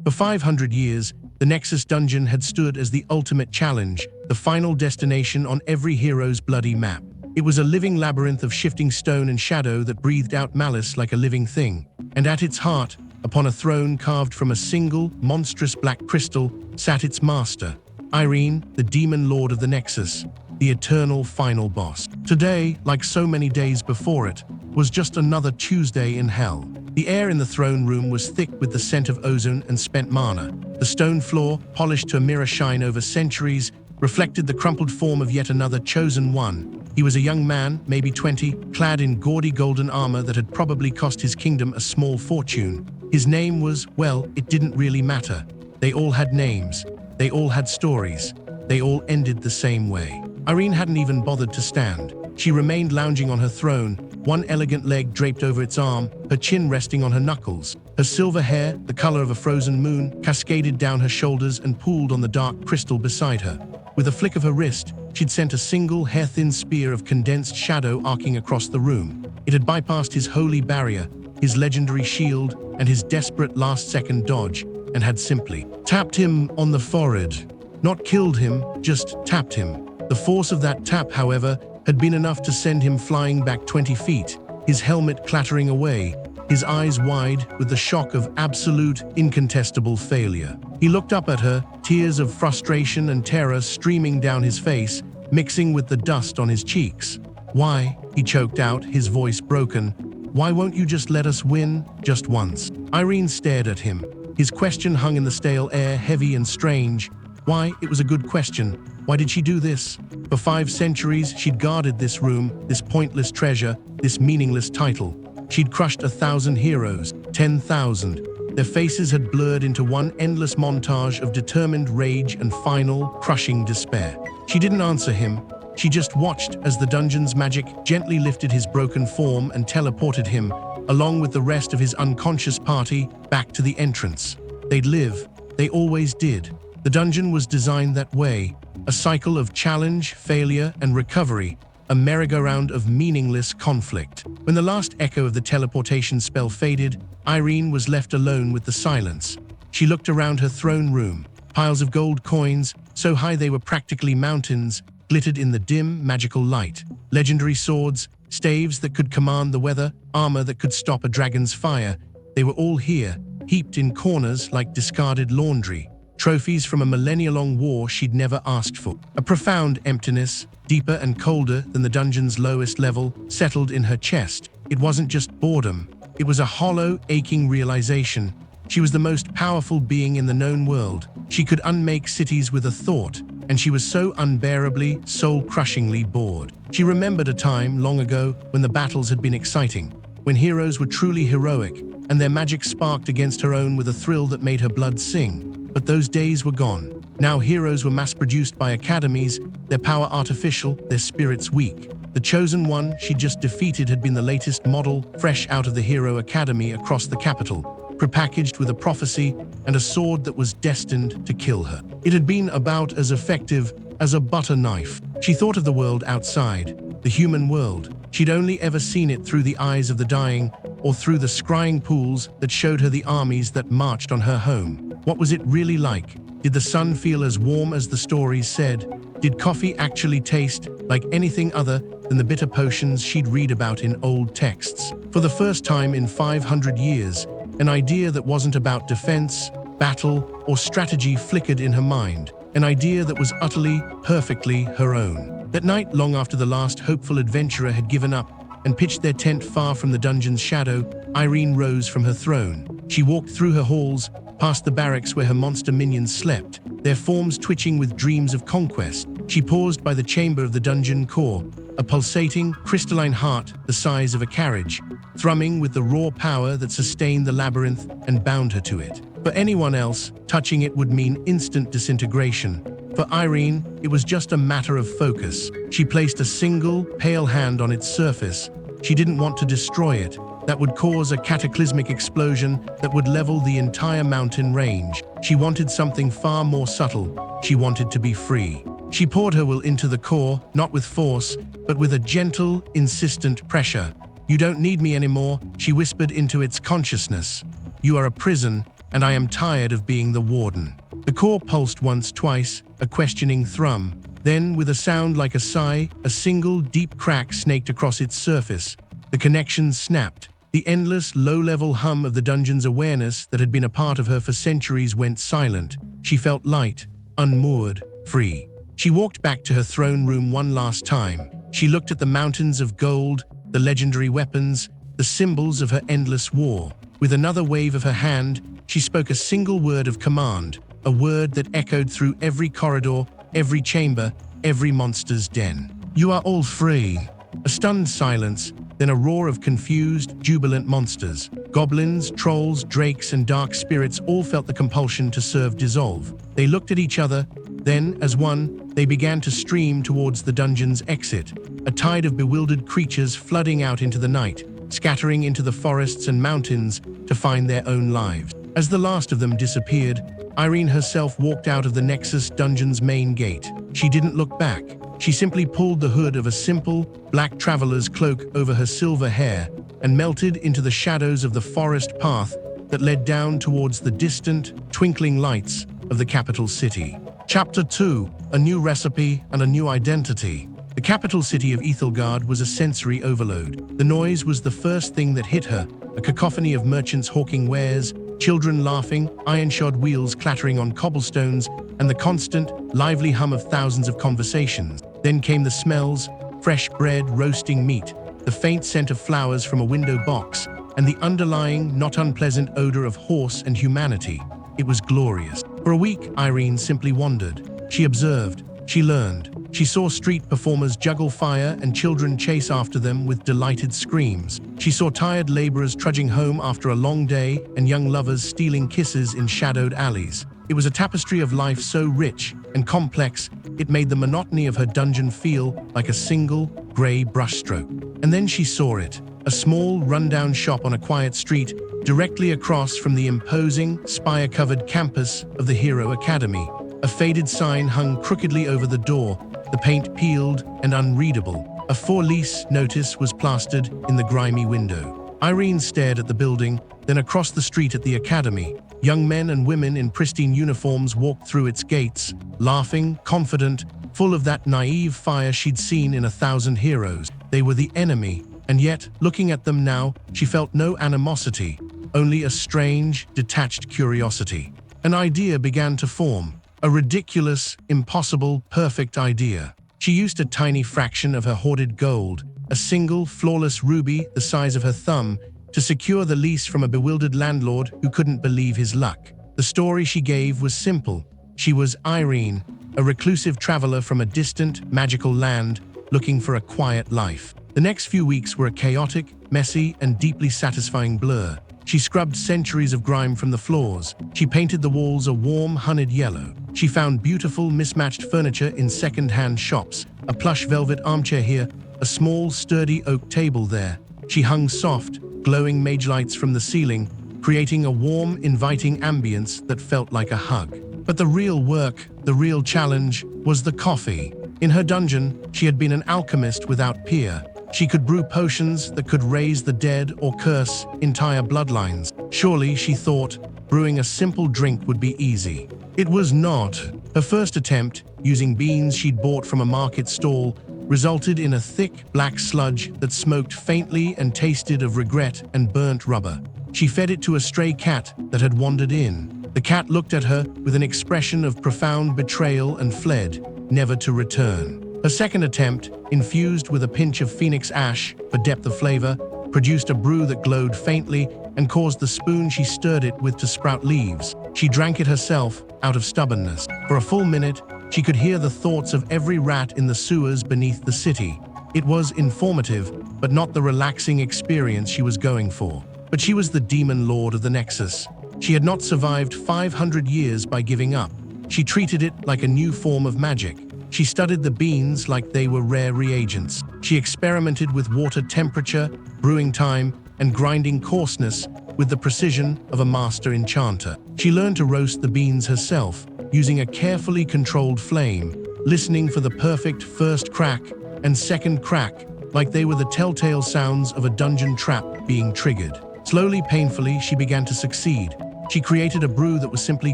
For 500 years, the Nexus dungeon had stood as the ultimate challenge, the final destination on every hero's bloody map. It was a living labyrinth of shifting stone and shadow that breathed out malice like a living thing. And at its heart, upon a throne carved from a single, monstrous black crystal, sat its master, Irene, the demon lord of the Nexus, the eternal final boss. Today, like so many days before it, was just another Tuesday in hell. The air in the throne room was thick with the scent of ozone and spent mana. The stone floor, polished to a mirror shine over centuries, reflected the crumpled form of yet another chosen one. He was a young man, maybe 20, clad in gaudy golden armor that had probably cost his kingdom a small fortune. His name was, well, it didn't really matter. They all had names. They all had stories. They all ended the same way. Irene hadn't even bothered to stand. She remained lounging on her throne, one elegant leg draped over its arm, her chin resting on her knuckles. Her silver hair, the color of a frozen moon, cascaded down her shoulders and pooled on the dark crystal beside her. With a flick of her wrist, she'd sent a single hair-thin spear of condensed shadow arcing across the room. It had bypassed his holy barrier, his legendary shield, and his desperate last-second dodge, and had simply tapped him on the forehead. Not killed him, just tapped him. The force of that tap, however, had been enough to send him flying back 20 feet, his helmet clattering away, his eyes wide with the shock of absolute, incontestable failure. He looked up at her, tears of frustration and terror streaming down his face, mixing with the dust on his cheeks. "Why?" he choked out, his voice broken. "Why won't you just let us win, just once?" Irene stared at him. His question hung in the stale air, heavy and strange. Why? It was a good question. Why did she do this? For 5 centuries, she'd guarded this room, this pointless treasure, this meaningless title. She'd crushed 1,000 heroes, 10,000. Their faces had blurred into one endless montage of determined rage and final, crushing despair. She didn't answer him. She just watched as the dungeon's magic gently lifted his broken form and teleported him, along with the rest of his unconscious party, back to the entrance. They'd live. They always did. The dungeon was designed that way, a cycle of challenge, failure, and recovery, a merry-go-round of meaningless conflict. When the last echo of the teleportation spell faded, Irene was left alone with the silence. She looked around her throne room. Piles of gold coins, so high they were practically mountains, glittered in the dim, magical light. Legendary swords, staves that could command the weather, armor that could stop a dragon's fire. They were all here, heaped in corners like discarded laundry. Trophies from a millennia-long war she'd never asked for. A profound emptiness, deeper and colder than the dungeon's lowest level, settled in her chest. It wasn't just boredom. It was a hollow, aching realization. She was the most powerful being in the known world. She could unmake cities with a thought, and she was so unbearably, soul-crushingly bored. She remembered a time long ago when the battles had been exciting, when heroes were truly heroic, and their magic sparked against her own with a thrill that made her blood sing. But those days were gone. Now heroes were mass-produced by academies, their power artificial, their spirits weak. The chosen one she just defeated had been the latest model, fresh out of the Hero Academy across the capital, prepackaged with a prophecy and a sword that was destined to kill her. It had been about as effective as a butter knife. She thought of the world outside, the human world. She'd only ever seen it through the eyes of the dying, or through the scrying pools that showed her the armies that marched on her home. What was it really like? Did the sun feel as warm as the stories said? Did coffee actually taste like anything other than the bitter potions she'd read about in old texts? For the first time in 500 years, an idea that wasn't about defense, battle, or strategy flickered in her mind. An idea that was utterly, perfectly her own. That night, long after the last hopeful adventurer had given up and pitched their tent far from the dungeon's shadow, Irene rose from her throne. She walked through her halls, past the barracks where her monster minions slept, their forms twitching with dreams of conquest. She paused by the chamber of the dungeon core, a pulsating, crystalline heart the size of a carriage, thrumming with the raw power that sustained the labyrinth and bound her to it. For anyone else, touching it would mean instant disintegration. For Irene, it was just a matter of focus. She placed a single, pale hand on its surface. She didn't want to destroy it. That would cause a cataclysmic explosion that would level the entire mountain range. She wanted something far more subtle. She wanted to be free. She poured her will into the core, not with force, but with a gentle, insistent pressure. "You don't need me anymore," she whispered into its consciousness. "You are a prison, and I am tired of being the warden." The core pulsed once, twice, a questioning thrum. Then, with a sound like a sigh, a single, deep crack snaked across its surface. The connection snapped. The endless, low-level hum of the dungeon's awareness that had been a part of her for centuries went silent. She felt light, unmoored, free. She walked back to her throne room one last time. She looked at the mountains of gold, the legendary weapons, the symbols of her endless war. With another wave of her hand, she spoke a single word of command, a word that echoed through every corridor, every chamber, every monster's den. "You are all free." A stunned silence, then a roar of confused, jubilant monsters. Goblins, trolls, drakes, and dark spirits all felt the compulsion to serve dissolve. They looked at each other, then, as one, they began to stream towards the dungeon's exit, a tide of bewildered creatures flooding out into the night, scattering into the forests and mountains to find their own lives. As the last of them disappeared, Irene herself walked out of the Nexus dungeon's main gate. She didn't look back. She simply pulled the hood of a simple, black traveler's cloak over her silver hair and melted into the shadows of the forest path that led down towards the distant, twinkling lights of the capital city. Chapter 2: A New Recipe and a New Identity. The capital city of Ethelgard was a sensory overload. The noise was the first thing that hit her, a cacophony of merchants hawking wares, children laughing, iron-shod wheels clattering on cobblestones, and the constant, lively hum of thousands of conversations. Then came the smells: fresh bread, roasting meat, the faint scent of flowers from a window box, and the underlying, not unpleasant odor of horse and humanity. It was glorious. For a week, Irene simply wandered. She observed, she learned. She saw street performers juggle fire and children chase after them with delighted screams. She saw tired laborers trudging home after a long day and young lovers stealing kisses in shadowed alleys. It was a tapestry of life so rich and complex, it made the monotony of her dungeon feel like a single, gray brushstroke. And then she saw it, a small, rundown shop on a quiet street, directly across from the imposing, spire-covered campus of the Hero Academy. A faded sign hung crookedly over the door, the paint peeled and unreadable. A for-lease notice was plastered in the grimy window. Irene stared at the building, then across the street at the academy. Young men and women in pristine uniforms walked through its gates, laughing, confident, full of that naive fire she'd seen in 1,000 heroes. They were the enemy, and yet, looking at them now, she felt no animosity, only a strange, detached curiosity. An idea began to form. A ridiculous, impossible, perfect idea. She used a tiny fraction of her hoarded gold, a single, flawless ruby the size of her thumb, to secure the lease from a bewildered landlord who couldn't believe his luck. The story she gave was simple. She was Irene, a reclusive traveler from a distant, magical land, looking for a quiet life. The next few weeks were a chaotic, messy, and deeply satisfying blur. She scrubbed centuries of grime from the floors. She painted the walls a warm, honeyed yellow. She found beautiful, mismatched furniture in second-hand shops, a plush velvet armchair here, a small, sturdy oak table there. She hung soft, glowing mage lights from the ceiling, creating a warm, inviting ambience that felt like a hug. But the real work, the real challenge, was the coffee. In her dungeon, she had been an alchemist without peer. She could brew potions that could raise the dead or curse entire bloodlines. Surely, she thought, brewing a simple drink would be easy. It was not. Her first attempt, using beans she'd bought from a market stall, resulted in a thick, black sludge that smoked faintly and tasted of regret and burnt rubber. She fed it to a stray cat that had wandered in. The cat looked at her with an expression of profound betrayal and fled, never to return. Her second attempt, infused with a pinch of phoenix ash for depth of flavor, produced a brew that glowed faintly and caused the spoon she stirred it with to sprout leaves. She drank it herself, out of stubbornness. For a full minute, she could hear the thoughts of every rat in the sewers beneath the city. It was informative, but not the relaxing experience she was going for. But she was the demon lord of the Nexus. She had not survived 500 years by giving up. She treated it like a new form of magic. She studied the beans like they were rare reagents. She experimented with water temperature, brewing time, and grinding coarseness with the precision of a master enchanter. She learned to roast the beans herself, using a carefully controlled flame, listening for the perfect first crack and second crack, like they were the telltale sounds of a dungeon trap being triggered. Slowly, painfully, she began to succeed. She created a brew that was simply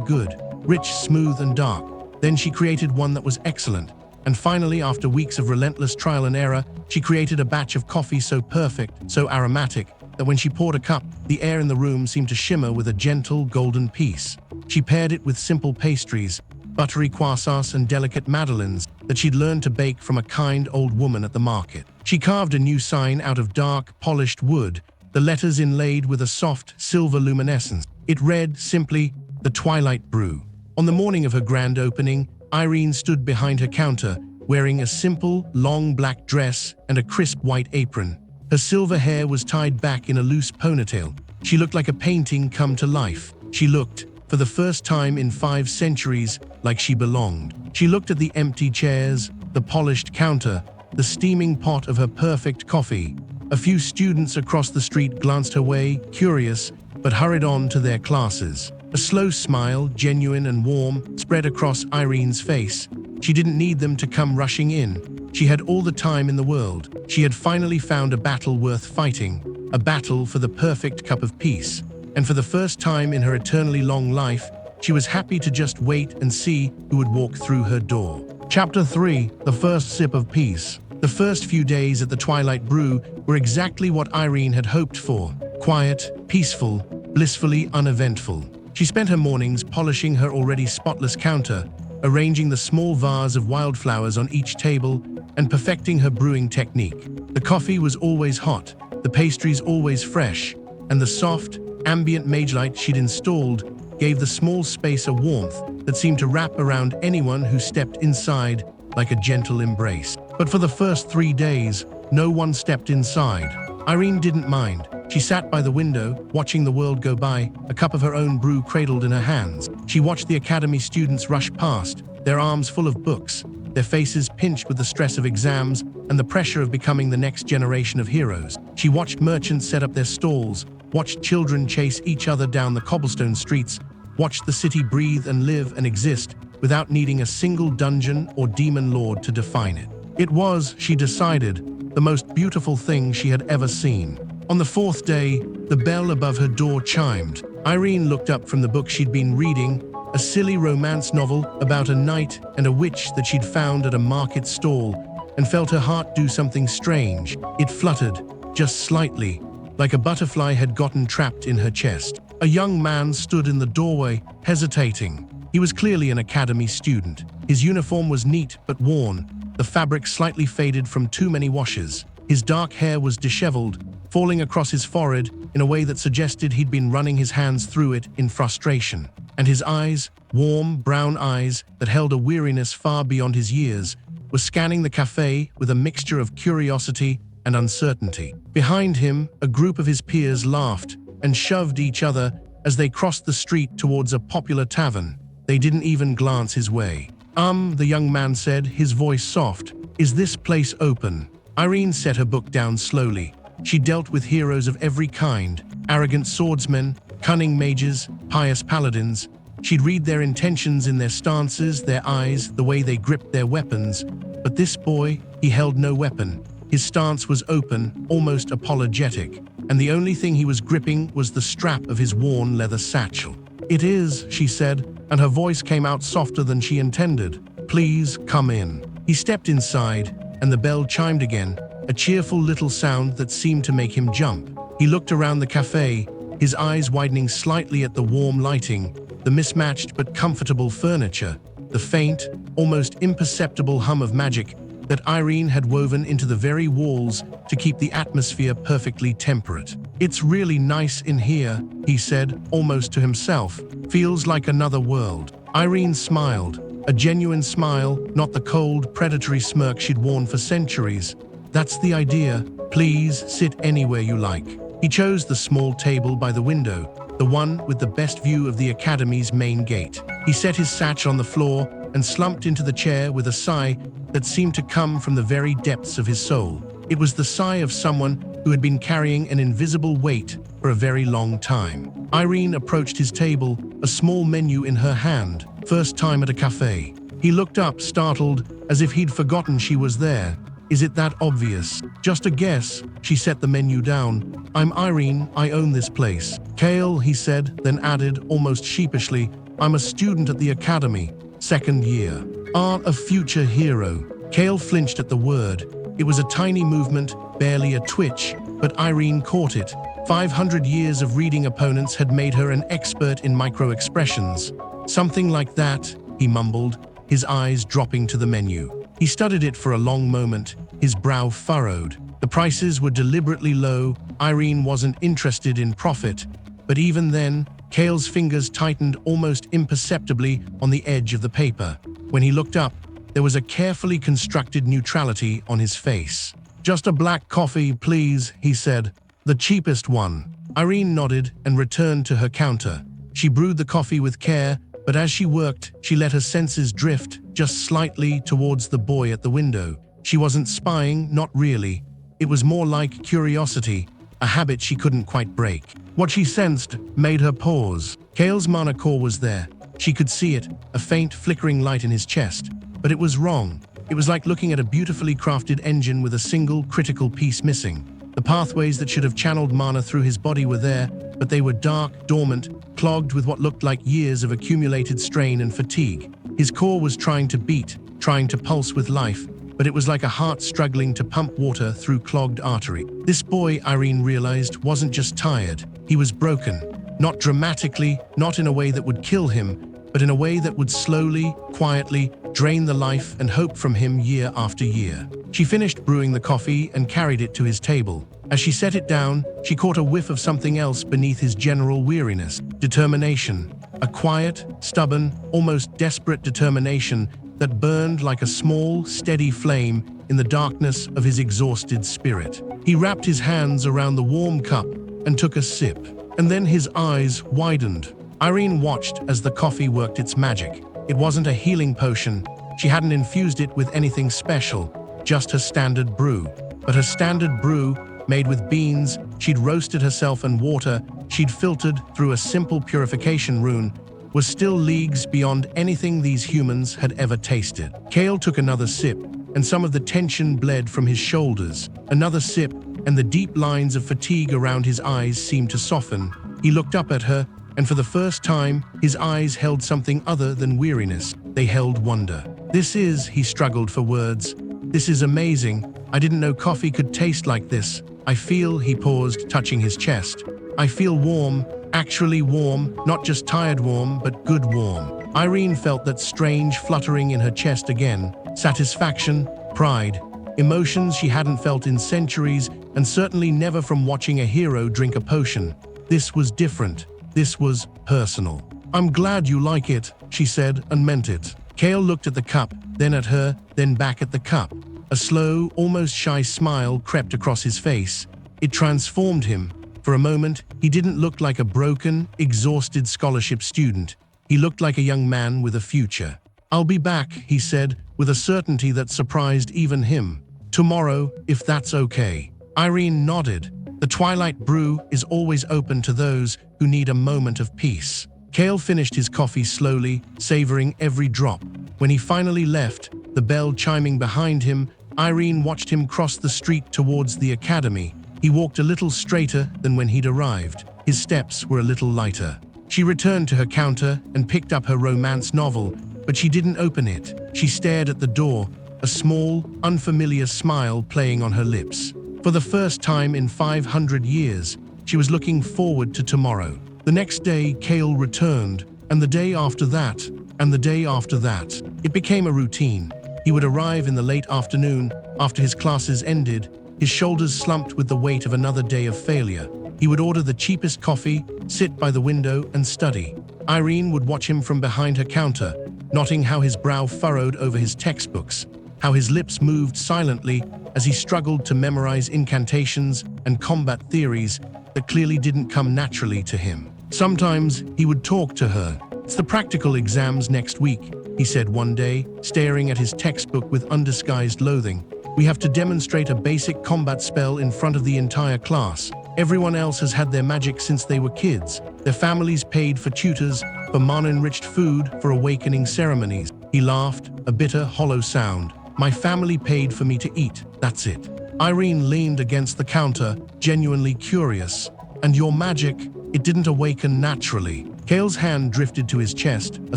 good, rich, smooth, and dark. Then she created one that was excellent. And finally, after weeks of relentless trial and error, she created a batch of coffee so perfect, so aromatic, that when she poured a cup, the air in the room seemed to shimmer with a gentle, golden peace. She paired it with simple pastries, buttery croissants and delicate madeleines that she'd learned to bake from a kind old woman at the market. She carved a new sign out of dark, polished wood, the letters inlaid with a soft, silver luminescence. It read simply, "The Twilight Brew." On the morning of her grand opening, Irene stood behind her counter, wearing a simple, long black dress and a crisp white apron. Her silver hair was tied back in a loose ponytail. She looked like a painting come to life. She looked, for the first time in 5 centuries, like she belonged. She looked at the empty chairs, the polished counter, the steaming pot of her perfect coffee. A few students across the street glanced her way, curious, but hurried on to their classes. A slow smile, genuine and warm, spread across Irene's face. She didn't need them to come rushing in. She had all the time in the world. She had finally found a battle worth fighting, a battle for the perfect cup of peace. And for the first time in her eternally long life, she was happy to just wait and see who would walk through her door. Chapter 3: The First Sip of Peace. The first few days at the Twilight Brew were exactly what Irene had hoped for. Quiet, peaceful, blissfully uneventful. She spent her mornings polishing her already spotless counter, arranging the small vase of wildflowers on each table, and perfecting her brewing technique. The coffee was always hot, the pastries always fresh, and the soft, ambient mage light she'd installed gave the small space a warmth that seemed to wrap around anyone who stepped inside like a gentle embrace. But for the first 3 days, no one stepped inside. Irene didn't mind. She sat by the window, watching the world go by, a cup of her own brew cradled in her hands. She watched the academy students rush past, their arms full of books, their faces pinched with the stress of exams and the pressure of becoming the next generation of heroes. She watched merchants set up their stalls, watched children chase each other down the cobblestone streets, watched the city breathe and live and exist without needing a single dungeon or demon lord to define it. It was, she decided, the most beautiful thing she had ever seen. On the 4th day, the bell above her door chimed. Irene looked up from the book she'd been reading, a silly romance novel about a knight and a witch that she'd found at a market stall, and felt her heart do something strange. It fluttered, just slightly, like a butterfly had gotten trapped in her chest. A young man stood in the doorway, hesitating. He was clearly an academy student. His uniform was neat but worn, the fabric slightly faded from too many washes. His dark hair was disheveled, falling across his forehead in a way that suggested he'd been running his hands through it in frustration. And his eyes, warm, brown eyes that held a weariness far beyond his years, were scanning the café with a mixture of curiosity and uncertainty. Behind him, a group of his peers laughed and shoved each other as they crossed the street towards a popular tavern. They didn't even glance his way. The young man said, his voice soft. "Is this place open?" Irene set her book down slowly. She dealt with heroes of every kind, arrogant swordsmen, cunning mages, pious paladins. She'd read their intentions in their stances, their eyes, the way they gripped their weapons. But this boy, he held no weapon. His stance was open, almost apologetic, and the only thing he was gripping was the strap of his worn leather satchel. "It is," she said, and her voice came out softer than she intended. "Please, come in." He stepped inside, and the bell chimed again, a cheerful little sound that seemed to make him jump. He looked around the cafe, his eyes widening slightly at the warm lighting, the mismatched but comfortable furniture, the faint, almost imperceptible hum of magic that Irene had woven into the very walls to keep the atmosphere perfectly temperate. "It's really nice in here," he said, almost to himself. "Feels like another world." Irene smiled, a genuine smile, not the cold, predatory smirk she'd worn for centuries. "That's the idea. Please sit anywhere you like." He chose the small table by the window, the one with the best view of the academy's main gate. He set his satchel on the floor and slumped into the chair with a sigh that seemed to come from the very depths of his soul. It was the sigh of someone who had been carrying an invisible weight for a very long time. Irene approached his table, a small menu in her hand, first time at a cafe. He looked up, startled, as if he'd forgotten she was there. Is it that obvious? Just a guess. She set the menu down. I'm Irene, I own this place. Kale, he said, then added, almost sheepishly, I'm a student at the academy, second year. A future hero. Kale flinched at the word. It was a tiny movement, barely a twitch, but Irene caught it. 500 years of reading opponents had made her an expert in micro-expressions. Something like that, he mumbled, his eyes dropping to the menu. He studied it for a long moment, his brow furrowed. The prices were deliberately low. Irene wasn't interested in profit. But even then, Kale's fingers tightened almost imperceptibly on the edge of the paper. When he looked up, there was a carefully constructed neutrality on his face. Just a black coffee, please, he said. The cheapest one. Irene nodded and returned to her counter. She brewed the coffee with care, but as she worked, she let her senses drift just slightly towards the boy at the window. She wasn't spying, not really. It was more like curiosity, a habit she couldn't quite break. What she sensed made her pause. Kale's mana core was there. She could see it, a faint flickering light in his chest. But it was wrong. It was like looking at a beautifully crafted engine with a single critical piece missing. The pathways that should have channeled mana through his body were there, but they were dark, dormant, clogged with what looked like years of accumulated strain and fatigue. His core was trying to beat, trying to pulse with life, but it was like a heart struggling to pump water through clogged artery. This boy, Irene realized, wasn't just tired. He was broken. Not dramatically, not in a way that would kill him, but in a way that would slowly, quietly, drain the life and hope from him year after year. She finished brewing the coffee and carried it to his table. As she set it down, she caught a whiff of something else beneath his general weariness. Determination. A quiet, stubborn, almost desperate determination that burned like a small, steady flame in the darkness of his exhausted spirit. He wrapped his hands around the warm cup and took a sip. And then his eyes widened. Irene watched as the coffee worked its magic. It wasn't a healing potion. She hadn't infused it with anything special, just her standard brew. But her standard brew, made with beans she'd roasted herself and water she'd filtered through a simple purification rune, was still leagues beyond anything these humans had ever tasted. Kale took another sip, and some of the tension bled from his shoulders. Another sip, and the deep lines of fatigue around his eyes seemed to soften. He looked up at her, and for the first time, his eyes held something other than weariness. They held wonder. He struggled for words. This is amazing. I didn't know coffee could taste like this. I feel, he paused, touching his chest. I feel warm, actually warm, not just tired warm, but good warm. Irene felt that strange fluttering in her chest again. Satisfaction, pride, emotions she hadn't felt in centuries, and certainly never from watching a hero drink a potion. This was different. This was personal. I'm glad you like it, she said, and meant it. Kale looked at the cup, then at her, then back at the cup. A slow, almost shy smile crept across his face. It transformed him. For a moment, he didn't look like a broken, exhausted scholarship student. He looked like a young man with a future. I'll be back, he said, with a certainty that surprised even him. Tomorrow, if that's okay. Irene nodded. The Twilight Brew is always open to those who need a moment of peace. Kale finished his coffee slowly, savoring every drop. When he finally left, the bell chiming behind him, Irene watched him cross the street towards the academy. He walked a little straighter than when he'd arrived. His steps were a little lighter. She returned to her counter and picked up her romance novel, but she didn't open it. She stared at the door, a small, unfamiliar smile playing on her lips. For the first time in 500 years, she was looking forward to tomorrow. The next day, Kale returned, and the day after that, and the day after that. It became a routine. He would arrive in the late afternoon, after his classes ended, his shoulders slumped with the weight of another day of failure. He would order the cheapest coffee, sit by the window, and study. Irene would watch him from behind her counter, noting how his brow furrowed over his textbooks, how his lips moved silently as he struggled to memorize incantations and combat theories that clearly didn't come naturally to him. Sometimes he would talk to her. It's the practical exams next week, he said one day, staring at his textbook with undisguised loathing. We have to demonstrate a basic combat spell in front of the entire class. Everyone else has had their magic since they were kids. Their families paid for tutors, for mana-enriched food, for awakening ceremonies. He laughed, a bitter, hollow sound. My family paid for me to eat, that's it. Irene leaned against the counter, genuinely curious. And your magic, it didn't awaken naturally. Kale's hand drifted to his chest, a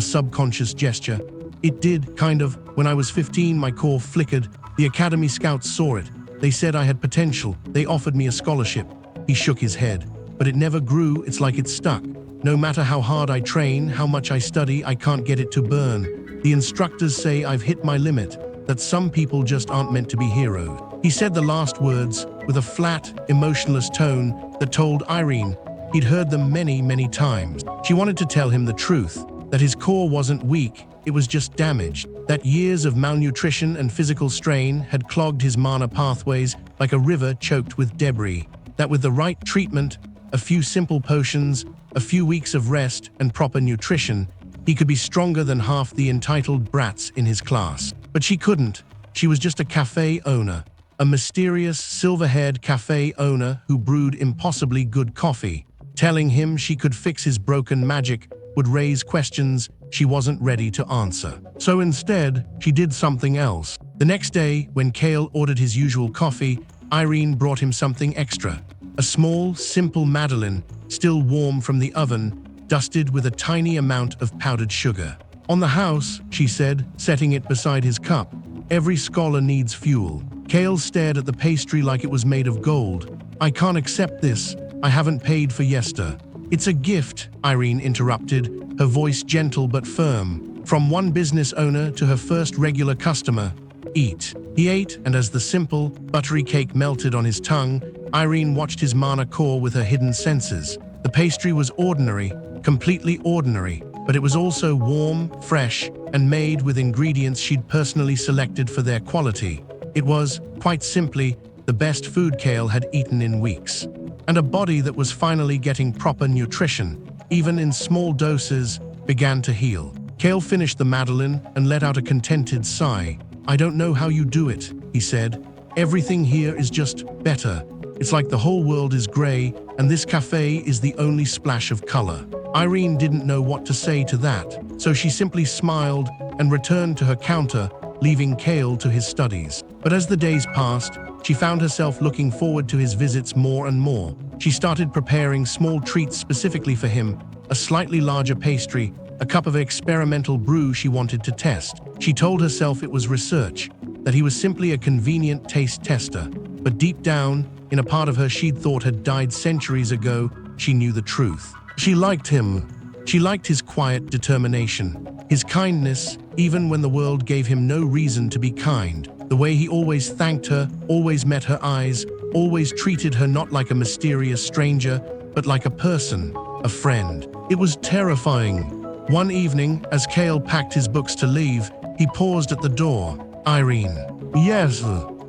subconscious gesture. It did, kind of. When I was 15, my core flickered. The Academy Scouts saw it. They said I had potential. They offered me a scholarship. He shook his head. But it never grew, it's like it stuck. No matter how hard I train, how much I study, I can't get it to burn. The instructors say I've hit my limit, that some people just aren't meant to be heroes. He said the last words with a flat, emotionless tone that told Irene he'd heard them many, many times. She wanted to tell him the truth, that his core wasn't weak, it was just damaged, that years of malnutrition and physical strain had clogged his mana pathways like a river choked with debris, that with the right treatment, a few simple potions, a few weeks of rest and proper nutrition, he could be stronger than half the entitled brats in his class. But she couldn't. She was just a cafe owner, a mysterious, silver-haired cafe owner who brewed impossibly good coffee. Telling him she could fix his broken magic would raise questions she wasn't ready to answer. So instead, she did something else. The next day, when Kale ordered his usual coffee, Irene brought him something extra. A small, simple Madeleine, still warm from the oven, dusted with a tiny amount of powdered sugar. On the house, she said, setting it beside his cup, every scholar needs fuel. Kale stared at the pastry like it was made of gold. I can't accept this. I haven't paid for yester. It's a gift, Irene interrupted, her voice gentle but firm. From one business owner to her first regular customer. Eat. He ate, and as the simple, buttery cake melted on his tongue, Irene watched his mana core with her hidden senses. The pastry was ordinary, completely ordinary, but it was also warm, fresh, and made with ingredients she'd personally selected for their quality. It was, quite simply, the best food Kale had eaten in weeks. And a body that was finally getting proper nutrition, even in small doses, began to heal. Kale finished the Madeleine and let out a contented sigh. I don't know how you do it, he said. Everything here is just better. It's like the whole world is gray, and this cafe is the only splash of color. Irene didn't know what to say to that, so she simply smiled and returned to her counter, leaving Kale to his studies. But as the days passed, she found herself looking forward to his visits more and more. She started preparing small treats specifically for him, a slightly larger pastry, a cup of experimental brew she wanted to test. She told herself it was research, that he was simply a convenient taste tester. But deep down, in a part of her she'd thought had died centuries ago, she knew the truth. She liked him. She liked his quiet determination, his kindness, even when the world gave him no reason to be kind. The way he always thanked her, always met her eyes, always treated her not like a mysterious stranger, but like a person, a friend. It was terrifying. One evening, as Kale packed his books to leave, he paused at the door. Irene. Yes,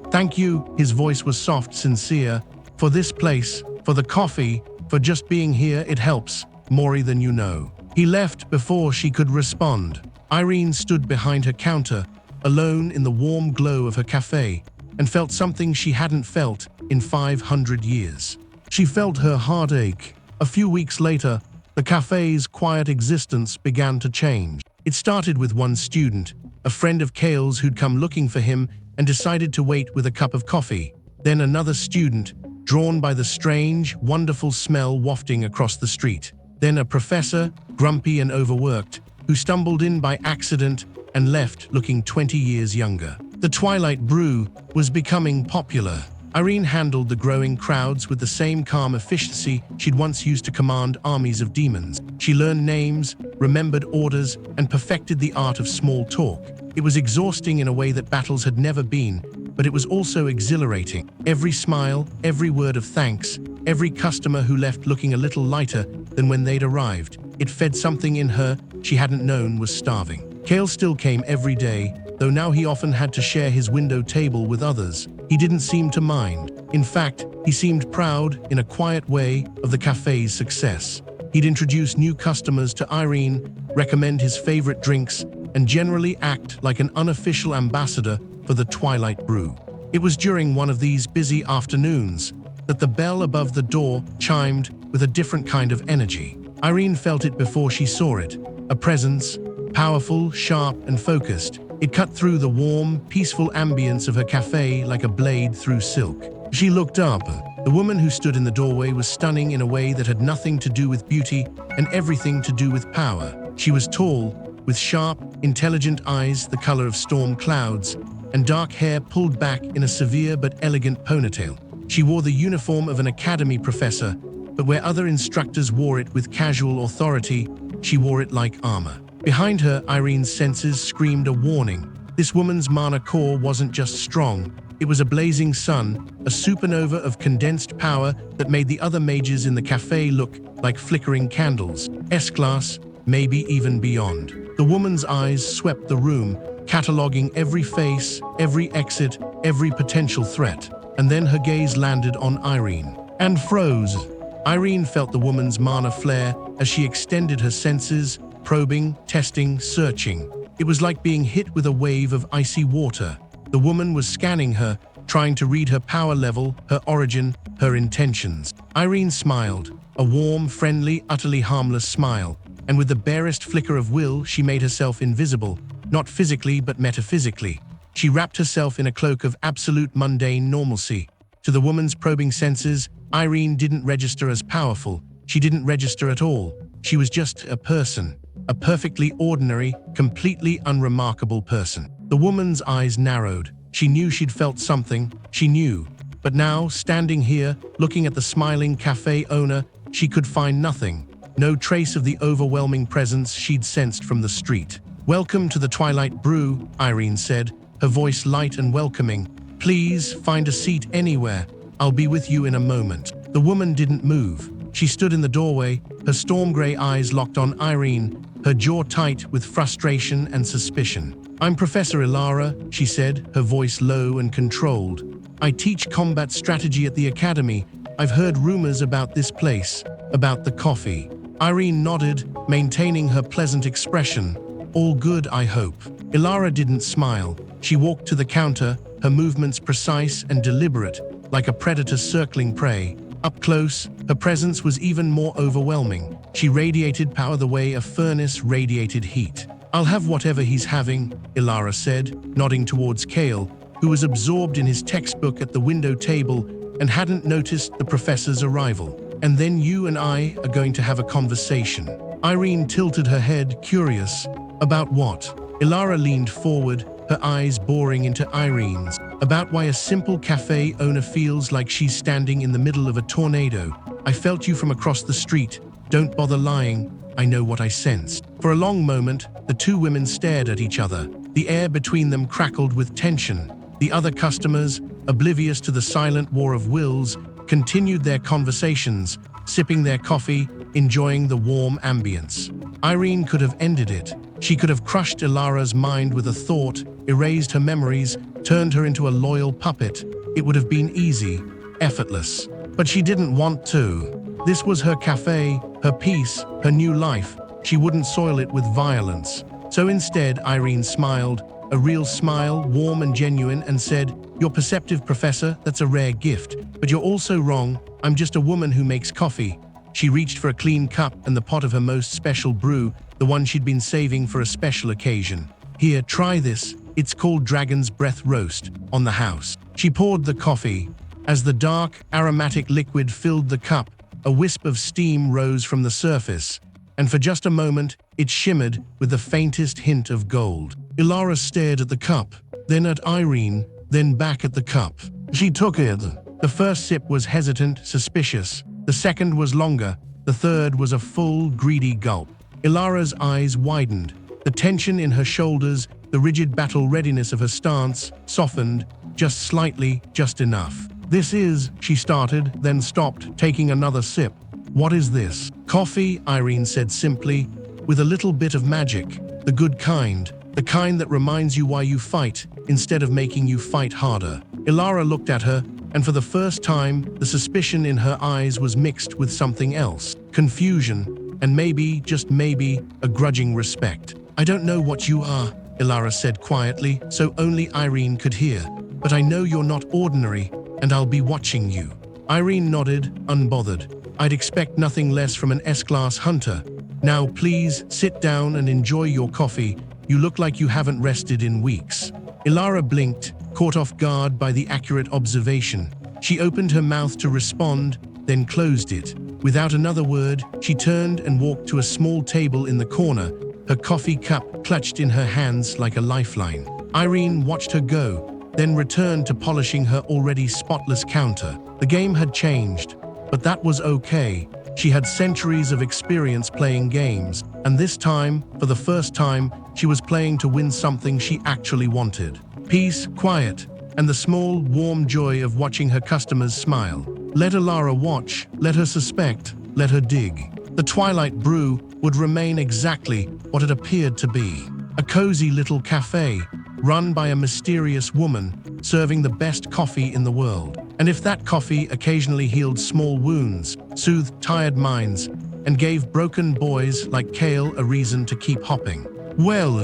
thank you. His voice was soft, sincere. For this place, for the coffee, for just being here, it helps, more than you know. He left before she could respond. Irene stood behind her counter, alone in the warm glow of her cafe, and felt something she hadn't felt in 500 years. She felt her heart ache. A few weeks later, the cafe's quiet existence began to change. It started with one student, a friend of Kale's who'd come looking for him and decided to wait with a cup of coffee. Then another student, drawn by the strange, wonderful smell wafting across the street. Then a professor, grumpy and overworked, who stumbled in by accident and left looking 20 years younger. The Twilight Brew was becoming popular. Irene handled the growing crowds with the same calm efficiency she'd once used to command armies of demons. She learned names, remembered orders, and perfected the art of small talk. It was exhausting in a way that battles had never been, but it was also exhilarating. Every smile, every word of thanks, every customer who left looking a little lighter than when they'd arrived, it fed something in her she hadn't known was starving. Kale still came every day, though now he often had to share his window table with others. He didn't seem to mind. In fact, he seemed proud, in a quiet way, of the cafe's success. He'd introduce new customers to Irene, recommend his favorite drinks, and generally act like an unofficial ambassador for the Twilight Brew. It was during one of these busy afternoons that the bell above the door chimed with a different kind of energy. Irene felt it before she saw it, a presence, powerful, sharp, and focused. It cut through the warm, peaceful ambience of her cafe like a blade through silk. She looked up. The woman who stood in the doorway was stunning in a way that had nothing to do with beauty and everything to do with power. She was tall, with sharp, intelligent eyes the color of storm clouds, and dark hair pulled back in a severe but elegant ponytail. She wore the uniform of an academy professor, but where other instructors wore it with casual authority, she wore it like armor. Behind her, Irene's senses screamed a warning. This woman's mana core wasn't just strong, it was a blazing sun, a supernova of condensed power that made the other mages in the cafe look like flickering candles. S-class, maybe even beyond. The woman's eyes swept the room, cataloging every face, every exit, every potential threat. And then her gaze landed on Irene and froze. Irene felt the woman's mana flare as she extended her senses, probing, testing, searching. It was like being hit with a wave of icy water. The woman was scanning her, trying to read her power level, her origin, her intentions. Irene smiled, a warm, friendly, utterly harmless smile, and with the barest flicker of will, she made herself invisible, not physically but metaphysically. She wrapped herself in a cloak of absolute mundane normalcy. To the woman's probing senses, Irene didn't register as powerful. She didn't register at all. She was just a person. A perfectly ordinary, completely unremarkable person. The woman's eyes narrowed. She knew she'd felt something. She knew. But now, standing here, looking at the smiling cafe owner, she could find nothing. No trace of the overwhelming presence she'd sensed from the street. "Welcome to the Twilight Brew," Irene said, her voice light and welcoming. "Please, find a seat anywhere. I'll be with you in a moment." The woman didn't move. She stood in the doorway, her storm gray eyes locked on Irene, her jaw tight with frustration and suspicion. "I'm Professor Ilara," she said, her voice low and controlled. "I teach combat strategy at the academy. I've heard rumors about this place, about the coffee." Irene nodded, maintaining her pleasant expression. "All good, I hope." Ilara didn't smile. She walked to the counter, her movements precise and deliberate, like a predator circling prey. Up close, her presence was even more overwhelming. She radiated power the way a furnace radiated heat. "I'll have whatever he's having," Ilara said, nodding towards Kale, who was absorbed in his textbook at the window table and hadn't noticed the professor's arrival. "And then you and I are going to have a conversation." Irene tilted her head, curious. "About what?" Ilara leaned forward, her eyes boring into Irene's. "About why a simple cafe owner feels like she's standing in the middle of a tornado. I felt you from across the street. Don't bother lying. I know what I sensed." For a long moment, the two women stared at each other. The air between them crackled with tension. The other customers, oblivious to the silent war of wills, continued their conversations, sipping their coffee, enjoying the warm ambience. Irene could have ended it. She could have crushed Ilara's mind with a thought, erased her memories, turned her into a loyal puppet. It would have been easy, effortless. But she didn't want to. This was her cafe, her peace, her new life. She wouldn't soil it with violence. So instead, Irene smiled, a real smile, warm and genuine, and said, "You're perceptive, Professor. That's a rare gift. But you're also wrong. I'm just a woman who makes coffee." She reached for a clean cup and the pot of her most special brew, the one she'd been saving for a special occasion. "Here, try this. It's called Dragon's Breath Roast, on the house." She poured the coffee. As the dark, aromatic liquid filled the cup, a wisp of steam rose from the surface, and for just a moment, it shimmered with the faintest hint of gold. Ilara stared at the cup, then at Irene, then back at the cup. She took it. The first sip was hesitant, suspicious. The second was longer. The third was a full, greedy gulp. Ilara's eyes widened. The tension in her shoulders, the rigid battle readiness of her stance, softened, just slightly, just enough. "This is," she started, then stopped, taking another sip. "What is this?" "Coffee," Irene said simply, "with a little bit of magic. The good kind. The kind that reminds you why you fight, instead of making you fight harder." Ilara looked at her, and for the first time, the suspicion in her eyes was mixed with something else. Confusion, and maybe, just maybe, a grudging respect. "I don't know what you are," Ilara said quietly, so only Irene could hear. "But I know you're not ordinary, and I'll be watching you." Irene nodded, unbothered. "I'd expect nothing less from an S-class hunter. Now please, sit down and enjoy your coffee. You look like you haven't rested in weeks." Ilara blinked, caught off guard by the accurate observation. She opened her mouth to respond, then closed it. Without another word, she turned and walked to a small table in the corner, her coffee cup clutched in her hands like a lifeline. Irene watched her go, then returned to polishing her already spotless counter. The game had changed, but that was okay. She had centuries of experience playing games, and this time, for the first time, she was playing to win something she actually wanted. Peace, quiet, and the small, warm joy of watching her customers smile. Let Ilara watch, let her suspect, let her dig. The Twilight Brew would remain exactly what it appeared to be. A cozy little café, run by a mysterious woman, serving the best coffee in the world. And if that coffee occasionally healed small wounds, soothed tired minds, and gave broken boys like Kale a reason to keep hopping, well,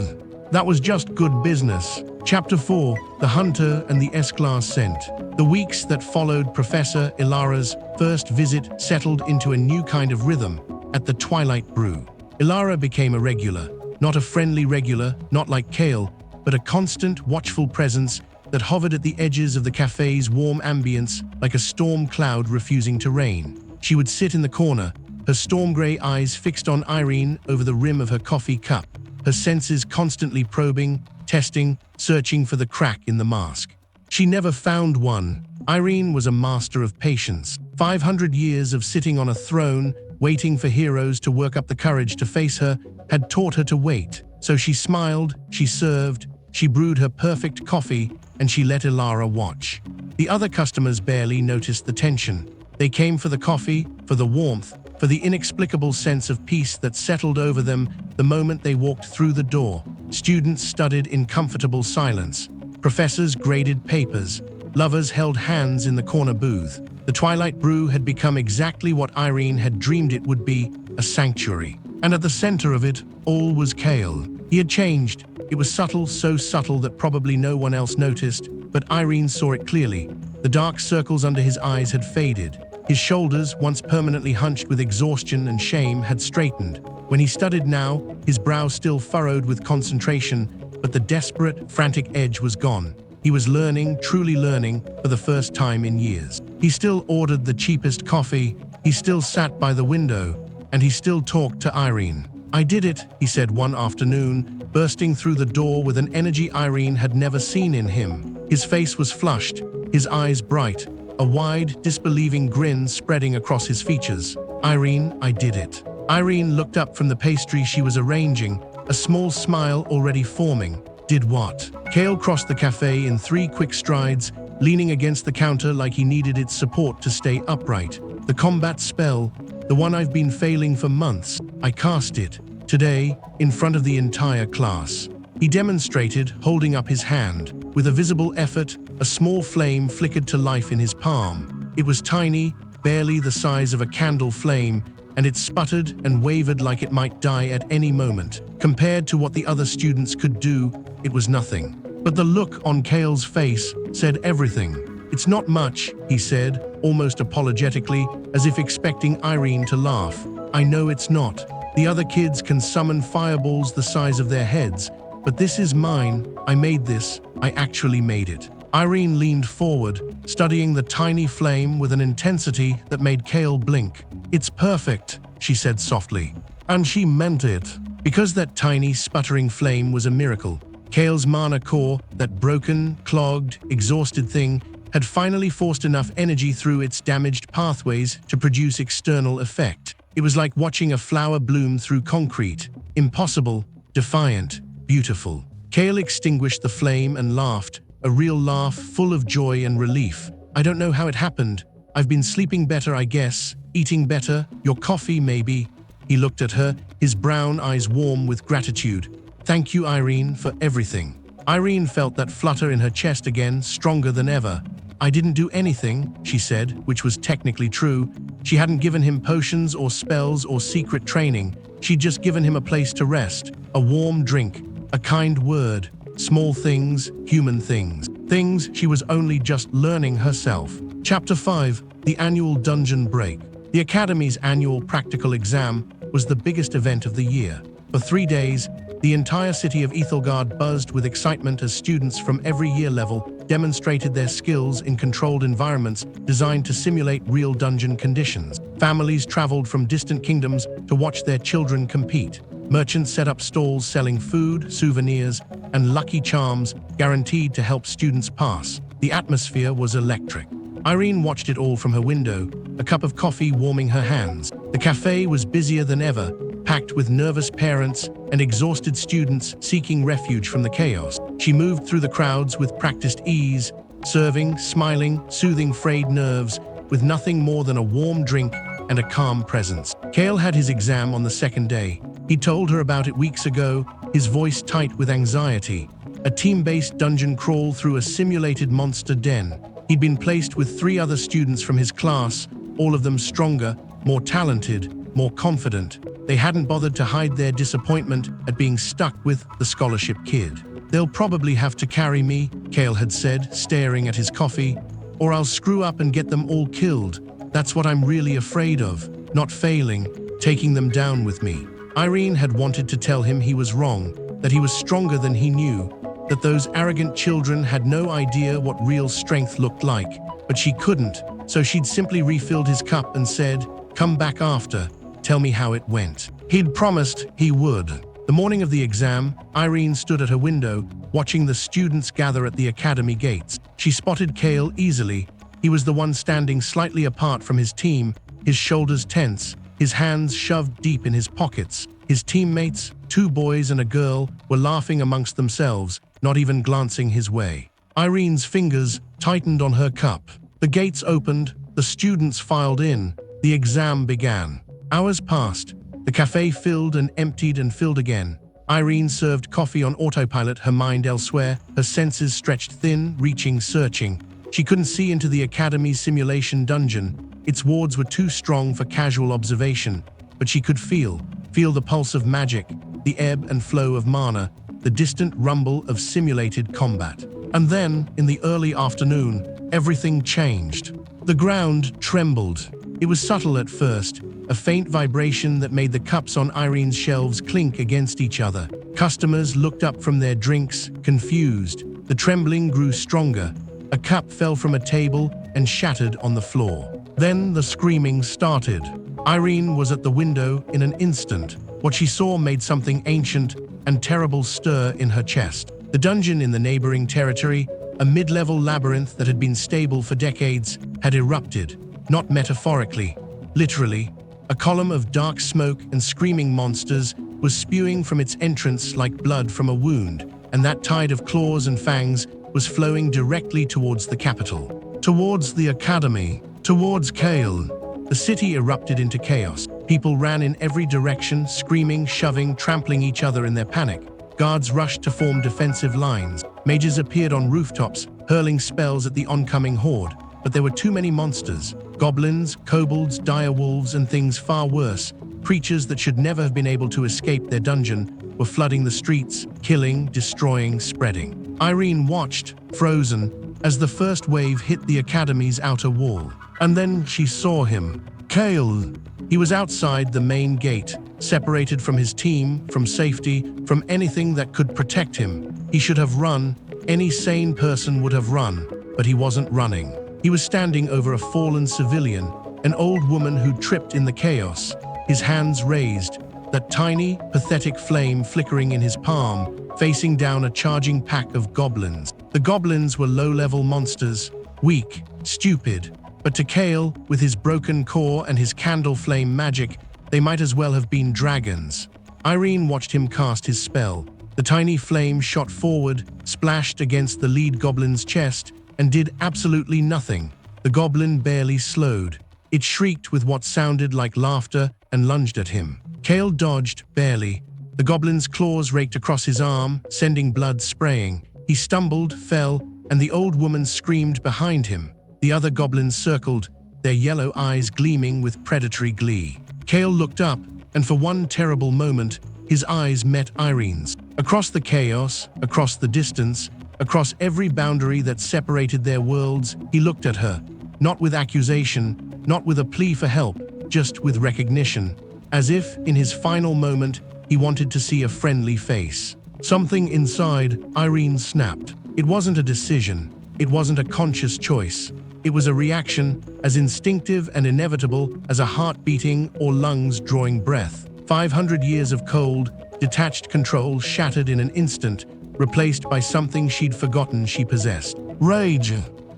that was just good business. Chapter 4, The Hunter and the S-Class Scent. The weeks that followed Professor Ilara's first visit settled into a new kind of rhythm at the Twilight Brew. Ilara became a regular, not a friendly regular, not like Kale, but a constant, watchful presence that hovered at the edges of the cafe's warm ambience like a storm cloud refusing to rain. She would sit in the corner, her storm-gray eyes fixed on Irene over the rim of her coffee cup, her senses constantly probing, testing, searching for the crack in the mask. She never found one. Irene was a master of patience. 500 years of sitting on a throne, waiting for heroes to work up the courage to face her, had taught her to wait. So she smiled, she served, she brewed her perfect coffee, and she let Ilara watch. The other customers barely noticed the tension. They came for the coffee, for the warmth, for the inexplicable sense of peace that settled over them the moment they walked through the door. Students studied in comfortable silence. Professors graded papers. Lovers held hands in the corner booth. The Twilight Brew had become exactly what Irene had dreamed it would be, a sanctuary. And at the center of it, all was Kale. He had changed. It was subtle, so subtle that probably no one else noticed, but Irene saw it clearly. The dark circles under his eyes had faded. His shoulders, once permanently hunched with exhaustion and shame, had straightened. When he studied now, his brow still furrowed with concentration, but the desperate, frantic edge was gone. He was learning, truly learning, for the first time in years. He still ordered the cheapest coffee, he still sat by the window, and he still talked to Irene. "I did it," he said one afternoon, bursting through the door with an energy Irene had never seen in him. His face was flushed, his eyes bright, a wide, disbelieving grin spreading across his features. "Irene, I did it." Irene looked up from the pastry she was arranging, a small smile already forming. "Did what?" Kale crossed the cafe in 3 quick strides, leaning against the counter like he needed its support to stay upright. "The combat spell, the one I've been failing for months. I cast it, today, in front of the entire class." He demonstrated, holding up his hand. With a visible effort, a small flame flickered to life in his palm. It was tiny, barely the size of a candle flame, and it sputtered and wavered like it might die at any moment. Compared to what the other students could do, it was nothing. But the look on Kale's face said everything. "It's not much," he said, almost apologetically, as if expecting Irene to laugh. "I know it's not. The other kids can summon fireballs the size of their heads, but this is mine. I made this. I actually made it." Irene leaned forward, studying the tiny flame with an intensity that made Kale blink. "It's perfect," she said softly. And she meant it. Because that tiny, sputtering flame was a miracle. Kale's mana core, that broken, clogged, exhausted thing, had finally forced enough energy through its damaged pathways to produce external effect. It was like watching a flower bloom through concrete. Impossible, defiant, beautiful. Kale extinguished the flame and laughed, a real laugh full of joy and relief. "I don't know how it happened. I've been sleeping better, I guess, eating better, your coffee maybe." He looked at her, his brown eyes warm with gratitude. "Thank you, Irene, for everything." Irene felt that flutter in her chest again, stronger than ever. "I didn't do anything," she said, which was technically true. She hadn't given him potions or spells or secret training. She'd just given him a place to rest, a warm drink, a kind word. Small things, human things. Things she was only just learning herself. Chapter 5, The Annual Dungeon Break. The Academy's annual practical exam was the biggest event of the year. For 3 days, The entire city of Ethelgard buzzed with excitement as students from every year level demonstrated their skills in controlled environments designed to simulate real dungeon conditions. Families traveled from distant kingdoms to watch their children compete. Merchants set up stalls selling food, souvenirs, and lucky charms guaranteed to help students pass. The atmosphere was electric. Irene watched it all from her window, a cup of coffee warming her hands. The café was busier than ever, packed with nervous parents and exhausted students seeking refuge from the chaos. She moved through the crowds with practiced ease, serving, smiling, soothing frayed nerves with nothing more than a warm drink and a calm presence. Kale had his exam on the second day. He told her about it weeks ago, his voice tight with anxiety. A team-based dungeon crawl through a simulated monster den. He'd been placed with 3 other students from his class, all of them stronger, more talented, more confident. They hadn't bothered to hide their disappointment at being stuck with the scholarship kid. "They'll probably have to carry me," Kale had said, staring at his coffee, "or I'll screw up and get them all killed. That's what I'm really afraid of, not failing, taking them down with me." Irene had wanted to tell him he was wrong, that he was stronger than he knew, that those arrogant children had no idea what real strength looked like, but she couldn't, so she'd simply refilled his cup and said, "Come back after, tell me how it went." He'd promised he would. The morning of the exam, Irene stood at her window, watching the students gather at the academy gates. She spotted Kale easily. He was the one standing slightly apart from his team, his shoulders tense, his hands shoved deep in his pockets. His teammates, 2 boys and a girl, were laughing amongst themselves, not even glancing his way. Irene's fingers tightened on her cup. The gates opened, the students filed in, the exam began. Hours passed. The café filled and emptied and filled again. Irene served coffee on autopilot, her mind elsewhere, her senses stretched thin, reaching, searching. She couldn't see into the academy's simulation dungeon. Its wards were too strong for casual observation, but she could feel the pulse of magic, the ebb and flow of mana, the distant rumble of simulated combat. And then, in the early afternoon, everything changed. The ground trembled. It was subtle at first, a faint vibration that made the cups on Irene's shelves clink against each other. Customers looked up from their drinks, confused. The trembling grew stronger. A cup fell from a table and shattered on the floor. Then the screaming started. Irene was at the window in an instant. What she saw made something ancient and terrible stir in her chest. The dungeon in the neighboring territory, a mid-level labyrinth that had been stable for decades, had erupted, not metaphorically, literally. A column of dark smoke and screaming monsters was spewing from its entrance like blood from a wound, and that tide of claws and fangs was flowing directly towards the capital, towards the academy, towards Kale. The city erupted into chaos. People ran in every direction, screaming, shoving, trampling each other in their panic. Guards rushed to form defensive lines. Mages appeared on rooftops, hurling spells at the oncoming horde. But there were too many monsters. Goblins, kobolds, direwolves, and things far worse. Creatures that should never have been able to escape their dungeon were flooding the streets, killing, destroying, spreading. Irene watched, frozen, as the first wave hit the academy's outer wall. And then she saw him. Kale. He was outside the main gate, separated from his team, from safety, from anything that could protect him. He should have run. Any sane person would have run, but he wasn't running. He was standing over a fallen civilian, an old woman who tripped in the chaos, his hands raised, that tiny, pathetic flame flickering in his palm, facing down a charging pack of goblins. The goblins were low-level monsters, weak, stupid, but to Kale, with his broken core and his candle flame magic, they might as well have been dragons. Irene watched him cast his spell. The tiny flame shot forward, splashed against the lead goblin's chest, and did absolutely nothing. The goblin barely slowed. It shrieked with what sounded like laughter and lunged at him. Kale dodged, barely. The goblin's claws raked across his arm, sending blood spraying. He stumbled, fell, and the old woman screamed behind him. The other goblins circled, their yellow eyes gleaming with predatory glee. Kale looked up, and for one terrible moment, his eyes met Irene's. Across the chaos, across the distance, across every boundary that separated their worlds, he looked at her, not with accusation, not with a plea for help, just with recognition. As if, in his final moment, He wanted to see a friendly face. Something inside Irene snapped. It wasn't a decision. It wasn't a conscious choice. It was a reaction as instinctive and inevitable as a heart beating or lungs drawing breath. 500 years of cold, detached control shattered in an instant, replaced by something she'd forgotten she possessed. Rage.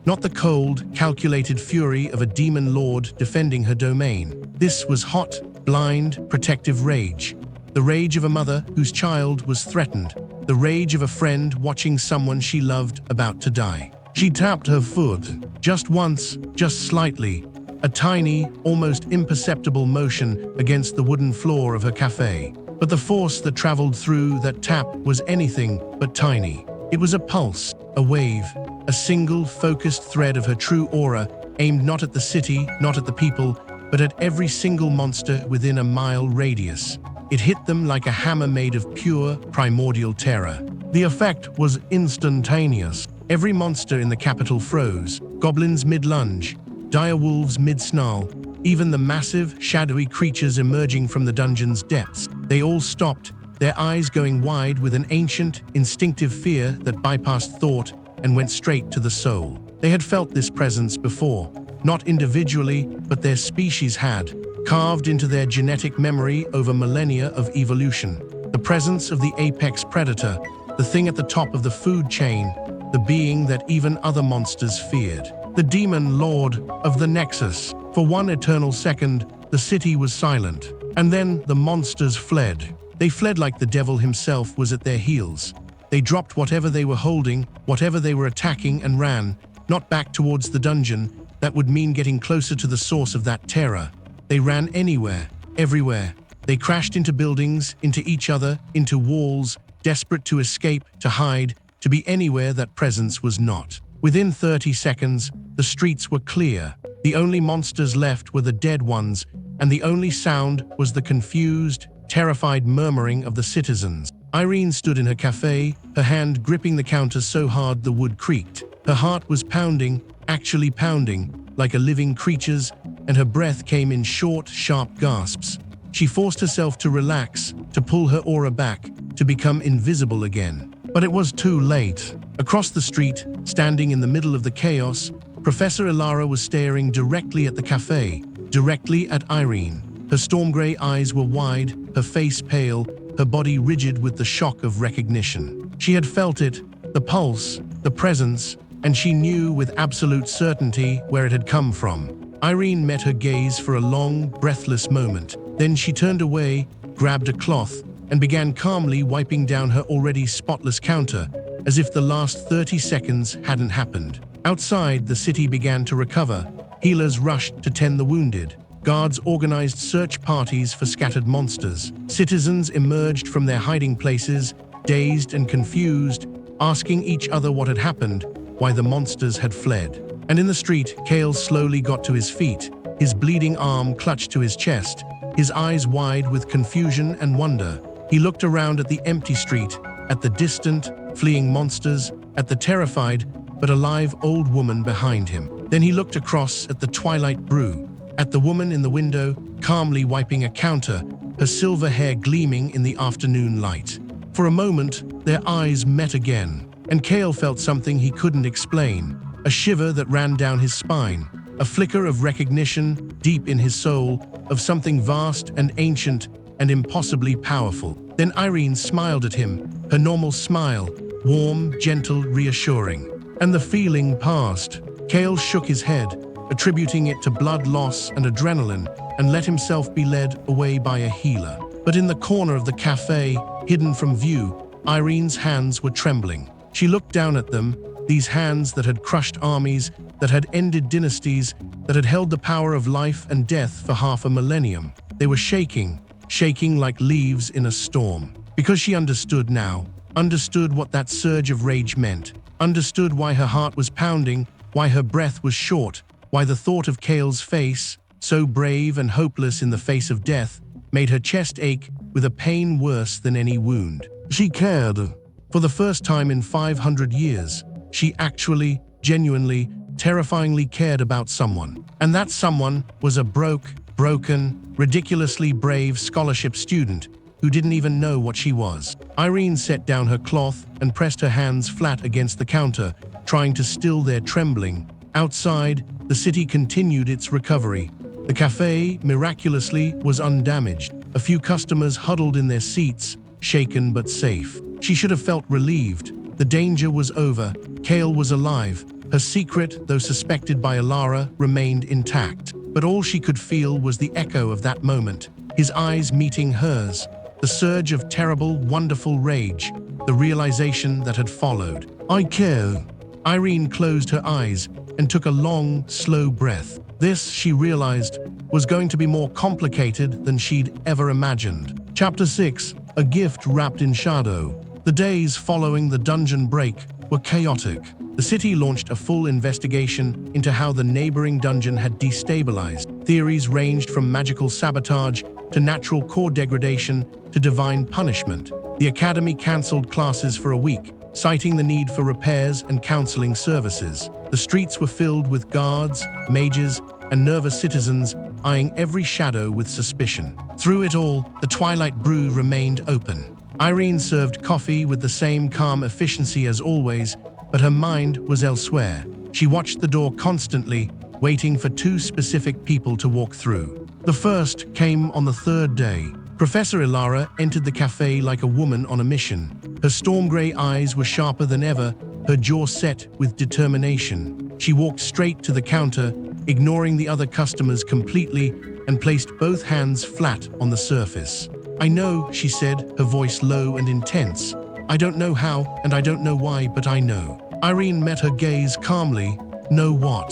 Not the cold, calculated fury of a demon lord defending her domain. This was hot, blind, protective rage. The rage of a mother whose child was threatened. The rage of a friend watching someone she loved about to die. She tapped her foot. Just once, just slightly. A tiny, almost imperceptible motion against the wooden floor of her café. But the force that traveled through that tap was anything but tiny. It was a pulse, a wave, a single focused thread of her true aura, aimed not at the city, not at the people, but at every single monster within a mile radius. It hit them like a hammer made of pure, primordial terror. The effect was instantaneous. Every monster in the capital froze, goblins mid-lunge, dire wolves mid-snarl, even the massive, shadowy creatures emerging from the dungeon's depths. They all stopped, their eyes going wide with an ancient, instinctive fear that bypassed thought and went straight to the soul. They had felt this presence before, not individually, but their species had, carved into their genetic memory over millennia of evolution. The presence of the apex predator, the thing at the top of the food chain, the being that even other monsters feared. The demon lord of the Nexus. For one eternal second, the city was silent. And then the monsters fled. They fled like the devil himself was at their heels. They dropped whatever they were holding, whatever they were attacking, and ran, not back towards the dungeon. That would mean getting closer to the source of that terror. They ran anywhere, everywhere. They crashed into buildings, into each other, into walls, desperate to escape, to hide, to be anywhere that presence was not. Within 30 seconds, the streets were clear. The only monsters left were the dead ones, and the only sound was the confused, terrified murmuring of the citizens. Irene stood in her café, her hand gripping the counter so hard the wood creaked. Her heart was pounding, actually pounding, like a living creature's, and her breath came in short, sharp gasps. She forced herself to relax, to pull her aura back, to become invisible again. But it was too late. Across the street, standing in the middle of the chaos, Professor Ilara was staring directly at the café, directly at Irene. Her storm gray eyes were wide, her face pale, her body rigid with the shock of recognition. She had felt it, the pulse, the presence, and she knew with absolute certainty where it had come from. Irene met her gaze for a long, breathless moment. Then she turned away, grabbed a cloth, and began calmly wiping down her already spotless counter, as if the last 30 seconds hadn't happened. Outside, the city began to recover. Healers rushed to tend the wounded. Guards organized search parties for scattered monsters. Citizens emerged from their hiding places, dazed and confused, asking each other what had happened, why the monsters had fled. And in the street, Kale slowly got to his feet, his bleeding arm clutched to his chest, his eyes wide with confusion and wonder. He looked around at the empty street, at the distant, fleeing monsters, at the terrified but alive old woman behind him. Then he looked across at the twilight brew, at the woman in the window, calmly wiping a counter, her silver hair gleaming in the afternoon light. For a moment, their eyes met again, and Kale felt something he couldn't explain, a shiver that ran down his spine, a flicker of recognition deep in his soul of something vast and ancient and impossibly powerful. Then Irene smiled at him, her normal smile, warm, gentle, reassuring. And the feeling passed. Kale shook his head, attributing it to blood loss and adrenaline, and let himself be led away by a healer. But in the corner of the cafe, hidden from view, Irene's hands were trembling. She looked down at them, these hands that had crushed armies, that had ended dynasties, that had held the power of life and death for half a millennium. They were shaking like leaves in a storm. Because she understood now, understood what that surge of rage meant, understood why her heart was pounding, why her breath was short, why the thought of Kale's face, so brave and hopeless in the face of death, made her chest ache with a pain worse than any wound. She cared. For the first time in 500 years, she actually, genuinely, terrifyingly cared about someone. And that someone was a broken, ridiculously brave scholarship student who didn't even know what she was. Irene set down her cloth and pressed her hands flat against the counter, trying to still their trembling. Outside, the city continued its recovery. The café, miraculously, was undamaged. A few customers huddled in their seats, shaken but safe. She should have felt relieved. The danger was over. Kale was alive. Her secret, though suspected by Ilara, remained intact. But all she could feel was the echo of that moment, his eyes meeting hers, the surge of terrible, wonderful rage, the realization that had followed. I care. Irene closed her eyes and took a long, slow breath. This, she realized, was going to be more complicated than she'd ever imagined. Chapter 6. A gift wrapped in shadow. The days following the dungeon break were chaotic. The city launched a full investigation into how the neighboring dungeon had destabilized. Theories ranged from magical sabotage to natural core degradation to divine punishment. The academy cancelled classes for a week, citing the need for repairs and counseling services. The streets were filled with guards, mages, and nervous citizens eyeing every shadow with suspicion. Through it all, the Twilight Brew remained open. Irene served coffee with the same calm efficiency as always, but her mind was elsewhere. She watched the door constantly, waiting for two specific people to walk through. The first came on the third day. Professor Ilara entered the cafe like a woman on a mission. Her storm-gray eyes were sharper than ever, her jaw set with determination. She walked straight to the counter, ignoring the other customers completely, and placed both hands flat on the surface. I know, she said, her voice low and intense. I don't know how, and I don't know why, but I know. Irene met her gaze calmly. Know what?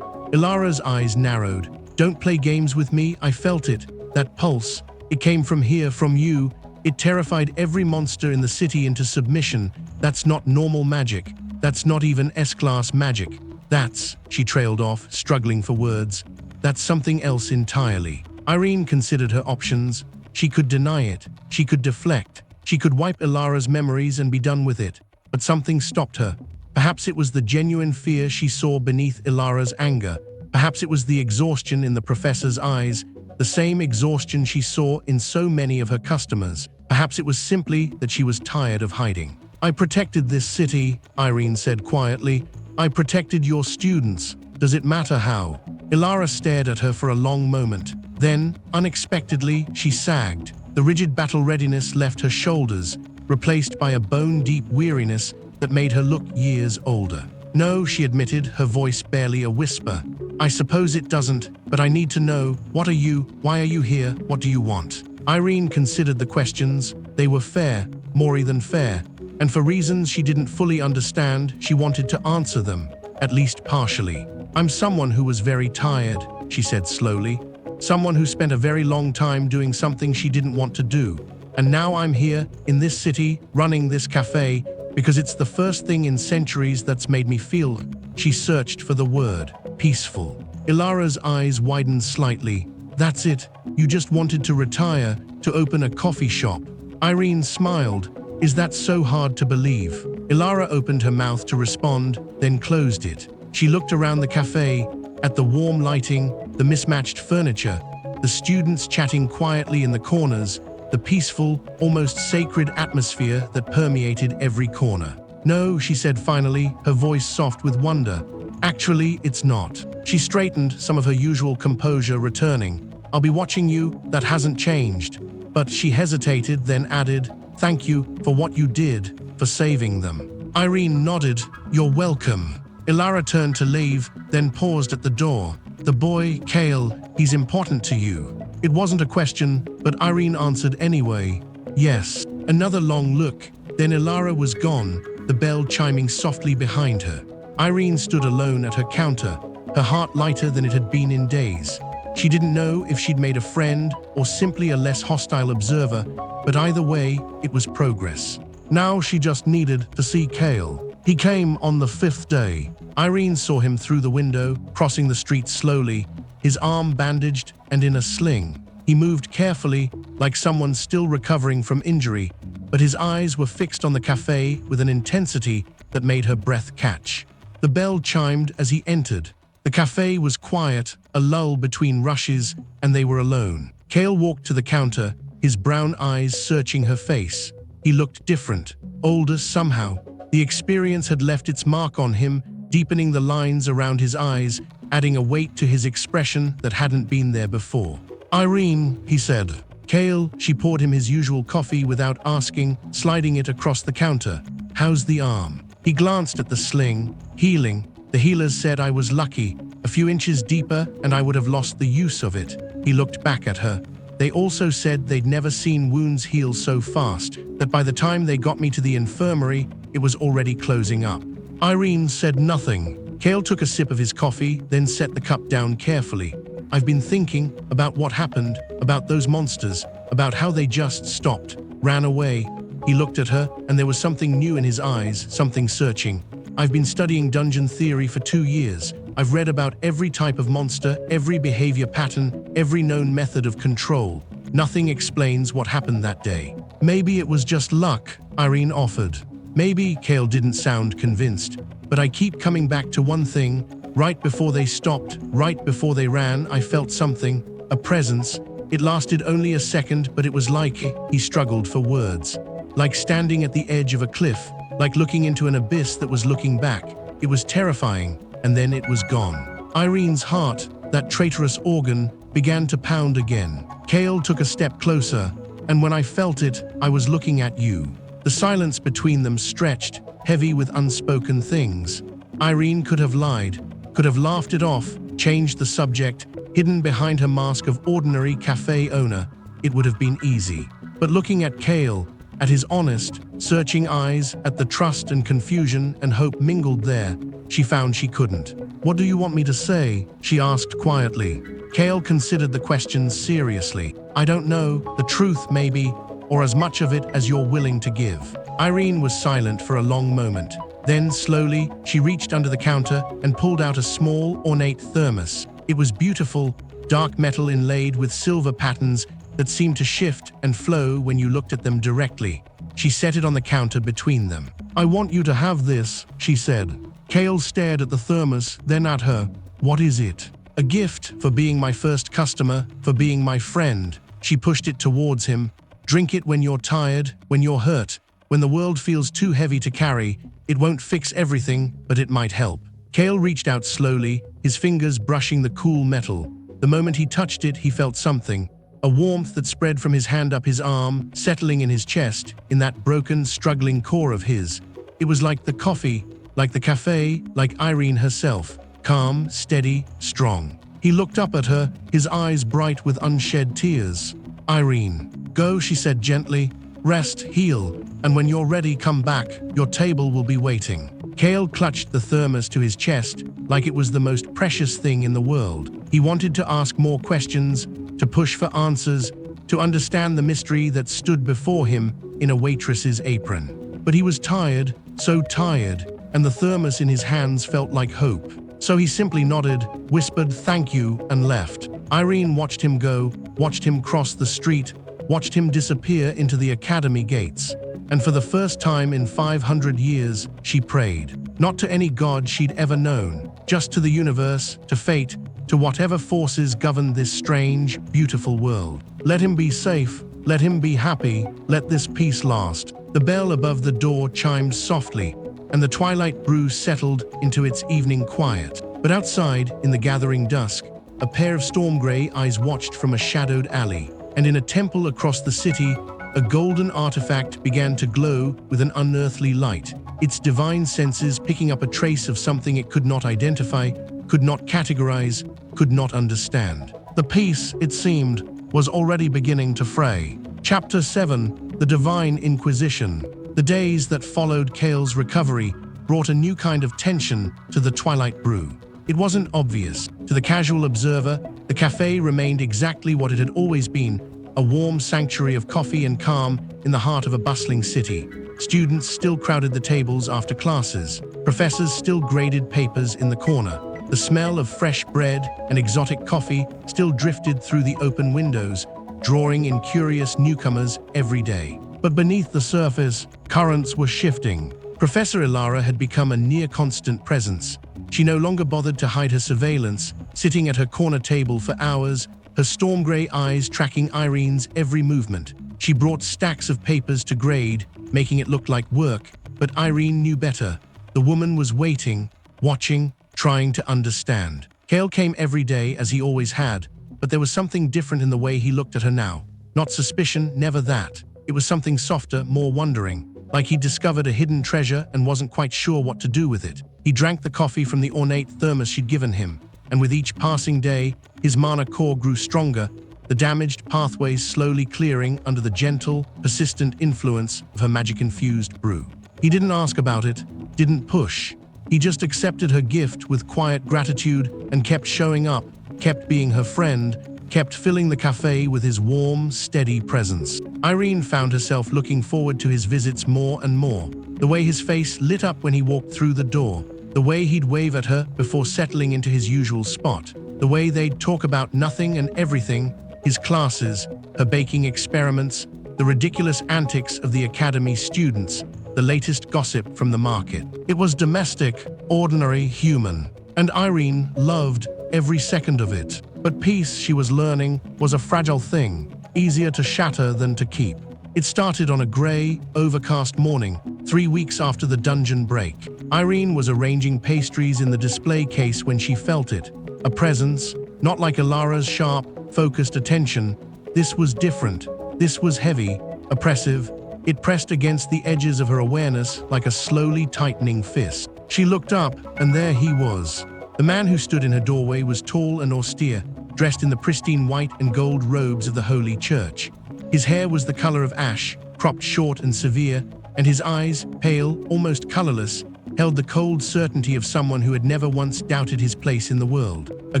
Ilara's eyes narrowed. Don't play games with me, I felt it. That pulse. It came from here, from you. It terrified every monster in the city into submission. That's not normal magic. That's not even S-class magic. That's, she trailed off, struggling for words. That's something else entirely. Irene considered her options. She could deny it. She could deflect. She could wipe Ilara's memories and be done with it. But something stopped her. Perhaps it was the genuine fear she saw beneath Ilara's anger. Perhaps it was the exhaustion in the professor's eyes, the same exhaustion she saw in so many of her customers. Perhaps it was simply that she was tired of hiding. I protected this city, Irene said quietly. I protected your students. Does it matter how? Ilara stared at her for a long moment. Then, unexpectedly, she sagged. The rigid battle readiness left her shoulders, replaced by a bone-deep weariness that made her look years older. No, she admitted, her voice barely a whisper. I suppose it doesn't, but I need to know. What are you? Why are you here? What do you want? Irene considered the questions. They were fair, more than fair. And for reasons she didn't fully understand, she wanted to answer them, at least partially. I'm someone who was very tired, she said slowly. Someone who spent a very long time doing something she didn't want to do. And now I'm here, in this city, running this cafe, because it's the first thing in centuries that's made me feel. She searched for the word, peaceful. Ilara's eyes widened slightly. That's it, you just wanted to retire, to open a coffee shop. Irene smiled. Is that so hard to believe? Ilara opened her mouth to respond, then closed it. She looked around the cafe, at the warm lighting, the mismatched furniture, the students chatting quietly in the corners, the peaceful, almost sacred atmosphere that permeated every corner. No, she said finally, her voice soft with wonder. Actually, it's not. She straightened, some of her usual composure returning. I'll be watching you, that hasn't changed. But she hesitated, then added, thank you for what you did, for saving them. Irene nodded, you're welcome. Ilara turned to leave, then paused at the door. The boy, Kale, he's important to you. It wasn't a question, but Irene answered anyway. Yes. Another long look, then Ilara was gone, the bell chiming softly behind her. Irene stood alone at her counter, her heart lighter than it had been in days. She didn't know if she'd made a friend or simply a less hostile observer, but either way, it was progress. Now she just needed to see Kale. He came on the 5th day. Irene saw him through the window, crossing the street slowly, his arm bandaged and in a sling. He moved carefully, like someone still recovering from injury, but his eyes were fixed on the cafe with an intensity that made her breath catch. The bell chimed as he entered. The cafe was quiet, a lull between rushes, and they were alone. Kale walked to the counter, his brown eyes searching her face. He looked different, older somehow. The experience had left its mark on him, deepening the lines around his eyes, adding a weight to his expression that hadn't been there before. "Irene," he said. "Kale," she poured him his usual coffee without asking, sliding it across the counter. "How's the arm?" He glanced at the sling. "Healing. The healers said I was lucky. A few inches deeper and I would have lost the use of it." He looked back at her. "They also said they'd never seen wounds heal so fast, that by the time they got me to the infirmary, it was already closing up." Irene said nothing. Kale took a sip of his coffee, then set the cup down carefully. "I've been thinking about what happened, about those monsters, about how they just stopped, ran away." He looked at her, and there was something new in his eyes, something searching. "I've been studying dungeon theory for 2 years. I've read about every type of monster, every behavior pattern, every known method of control. Nothing explains what happened that day." "Maybe it was just luck," Irene offered. "Maybe," Kale didn't sound convinced. "But I keep coming back to one thing. Right before they stopped, right before they ran, I felt something, a presence. It lasted only a second, but it was like," he struggled for words, "like standing at the edge of a cliff, like looking into an abyss that was looking back. It was terrifying, and then it was gone." Irene's heart, that traitorous organ, began to pound again. Kale took a step closer, "And when I felt it, I was looking at you." The silence between them stretched, heavy with unspoken things. Irene could have lied, could have laughed it off, changed the subject, hidden behind her mask of ordinary cafe owner. It would have been easy. But looking at Kale, at his honest, searching eyes, at the trust and confusion and hope mingled there, she found she couldn't. "What do you want me to say?" she asked quietly. Kale considered the question seriously. "I don't know, the truth maybe, or as much of it as you're willing to give." Irene was silent for a long moment. Then, slowly, she reached under the counter and pulled out a small, ornate thermos. It was beautiful, dark metal inlaid with silver patterns that seemed to shift and flow when you looked at them directly. She set it on the counter between them. "I want you to have this," she said. Kale stared at the thermos, then at her. "What is it?" "A gift for being my first customer, for being my friend." She pushed it towards him. "Drink it when you're tired, when you're hurt, when the world feels too heavy to carry. It won't fix everything, but it might help." Kale reached out slowly, his fingers brushing the cool metal. The moment he touched it, he felt something. A warmth that spread from his hand up his arm, settling in his chest, in that broken, struggling core of his. It was like the coffee, like the cafe, like Irene herself. Calm, steady, strong. He looked up at her, his eyes bright with unshed tears. "Irene, go," she said gently. "Rest, heal, and when you're ready, come back. Your table will be waiting." Kale clutched the thermos to his chest like it was the most precious thing in the world. He wanted to ask more questions, to push for answers, to understand the mystery that stood before him in a waitress's apron. But he was tired, so tired, and the thermos in his hands felt like hope. So he simply nodded, whispered thank you, and left. Irene watched him go, watched him cross the street, watched him disappear into the academy gates. And for the first time in 500 years, she prayed. Not to any god she'd ever known, just to the universe, to fate, to whatever forces governed this strange, beautiful world. Let him be safe, let him be happy, let this peace last. The bell above the door chimed softly, and the twilight brew settled into its evening quiet. But outside, in the gathering dusk, a pair of storm-gray eyes watched from a shadowed alley. And in a temple across the city, a golden artifact began to glow with an unearthly light, its divine senses picking up a trace of something it could not identify, could not categorize, could not understand. The peace, it seemed, was already beginning to fray. Chapter 7: The Divine Inquisition. The days that followed Kale's recovery brought a new kind of tension to the Twilight Brew. It wasn't obvious. To the casual observer, the cafe remained exactly what it had always been, a warm sanctuary of coffee and calm in the heart of a bustling city. Students still crowded the tables after classes. Professors still graded papers in the corner. The smell of fresh bread and exotic coffee still drifted through the open windows, drawing in curious newcomers every day. But beneath the surface, currents were shifting. Professor Ilara had become a near-constant presence. She no longer bothered to hide her surveillance, sitting at her corner table for hours, her storm gray eyes tracking Irene's every movement. She brought stacks of papers to grade, making it look like work, but Irene knew better. The woman was waiting, watching, trying to understand. Kale came every day as he always had, but there was something different in the way he looked at her now. Not suspicion, never that. It was something softer, more wondering, like he'd discovered a hidden treasure and wasn't quite sure what to do with it. He drank the coffee from the ornate thermos she'd given him, and with each passing day, his mana core grew stronger, the damaged pathways slowly clearing under the gentle, persistent influence of her magic-infused brew. He didn't ask about it, didn't push. He just accepted her gift with quiet gratitude and kept showing up, kept being her friend, kept filling the cafe with his warm, steady presence. Irene found herself looking forward to his visits more and more. The way his face lit up when he walked through the door, the way he'd wave at her before settling into his usual spot, the way they'd talk about nothing and everything, his classes, her baking experiments, the ridiculous antics of the academy students, the latest gossip from the market. It was domestic, ordinary, human, and Irene loved every second of it. But peace, she was learning, was a fragile thing, easier to shatter than to keep. It started on a gray, overcast morning, 3 weeks after the dungeon break. Irene was arranging pastries in the display case when she felt it. A presence, not like Alara's sharp, focused attention. This was different. This was heavy, oppressive. It pressed against the edges of her awareness like a slowly tightening fist. She looked up, and there he was. The man who stood in her doorway was tall and austere, dressed in the pristine white and gold robes of the Holy Church. His hair was the color of ash, cropped short and severe, and his eyes, pale, almost colorless, held the cold certainty of someone who had never once doubted his place in the world. A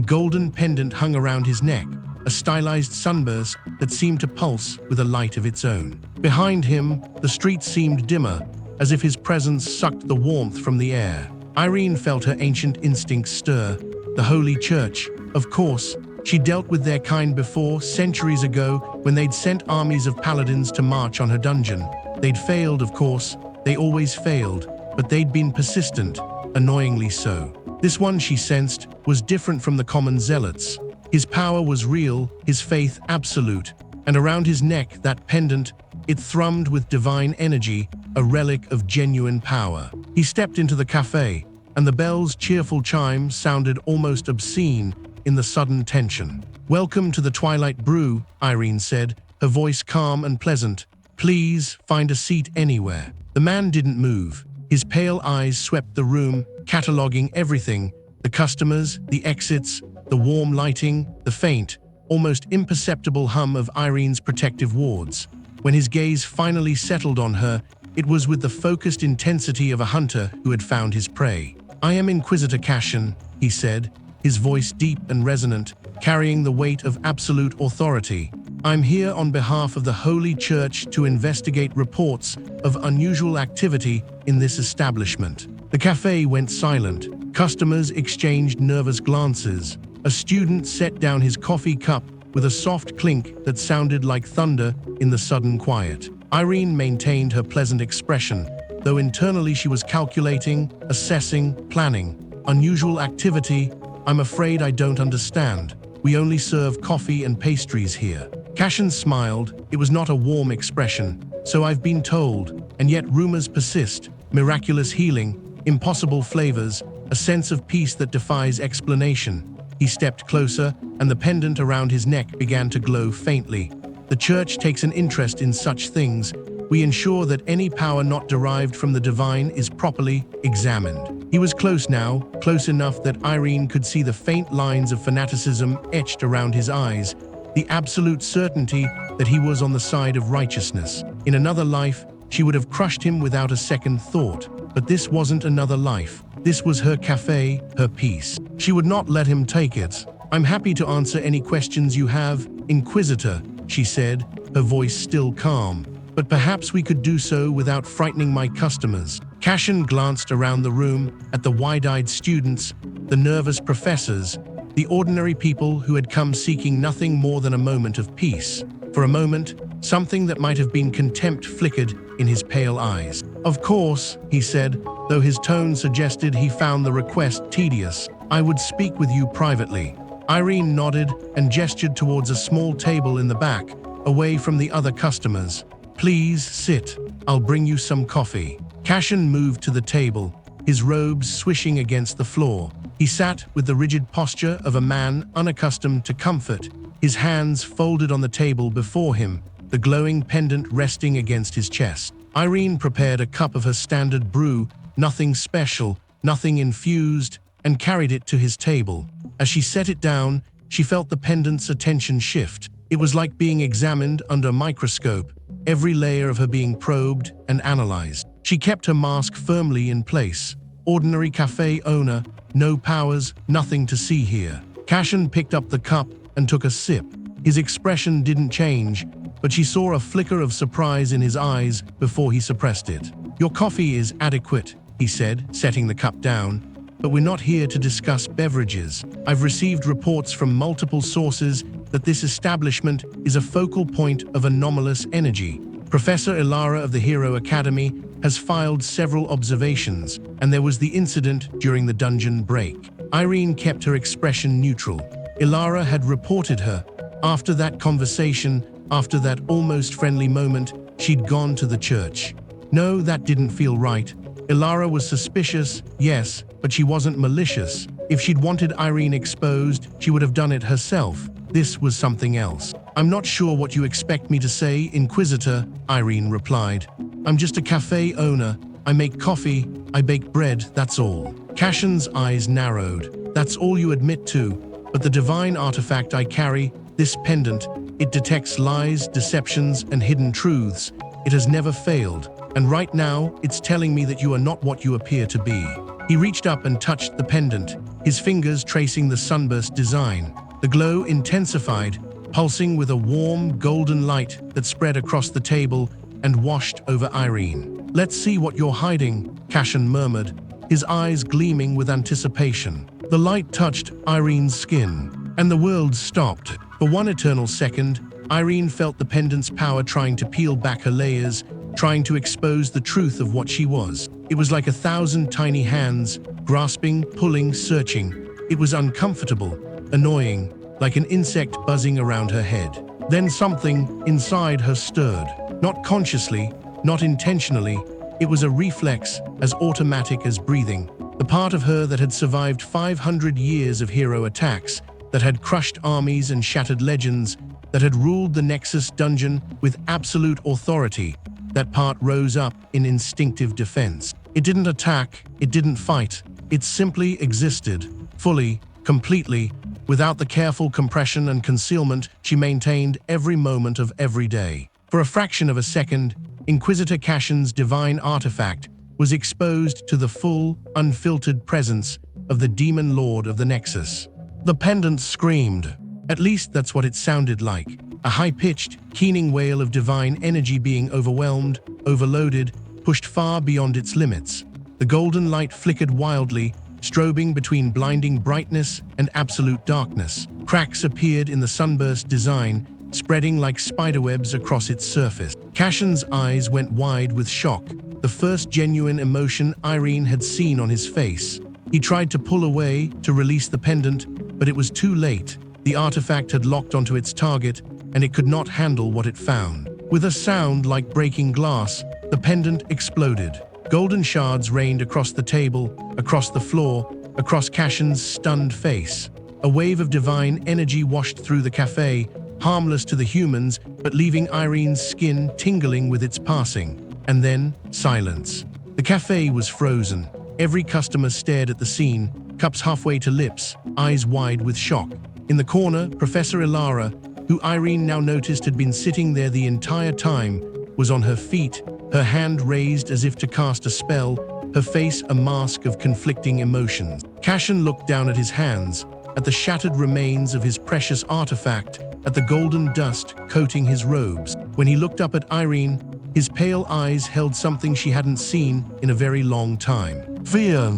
golden pendant hung around his neck, a stylized sunburst that seemed to pulse with a light of its own. Behind him, the street seemed dimmer, as if his presence sucked the warmth from the air. Irene felt her ancient instincts stir. The Holy Church, of course. She dealt with their kind before, centuries ago, when they'd sent armies of paladins to march on her dungeon. They'd failed, of course. They always failed. But they'd been persistent, annoyingly so. This one, she sensed, was different from the common zealots. His power was real, his faith absolute, and around his neck, that pendant, it thrummed with divine energy, a relic of genuine power. He stepped into the cafe, and the bell's cheerful chime sounded almost obscene in the sudden tension. "Welcome to the Twilight Brew," Irene said, her voice calm and pleasant. "Please, find a seat anywhere." The man didn't move. His pale eyes swept the room, cataloging everything: the customers, the exits, the warm lighting, the faint, almost imperceptible hum of Irene's protective wards. When his gaze finally settled on her, it was with the focused intensity of a hunter who had found his prey. "I am Inquisitor Cashin," he said, his voice deep and resonant, carrying the weight of absolute authority. "I'm here on behalf of the Holy Church to investigate reports of unusual activity in this establishment." The cafe went silent. Customers exchanged nervous glances. A student set down his coffee cup with a soft clink that sounded like thunder in the sudden quiet. Irene maintained her pleasant expression, though internally she was calculating, assessing, planning. "Unusual activity? I'm afraid I don't understand. We only serve coffee and pastries here." Cashin smiled. It was not a warm expression. "So I've been told, and yet rumors persist. Miraculous healing, impossible flavors, a sense of peace that defies explanation." He stepped closer, and the pendant around his neck began to glow faintly. "The Church takes an interest in such things. We ensure that any power not derived from the divine is properly examined." He was close now, close enough that Irene could see the faint lines of fanaticism etched around his eyes, the absolute certainty that he was on the side of righteousness. In another life, she would have crushed him without a second thought. But this wasn't another life. This was her cafe, her peace. She would not let him take it. "I'm happy to answer any questions you have, Inquisitor," she said, her voice still calm. "But perhaps we could do so without frightening my customers." Cashin glanced around the room, at the wide-eyed students, the nervous professors, the ordinary people who had come seeking nothing more than a moment of peace. For a moment, something that might have been contempt flickered in his pale eyes. "Of course," he said, though his tone suggested he found the request tedious. "I would speak with you privately." Irene nodded and gestured towards a small table in the back, away from the other customers. "Please sit. I'll bring you some coffee." Cashin moved to the table, his robes swishing against the floor. He sat with the rigid posture of a man unaccustomed to comfort, his hands folded on the table before him, the glowing pendant resting against his chest. Irene prepared a cup of her standard brew, nothing special, nothing infused, and carried it to his table. As she set it down, she felt the pendant's attention shift. It was like being examined under a microscope, every layer of her being probed and analyzed. She kept her mask firmly in place. Ordinary cafe owner, no powers, nothing to see here. Cashin picked up the cup and took a sip. His expression didn't change, but she saw a flicker of surprise in his eyes before he suppressed it. "Your coffee is adequate," he said, setting the cup down. "But we're not here to discuss beverages. I've received reports from multiple sources that this establishment is a focal point of anomalous energy. Professor Ilara of the Hero Academy has filed several observations, and there was the incident during the dungeon break." Irene kept her expression neutral. Ilara had reported her. After that conversation, after that almost friendly moment, she'd gone to the church. No, that didn't feel right. Ilara was suspicious, yes, but she wasn't malicious. If she'd wanted Irene exposed, she would have done it herself. This was something else. "I'm not sure what you expect me to say, Inquisitor," Irene replied. "I'm just a cafe owner. I make coffee, I bake bread, that's all." Cashin's eyes narrowed. "That's all you admit to, but the divine artifact I carry, this pendant, it detects lies, deceptions, and hidden truths. It has never failed, and right now, it's telling me that you are not what you appear to be." He reached up and touched the pendant, his fingers tracing the sunburst design. The glow intensified, pulsing with a warm, golden light that spread across the table and washed over Irene. "Let's see what you're hiding," Cashin murmured, his eyes gleaming with anticipation. The light touched Irene's skin, and the world stopped. For one eternal second, Irene felt the pendant's power trying to peel back her layers, trying to expose the truth of what she was. It was like 1,000 tiny hands, grasping, pulling, searching. It was uncomfortable, annoying, like an insect buzzing around her head. Then something inside her stirred. Not consciously, not intentionally. It was a reflex, as automatic as breathing. The part of her that had survived 500 years of hero attacks, that had crushed armies and shattered legends, that had ruled the Nexus dungeon with absolute authority. That part rose up in instinctive defense. It didn't attack, it didn't fight. It simply existed, fully, completely, without the careful compression and concealment she maintained every moment of every day. For a fraction of a second, Inquisitor Cashin's divine artifact was exposed to the full, unfiltered presence of the demon lord of the Nexus. The pendant screamed. At least that's what it sounded like. A high-pitched, keening wail of divine energy being overwhelmed, overloaded, pushed far beyond its limits. The golden light flickered wildly, strobing between blinding brightness and absolute darkness. Cracks appeared in the sunburst design, spreading like spiderwebs across its surface. Cashin's eyes went wide with shock, the first genuine emotion Irene had seen on his face. He tried to pull away, to release the pendant, but it was too late. The artifact had locked onto its target, and it could not handle what it found. With a sound like breaking glass, the pendant exploded. Golden shards rained across the table, across the floor, across Cashin's stunned face. A wave of divine energy washed through the cafe, harmless to the humans, but leaving Irene's skin tingling with its passing. And then, silence. The cafe was frozen. Every customer stared at the scene, cups halfway to lips, eyes wide with shock. In the corner, Professor Ilara, who Irene now noticed had been sitting there the entire time, was on her feet, her hand raised as if to cast a spell, her face a mask of conflicting emotions. Cashin looked down at his hands, at the shattered remains of his precious artifact, at the golden dust coating his robes. When he looked up at Irene, his pale eyes held something she hadn't seen in a very long time. "Fear."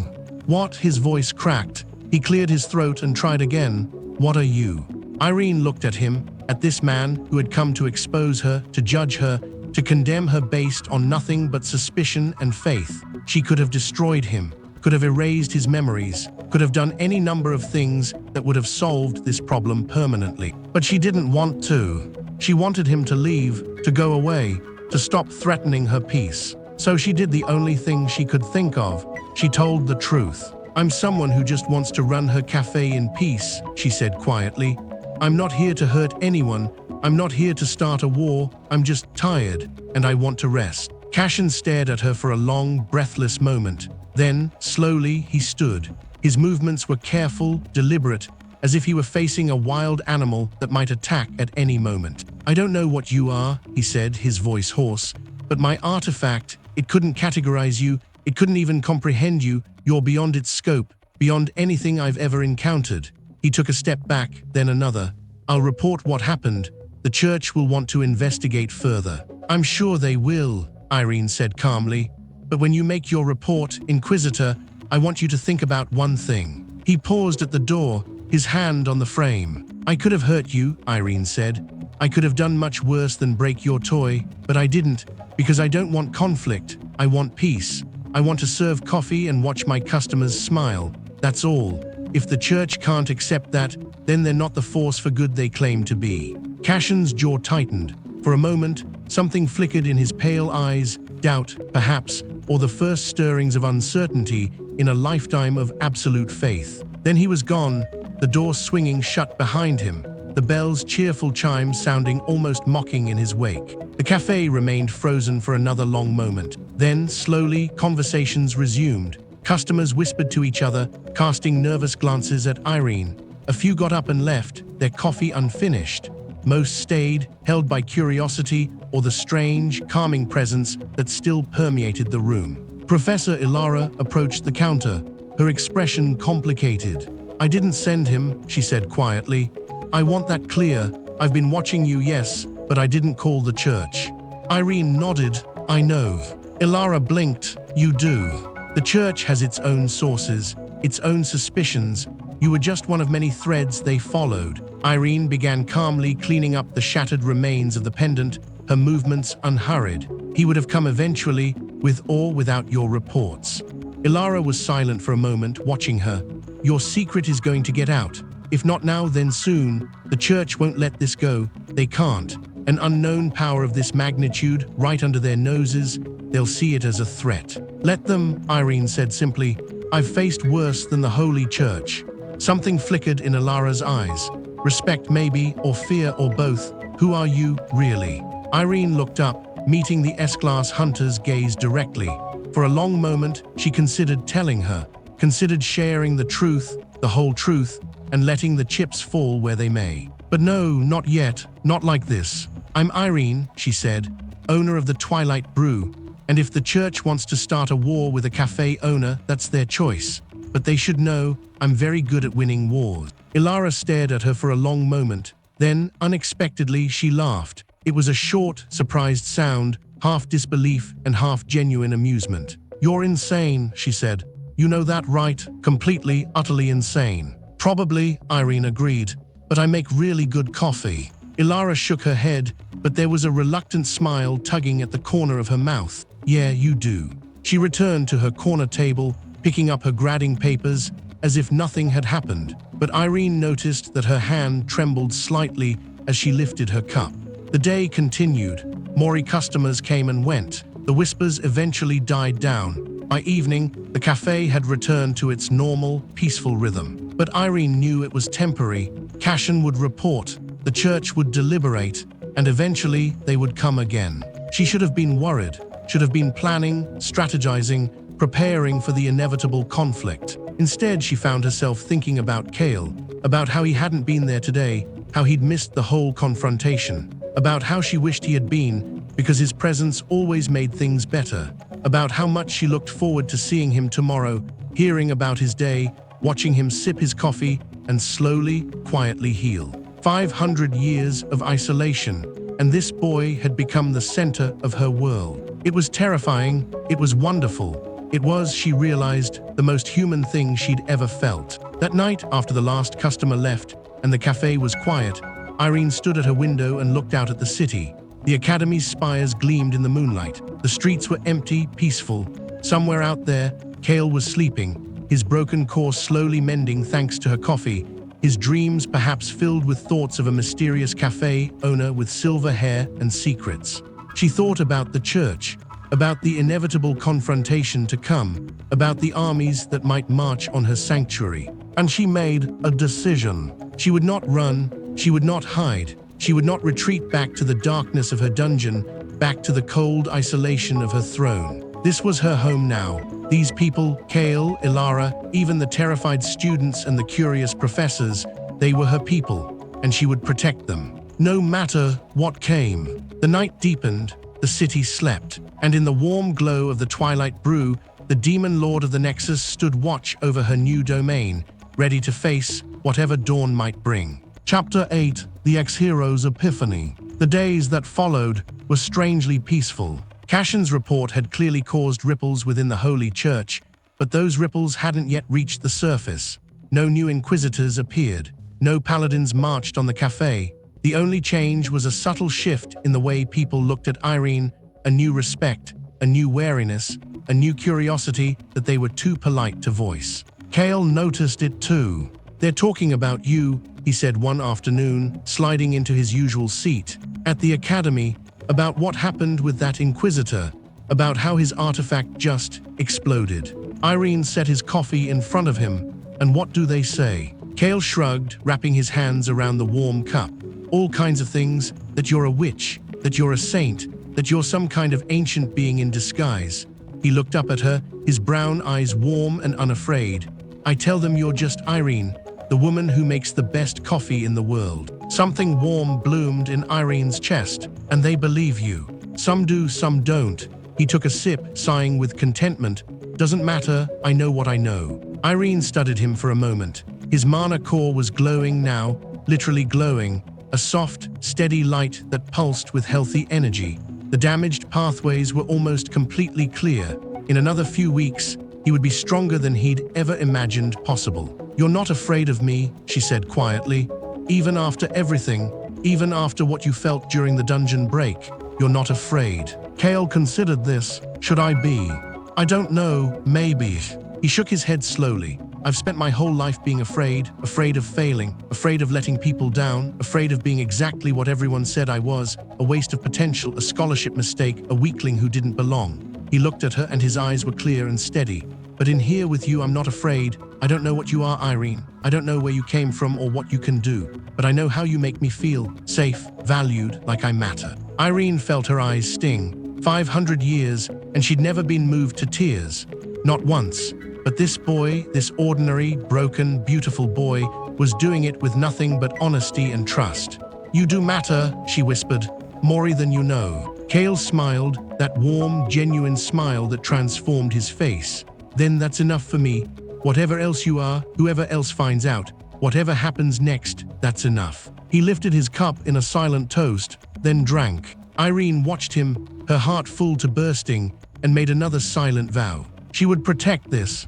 "What?" His voice cracked. He cleared his throat and tried again. "What are you?" Irene looked at him, at this man who had come to expose her, to judge her, to condemn her based on nothing but suspicion and faith. She could have destroyed him. could have erased his memories, could have done any number of things that would have solved this problem permanently. But she didn't want to. She wanted him to leave, to go away, to stop threatening her peace. So she did the only thing she could think of. She told the truth. "I'm someone who just wants to run her cafe in peace," she said quietly. "I'm not here to hurt anyone. I'm not here to start a war. I'm just tired, and I want to rest." Cashin stared at her for a long, breathless moment. Then, slowly, he stood. His movements were careful, deliberate, as if he were facing a wild animal that might attack at any moment. "I don't know what you are," he said, his voice hoarse, "but my artifact, it couldn't categorize you, it couldn't even comprehend you. You're beyond its scope, beyond anything I've ever encountered." He took a step back, then another. "I'll report what happened. The church will want to investigate further." "I'm sure they will," Irene said calmly. "But when you make your report, Inquisitor, I want you to think about one thing." He paused at the door, his hand on the frame. "I could have hurt you," Irene said. "I could have done much worse than break your toy, but I didn't, because I don't want conflict. I want peace. I want to serve coffee and watch my customers smile. That's all. If the church can't accept that, then they're not the force for good they claim to be." Cashin's jaw tightened. For a moment, something flickered in his pale eyes, doubt, perhaps, or the first stirrings of uncertainty in a lifetime of absolute faith. Then he was gone, the door swinging shut behind him, the bell's cheerful chime sounding almost mocking in his wake. The cafe remained frozen for another long moment. Then, slowly, conversations resumed. Customers whispered to each other, casting nervous glances at Irene. A few got up and left, their coffee unfinished. Most stayed, held by curiosity or the strange, calming presence that still permeated the room. Professor Ilara approached the counter, her expression complicated. "I didn't send him," she said quietly. "I want that clear. I've been watching you, yes, but I didn't call the church." Irene nodded. "I know." Ilara blinked. "You do. The church has its own sources, its own suspicions. You were just one of many threads they followed." Irene began calmly cleaning up the shattered remains of the pendant, her movements unhurried. "He would have come eventually, with or without your reports." Ilara was silent for a moment, watching her. "Your secret is going to get out. If not now, then soon. The church won't let this go. They can't. An unknown power of this magnitude, right under their noses, they'll see it as a threat." "Let them," Irene said simply. "I've faced worse than the Holy Church." Something flickered in Ilara's eyes. Respect maybe, or fear, or both. "Who are you, really?" Irene looked up, meeting the S-Class hunter's gaze directly. For a long moment, she considered telling her, considered sharing the truth, the whole truth, and letting the chips fall where they may. "But no, not yet, not like this. I'm Irene," she said, "owner of the Twilight Brew, and if the church wants to start a war with a cafe owner, that's their choice. But they should know, I'm very good at winning wars." Ilara stared at her for a long moment. Then, unexpectedly, she laughed. It was a short, surprised sound, half disbelief and half genuine amusement. "You're insane," she said. "You know that, right? Completely, utterly insane." "Probably," Irene agreed, "but I make really good coffee." Ilara shook her head, but there was a reluctant smile tugging at the corner of her mouth. "Yeah, you do." She returned to her corner table, picking up her grading papers, as if nothing had happened. But Irene noticed that her hand trembled slightly as she lifted her cup. The day continued. More customers came and went. The whispers eventually died down. By evening, the cafe had returned to its normal, peaceful rhythm. But Irene knew it was temporary. Cashin would report, the church would deliberate, and eventually they would come again. She should have been worried, should have been planning, strategizing, preparing for the inevitable conflict. Instead, she found herself thinking about Kale, about how he hadn't been there today, how he'd missed the whole confrontation, about how she wished he had been, because his presence always made things better, about how much she looked forward to seeing him tomorrow, hearing about his day, watching him sip his coffee, and slowly, quietly heal. 500 years of isolation, and this boy had become the center of her world. It was terrifying, it was wonderful. It was, she realized, the most human thing she'd ever felt. That night, after the last customer left and the cafe was quiet, Irene stood at her window and looked out at the city. The academy's spires gleamed in the moonlight. The streets were empty, peaceful. Somewhere out there, Kale was sleeping, his broken core slowly mending thanks to her coffee, his dreams perhaps filled with thoughts of a mysterious cafe owner with silver hair and secrets. She thought about the church, about the inevitable confrontation to come, about the armies that might march on her sanctuary. And she made a decision. She would not run, she would not hide, she would not retreat back to the darkness of her dungeon, back to the cold isolation of her throne. This was her home now. These people, Kale, Ilara, even the terrified students and the curious professors, they were her people, and she would protect them, no matter what came. The night deepened, the city slept, and in the warm glow of the twilight brew, the demon lord of the Nexus stood watch over her new domain, ready to face whatever dawn might bring. Chapter 8: The Ex-Hero's Epiphany. The days that followed were strangely peaceful. Cashin's report had clearly caused ripples within the Holy Church, but those ripples hadn't yet reached the surface. No new inquisitors appeared. No paladins marched on the café. The only change was a subtle shift in the way people looked at Irene, a new respect, a new wariness, a new curiosity that they were too polite to voice. Kale noticed it too. "They're talking about you," he said one afternoon, sliding into his usual seat. "At the academy, about what happened with that inquisitor, about how his artifact just exploded." Irene set his coffee in front of him. "And what do they say?" Kale shrugged, wrapping his hands around the warm cup. "All kinds of things, that you're a witch, that you're a saint, that you're some kind of ancient being in disguise." He looked up at her, his brown eyes warm and unafraid. "I tell them you're just Irene, the woman who makes the best coffee in the world." Something warm bloomed in Irene's chest, "and they believe you. Some do, some don't." He took a sip, sighing with contentment. "Doesn't matter, I know what I know." Irene studied him for a moment. His mana core was glowing now, literally glowing, a soft, steady light that pulsed with healthy energy. The damaged pathways were almost completely clear. In another few weeks, he would be stronger than he'd ever imagined possible. "You're not afraid of me," she said quietly. "Even after everything, even after what you felt during the dungeon break, you're not afraid." Kale considered this. "Should I be? I don't know, maybe." He shook his head slowly. "I've spent my whole life being afraid of failing, afraid of letting people down, afraid of being exactly what everyone said I was, a waste of potential, a scholarship mistake, a weakling who didn't belong." He looked at her and his eyes were clear and steady. "But in here with you, I'm not afraid. I don't know what you are, Irene. I don't know where you came from or what you can do. But I know how you make me feel, safe, valued, like I matter." Irene felt her eyes sting. 500 years, and she'd never been moved to tears. Not once. But this boy, this ordinary, broken, beautiful boy, was doing it with nothing but honesty and trust. "You do matter," she whispered, "more than you know." Kale smiled, that warm, genuine smile that transformed his face. "Then that's enough for me. Whatever else you are, whoever else finds out, whatever happens next, that's enough." He lifted his cup in a silent toast, then drank. Irene watched him, her heart full to bursting, and made another silent vow. She would protect this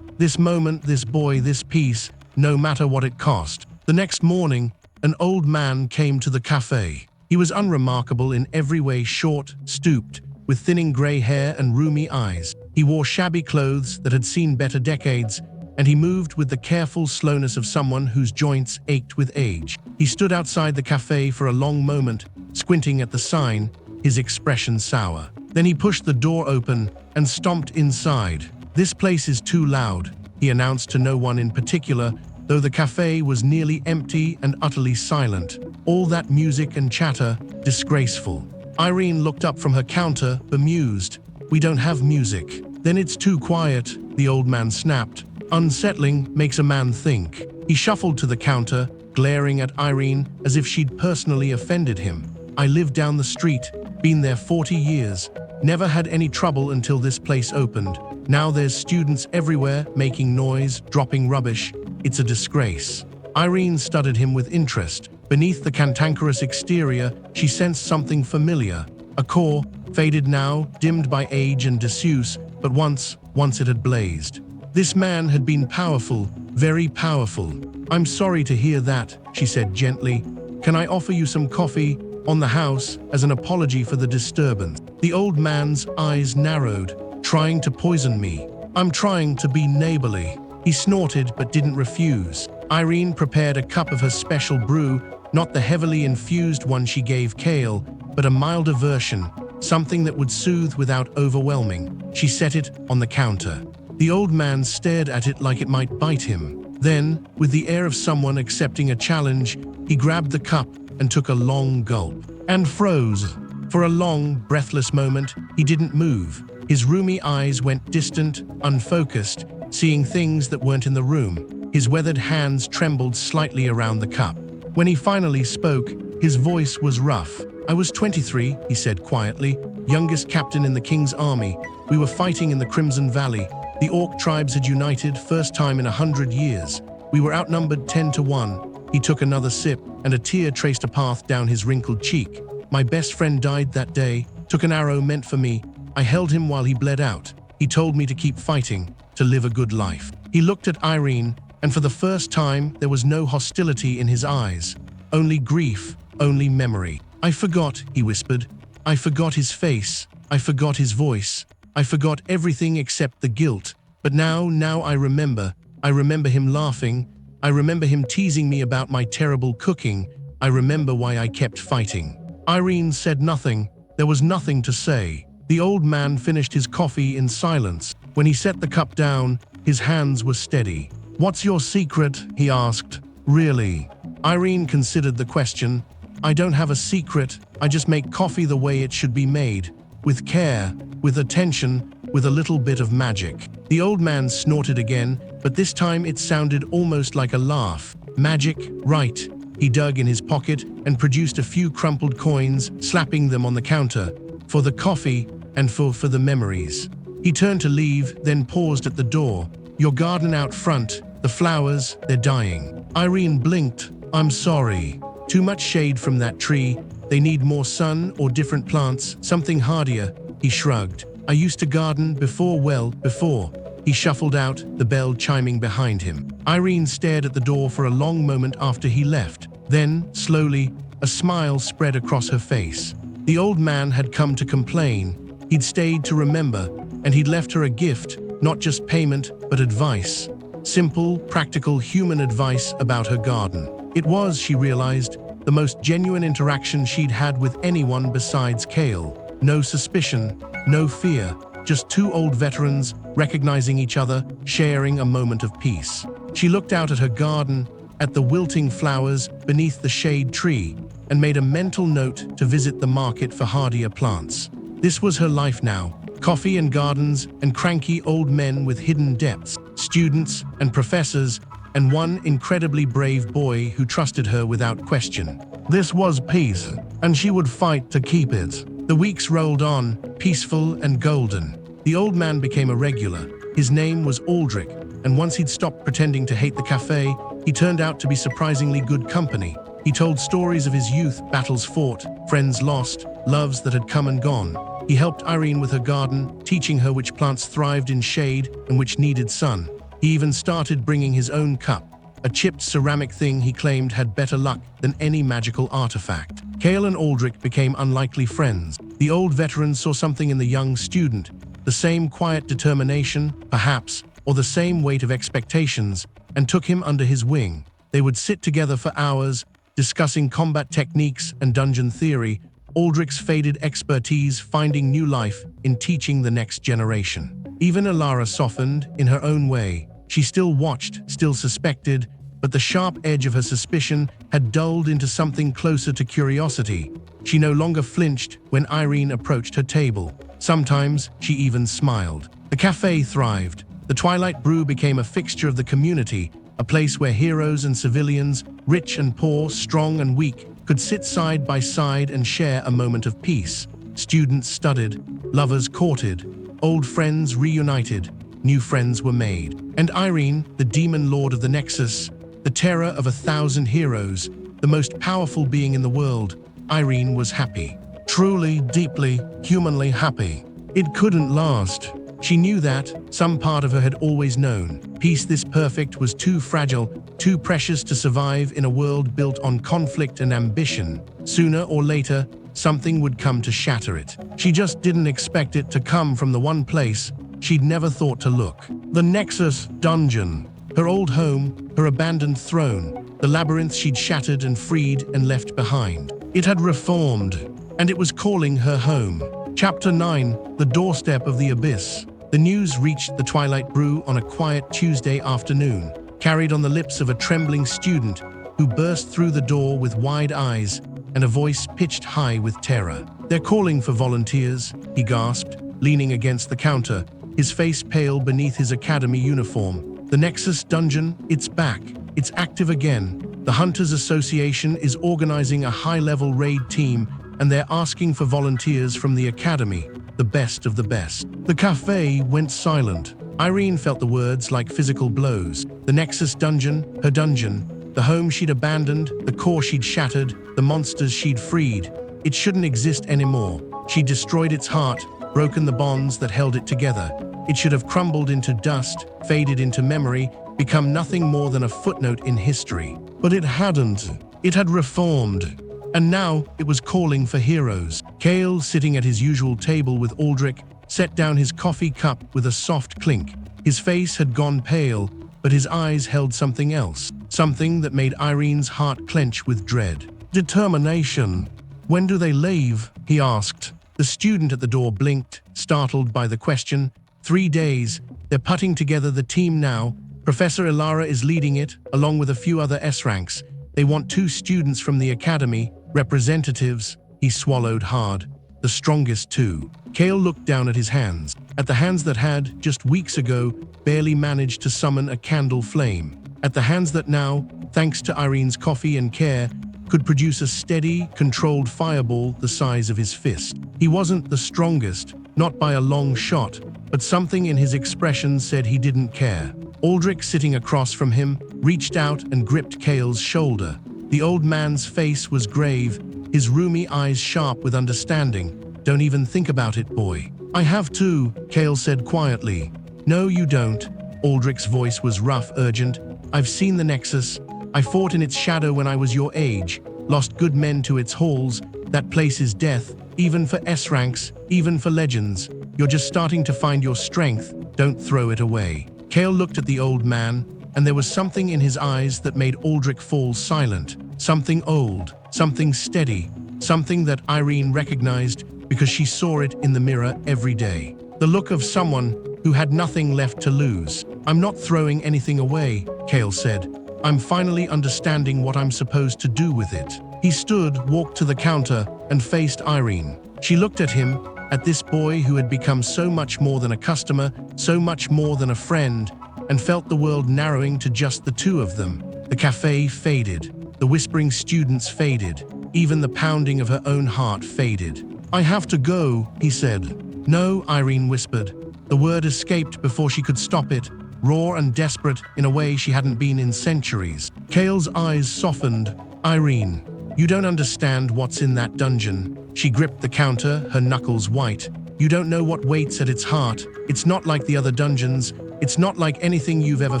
moment, this boy, this peace, no matter what it cost. The next morning, an old man came to the café. He was unremarkable in every way, short, stooped, with thinning gray hair and rheumy eyes. He wore shabby clothes that had seen better decades, and he moved with the careful slowness of someone whose joints ached with age. He stood outside the café for a long moment, squinting at the sign, his expression sour. Then he pushed the door open and stomped inside. "This place is too loud," he announced to no one in particular, though the café was nearly empty and utterly silent. All that music and chatter, disgraceful. Irene looked up from her counter, bemused. "We don't have music." "Then it's too quiet," the old man snapped. "Unsettling, makes a man think." He shuffled to the counter, glaring at Irene as if she'd personally offended him. "I live down the street, been there 40 years. Never had any trouble until this place opened. Now there's students everywhere, making noise, dropping rubbish. It's a disgrace." Irene studied him with interest. Beneath the cantankerous exterior, she sensed something familiar. A core, faded now, dimmed by age and disuse, but once it had blazed. This man had been powerful, very powerful. "I'm sorry to hear that," she said gently. "Can I offer you some coffee on the house as an apology for the disturbance?" The old man's eyes narrowed. "Trying to poison me?" I'm trying to be neighborly. He snorted but didn't refuse. Irene prepared a cup of her special brew, not the heavily infused one she gave Kale, but a milder version, something that would soothe without overwhelming. She set it on the counter. The old man stared at it like it might bite him. Then, with the air of someone accepting a challenge, he grabbed the cup and took a long gulp. And froze. For a long, breathless moment, he didn't move. His roomy eyes went distant, unfocused, seeing things that weren't in the room. His weathered hands trembled slightly around the cup. When he finally spoke, his voice was rough. I was 23, he said quietly, youngest captain in the king's army. We were fighting in the Crimson Valley. The orc tribes had united, first time in 100 years. We were outnumbered 10-1. He took another sip, and a tear traced a path down his wrinkled cheek. My best friend died that day, took an arrow meant for me. I held him while he bled out. He told me to keep fighting, to live a good life. He looked at Irene, and for the first time, there was no hostility in his eyes. Only grief, only memory. I forgot, he whispered. I forgot his face. I forgot his voice. I forgot everything except the guilt. But now I remember. I remember him laughing. I remember him teasing me about my terrible cooking. I remember why I kept fighting. Irene said nothing. There was nothing to say. The old man finished his coffee in silence. When he set the cup down, his hands were steady. What's your secret? He asked. Really? Irene considered the question. I don't have a secret. I just make coffee the way it should be made. With care, with attention, with a little bit of magic. The old man snorted again, but this time it sounded almost like a laugh. Magic, right. He dug in his pocket and produced a few crumpled coins, slapping them on the counter. For the coffee and for the memories. He turned to leave, then paused at the door. Your garden out front, the flowers, they're dying. Irene blinked. I'm sorry. Too much shade from that tree. They need more sun or different plants, something hardier. He shrugged. I used to garden before. He shuffled out, the bell chiming behind him. Irene stared at the door for a long moment after he left. Then, slowly, a smile spread across her face. The old man had come to complain. He'd stayed to remember, and he'd left her a gift, not just payment, but advice. Simple, practical, human advice about her garden. It was, she realized, the most genuine interaction she'd had with anyone besides Kale. No suspicion, no fear, just two old veterans recognizing each other, sharing a moment of peace. She looked out at her garden, at the wilting flowers beneath the shade tree, and made a mental note to visit the market for hardier plants. This was her life now. Coffee and gardens and cranky old men with hidden depths, students and professors, and one incredibly brave boy who trusted her without question. This was peace, and she would fight to keep it. The weeks rolled on, peaceful and golden. The old man became a regular. His name was Aldrich, and once he'd stopped pretending to hate the café, he turned out to be surprisingly good company. He told stories of his youth, battles fought, friends lost, loves that had come and gone. He helped Irene with her garden, teaching her which plants thrived in shade and which needed sun. He even started bringing his own cup, a chipped ceramic thing he claimed had better luck than any magical artifact. Kale and Aldrich became unlikely friends. The old veteran saw something in the young student, the same quiet determination, perhaps, or the same weight of expectations, and took him under his wing. They would sit together for hours, discussing combat techniques and dungeon theory, Aldrich's faded expertise finding new life in teaching the next generation. Even Alara softened in her own way. She still watched, still suspected, but the sharp edge of her suspicion had dulled into something closer to curiosity. She no longer flinched when Irene approached her table. Sometimes she even smiled. The cafe thrived. The Twilight Brew became a fixture of the community, a place where heroes and civilians, rich and poor, strong and weak, could sit side by side and share a moment of peace. Students studied, lovers courted, old friends reunited, new friends were made. And Irene, the demon lord of the Nexus, the terror of 1,000 heroes, the most powerful being in the world, Irene was happy. Truly, deeply, humanly happy. It couldn't last. She knew that, some part of her had always known. Peace this perfect was too fragile, too precious to survive in a world built on conflict and ambition. Sooner or later, something would come to shatter it. She just didn't expect it to come from the one place she'd never thought to look. The Nexus dungeon. Her old home, her abandoned throne, the labyrinth she'd shattered and freed and left behind. It had reformed, and it was calling her home. Chapter 9, The Doorstep of the Abyss. The news reached the Twilight Brew on a quiet Tuesday afternoon, carried on the lips of a trembling student who burst through the door with wide eyes and a voice pitched high with terror. "They're calling for volunteers," he gasped, leaning against the counter, his face pale beneath his academy uniform. "The Nexus dungeon, it's back. It's active again. The Hunters Association is organizing a high-level raid team, and they're asking for volunteers from the academy, the best of the best." The café went silent. Irene felt the words like physical blows. The Nexus dungeon, her dungeon, the home she'd abandoned, the core she'd shattered, the monsters she'd freed. It shouldn't exist anymore. She'd destroyed its heart, broken the bonds that held it together. It should have crumbled into dust, faded into memory, become nothing more than a footnote in history. But it hadn't. It had reformed. And now it was calling for heroes. Kale, sitting at his usual table with Aldrich, set down his coffee cup with a soft clink. His face had gone pale, but his eyes held something else, something that made Irene's heart clench with dread. Determination. "When do they leave?" he asked. The student at the door blinked, startled by the question. 3 days. They're putting together the team now. Professor Ilara is leading it, along with a few other S-ranks. They want 2 students from the academy, representatives. He swallowed hard. The strongest 2. Kale looked down at his hands, at the hands that had, just weeks ago, barely managed to summon a candle flame. At the hands that now, thanks to Irene's coffee and care, could produce a steady, controlled fireball the size of his fist. He wasn't the strongest, not by a long shot, but something in his expression said he didn't care. Aldrich, sitting across from him, reached out and gripped Kale's shoulder. The old man's face was grave, his roomy eyes sharp with understanding. "Don't even think about it, boy." "I have to," Kale said quietly. "No, you don't." Aldrich's voice was rough, urgent. "I've seen the Nexus. I fought in its shadow when I was your age, lost good men to its halls. That place is death, even for S-ranks, even for legends. You're just starting to find your strength. Don't throw it away." Kale looked at the old man, and there was something in his eyes that made Aldrich fall silent. Something old, something steady, something that Irene recognized because she saw it in the mirror every day. The look of someone who had nothing left to lose. "I'm not throwing anything away," Kale said. "I'm finally understanding what I'm supposed to do with it." He stood, walked to the counter, and faced Irene. She looked at him, at this boy who had become so much more than a customer, so much more than a friend, and felt the world narrowing to just the 2 of them. The café faded. The whispering students faded. Even the pounding of her own heart faded. "I have to go," he said. "No," Irene whispered. The word escaped before she could stop it, raw and desperate in a way she hadn't been in centuries. Kale's eyes softened. "Irene, you don't understand what's in that dungeon." She gripped the counter, her knuckles white. "You don't know what waits at its heart. It's not like the other dungeons. It's not like anything you've ever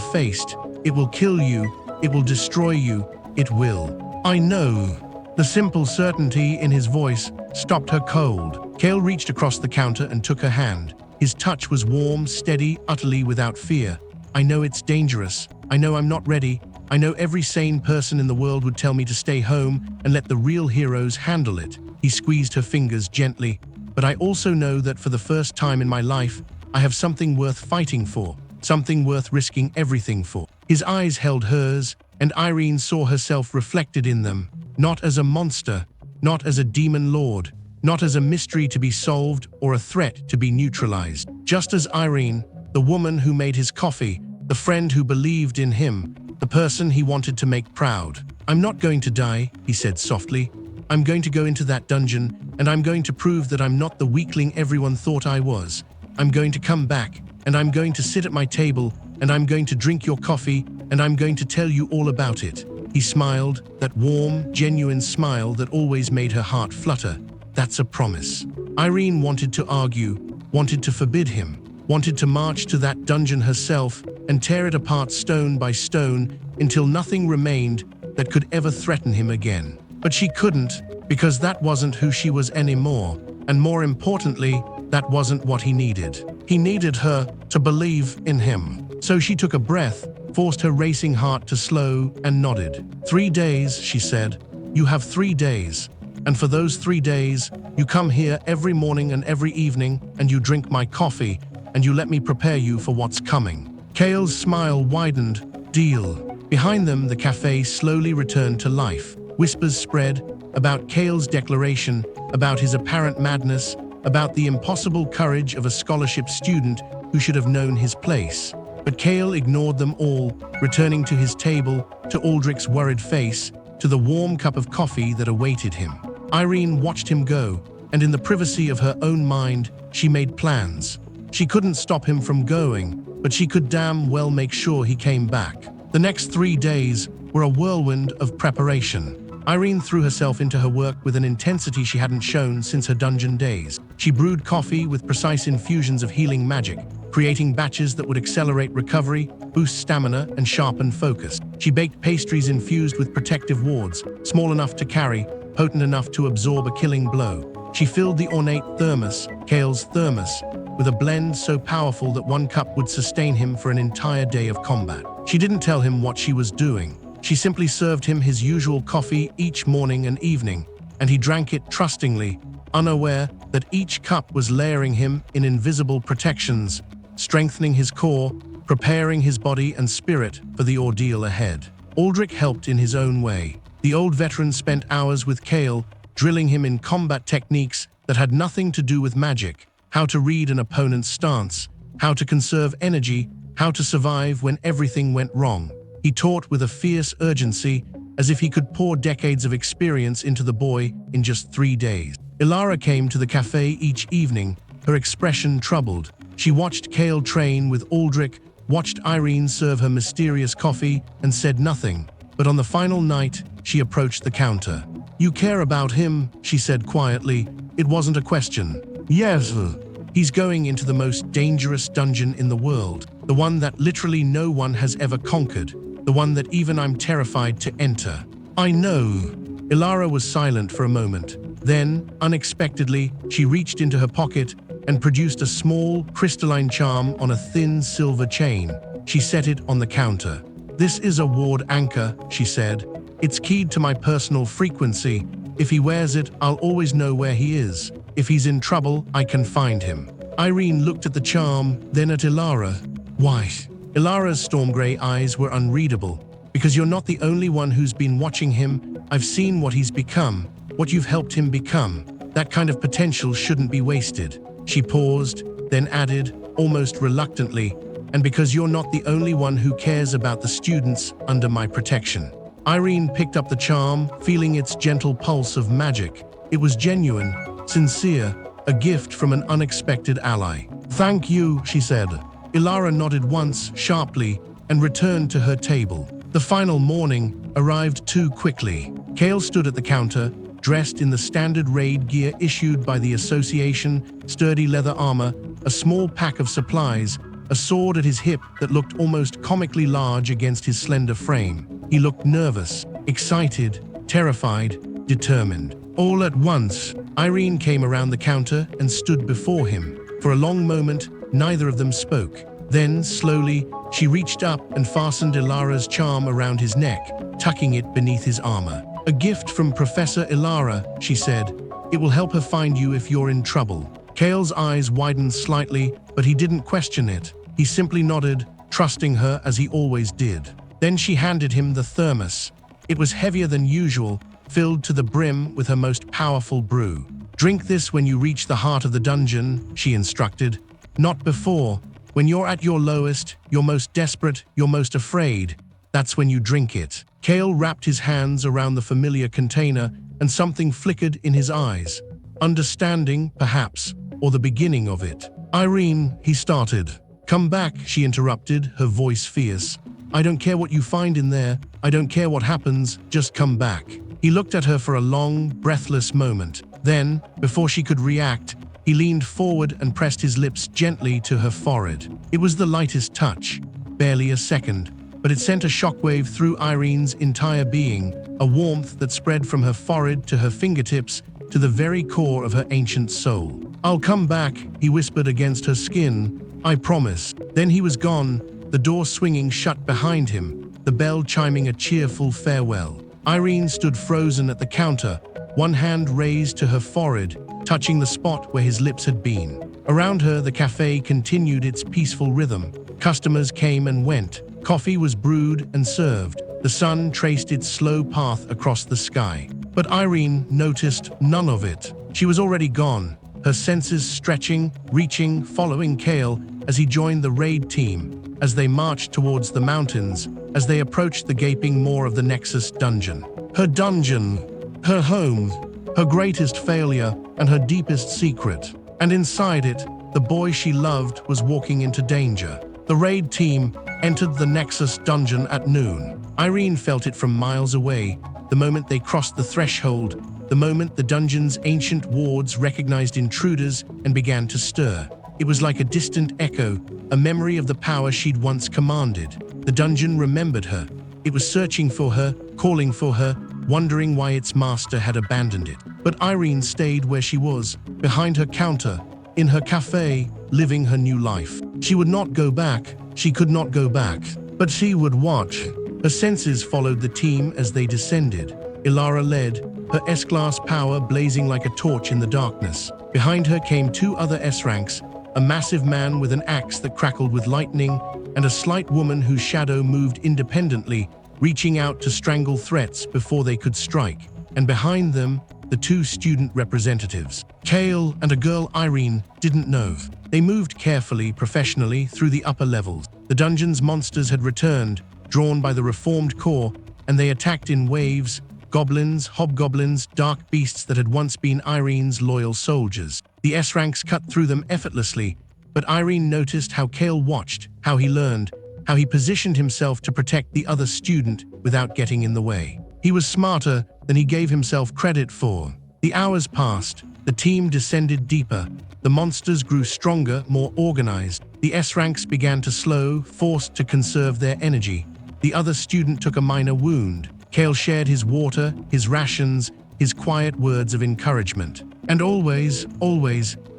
faced. It will kill you. It will destroy you. It will." "I know." The simple certainty in his voice stopped her cold. Kale reached across the counter and took her hand. His touch was warm, steady, utterly without fear. "I know it's dangerous. I know I'm not ready. I know every sane person in the world would tell me to stay home and let the real heroes handle it." He squeezed her fingers gently. "But I also know that for the first time in my life, I have something worth fighting for, something worth risking everything for." His eyes held hers, and Irene saw herself reflected in them, not as a monster, not as a demon lord, not as a mystery to be solved or a threat to be neutralized. Just as Irene, the woman who made his coffee, the friend who believed in him, the person he wanted to make proud. "I'm not going to die," he said softly. "I'm going to go into that dungeon, and I'm going to prove that I'm not the weakling everyone thought I was. I'm going to come back, and I'm going to sit at my table, and I'm going to drink your coffee, and I'm going to tell you all about it." He smiled, that warm, genuine smile that always made her heart flutter. "That's a promise." Irene wanted to argue, wanted to forbid him, wanted to march to that dungeon herself and tear it apart stone by stone until nothing remained that could ever threaten him again. But she couldn't, because that wasn't who she was anymore, and more importantly, that wasn't what he needed. He needed her to believe in him. So she took a breath, forced her racing heart to slow, and nodded. 3 days, she said. You have 3 days. And for those 3 days, you come here every morning and every evening, and you drink my coffee, and you let me prepare you for what's coming. Kale's smile widened. Deal. Behind them, the café slowly returned to life. Whispers spread about Kale's declaration, about his apparent madness, about the impossible courage of a scholarship student who should have known his place. But Kale ignored them all, returning to his table, to Aldrich's worried face, to the warm cup of coffee that awaited him. Irene watched him go, and in the privacy of her own mind, she made plans. She couldn't stop him from going, but she could damn well make sure he came back. The next 3 days were a whirlwind of preparation. Irene threw herself into her work with an intensity she hadn't shown since her dungeon days. She brewed coffee with precise infusions of healing magic, creating batches that would accelerate recovery, boost stamina, and sharpen focus. She baked pastries infused with protective wards, small enough to carry, potent enough to absorb a killing blow. She filled the ornate thermos, Kale's thermos, with a blend so powerful that 1 cup would sustain him for an entire day of combat. She didn't tell him what she was doing. She simply served him his usual coffee each morning and evening, and he drank it trustingly, unaware that each cup was layering him in invisible protections, strengthening his core, preparing his body and spirit for the ordeal ahead. Aldrich helped in his own way. The old veteran spent hours with Kale, drilling him in combat techniques that had nothing to do with magic, how to read an opponent's stance, how to conserve energy, how to survive when everything went wrong. He taught with a fierce urgency, as if he could pour decades of experience into the boy in just 3 days. Ilara came to the cafe each evening, her expression troubled. She watched Kale train with Aldrich, watched Irene serve her mysterious coffee, and said nothing. But on the final night, she approached the counter. "You care about him," she said quietly. It wasn't a question. "Yes. He's going into the most dangerous dungeon in the world, the one that literally no one has ever conquered, the one that even I'm terrified to enter." "I know." Ilara was silent for a moment. Then, unexpectedly, she reached into her pocket and produced a small, crystalline charm on a thin silver chain. She set it on the counter. "This is a ward anchor," she said. "It's keyed to my personal frequency. If he wears it, I'll always know where he is. If he's in trouble, I can find him." Irene looked at the charm, then at Ilara. "Why?" Ilara's storm gray eyes were unreadable. "Because you're not the only one who's been watching him. I've seen what he's become, what you've helped him become. That kind of potential shouldn't be wasted." She paused, then added, almost reluctantly, "And because you're not the only one who cares about the students under my protection." Irene picked up the charm, feeling its gentle pulse of magic. It was genuine, sincere, a gift from an unexpected ally. "Thank you," she said. Ilara nodded once, sharply, and returned to her table. The final morning arrived too quickly. Kale stood at the counter, dressed in the standard raid gear issued by the Association, sturdy leather armor, a small pack of supplies, a sword at his hip that looked almost comically large against his slender frame. He looked nervous, excited, terrified, determined. All at once, Irene came around the counter and stood before him. For a long moment, neither of them spoke. Then, slowly, she reached up and fastened Ilara's charm around his neck, tucking it beneath his armor. "A gift from Professor Ilara," she said. "It will help her find you if you're in trouble." Kale's eyes widened slightly, but he didn't question it. He simply nodded, trusting her as he always did. Then she handed him the thermos. It was heavier than usual, filled to the brim with her most powerful brew. "Drink this when you reach the heart of the dungeon," she instructed. "Not before. When you're at your lowest, you're most desperate, you're most afraid. That's when you drink it." Kale wrapped his hands around the familiar container, and something flickered in his eyes. Understanding, perhaps, or the beginning of it. "Irene," he started. "Come back," she interrupted, her voice fierce. "I don't care what you find in there. I don't care what happens. Just come back." He looked at her for a long, breathless moment. Then, before she could react, he leaned forward and pressed his lips gently to her forehead. It was the lightest touch, barely a second, but it sent a shockwave through Irene's entire being, a warmth that spread from her forehead to her fingertips to the very core of her ancient soul. "I'll come back," he whispered against her skin. "I promise." Then he was gone, the door swinging shut behind him, the bell chiming a cheerful farewell. Irene stood frozen at the counter, one hand raised to her forehead, touching the spot where his lips had been. Around her, the café continued its peaceful rhythm. Customers came and went. Coffee was brewed and served. The sun traced its slow path across the sky. But Irene noticed none of it. She was already gone, her senses stretching, reaching, following Kale as he joined the raid team, as they marched towards the mountains, as they approached the gaping maw of the Nexus dungeon. Her dungeon, her home, her greatest failure, and her deepest secret. And inside it, the boy she loved was walking into danger. The raid team entered the Nexus dungeon at noon. Irene felt it from miles away, the moment they crossed the threshold, the moment the dungeon's ancient wards recognized intruders and began to stir. It was like a distant echo, a memory of the power she'd once commanded. The dungeon remembered her. It was searching for her, calling for her, wondering why its master had abandoned it. But Irene stayed where she was, behind her counter, in her café, living her new life. She would not go back. She could not go back. But she would watch. Her senses followed the team as they descended. Ilara led, her S-class power blazing like a torch in the darkness. Behind her came two other S-ranks, a massive man with an axe that crackled with lightning, and a slight woman whose shadow moved independently, reaching out to strangle threats before they could strike. And behind them, the two student representatives, Kale and a girl Irene didn't know. They moved carefully, professionally, through the upper levels. The dungeon's monsters had returned, drawn by the reformed core, and they attacked in waves, goblins, hobgoblins, dark beasts that had once been Irene's loyal soldiers. The S-ranks cut through them effortlessly, but Irene noticed how Kale watched, how he learned, how he positioned himself to protect the other student without getting in the way. He was smarter than he gave himself credit for. The hours passed, the team descended deeper, the monsters grew stronger, more organized. The S-ranks began to slow, forced to conserve their energy. The other student took a minor wound. Kale shared his water, his rations, his quiet words of encouragement. And always,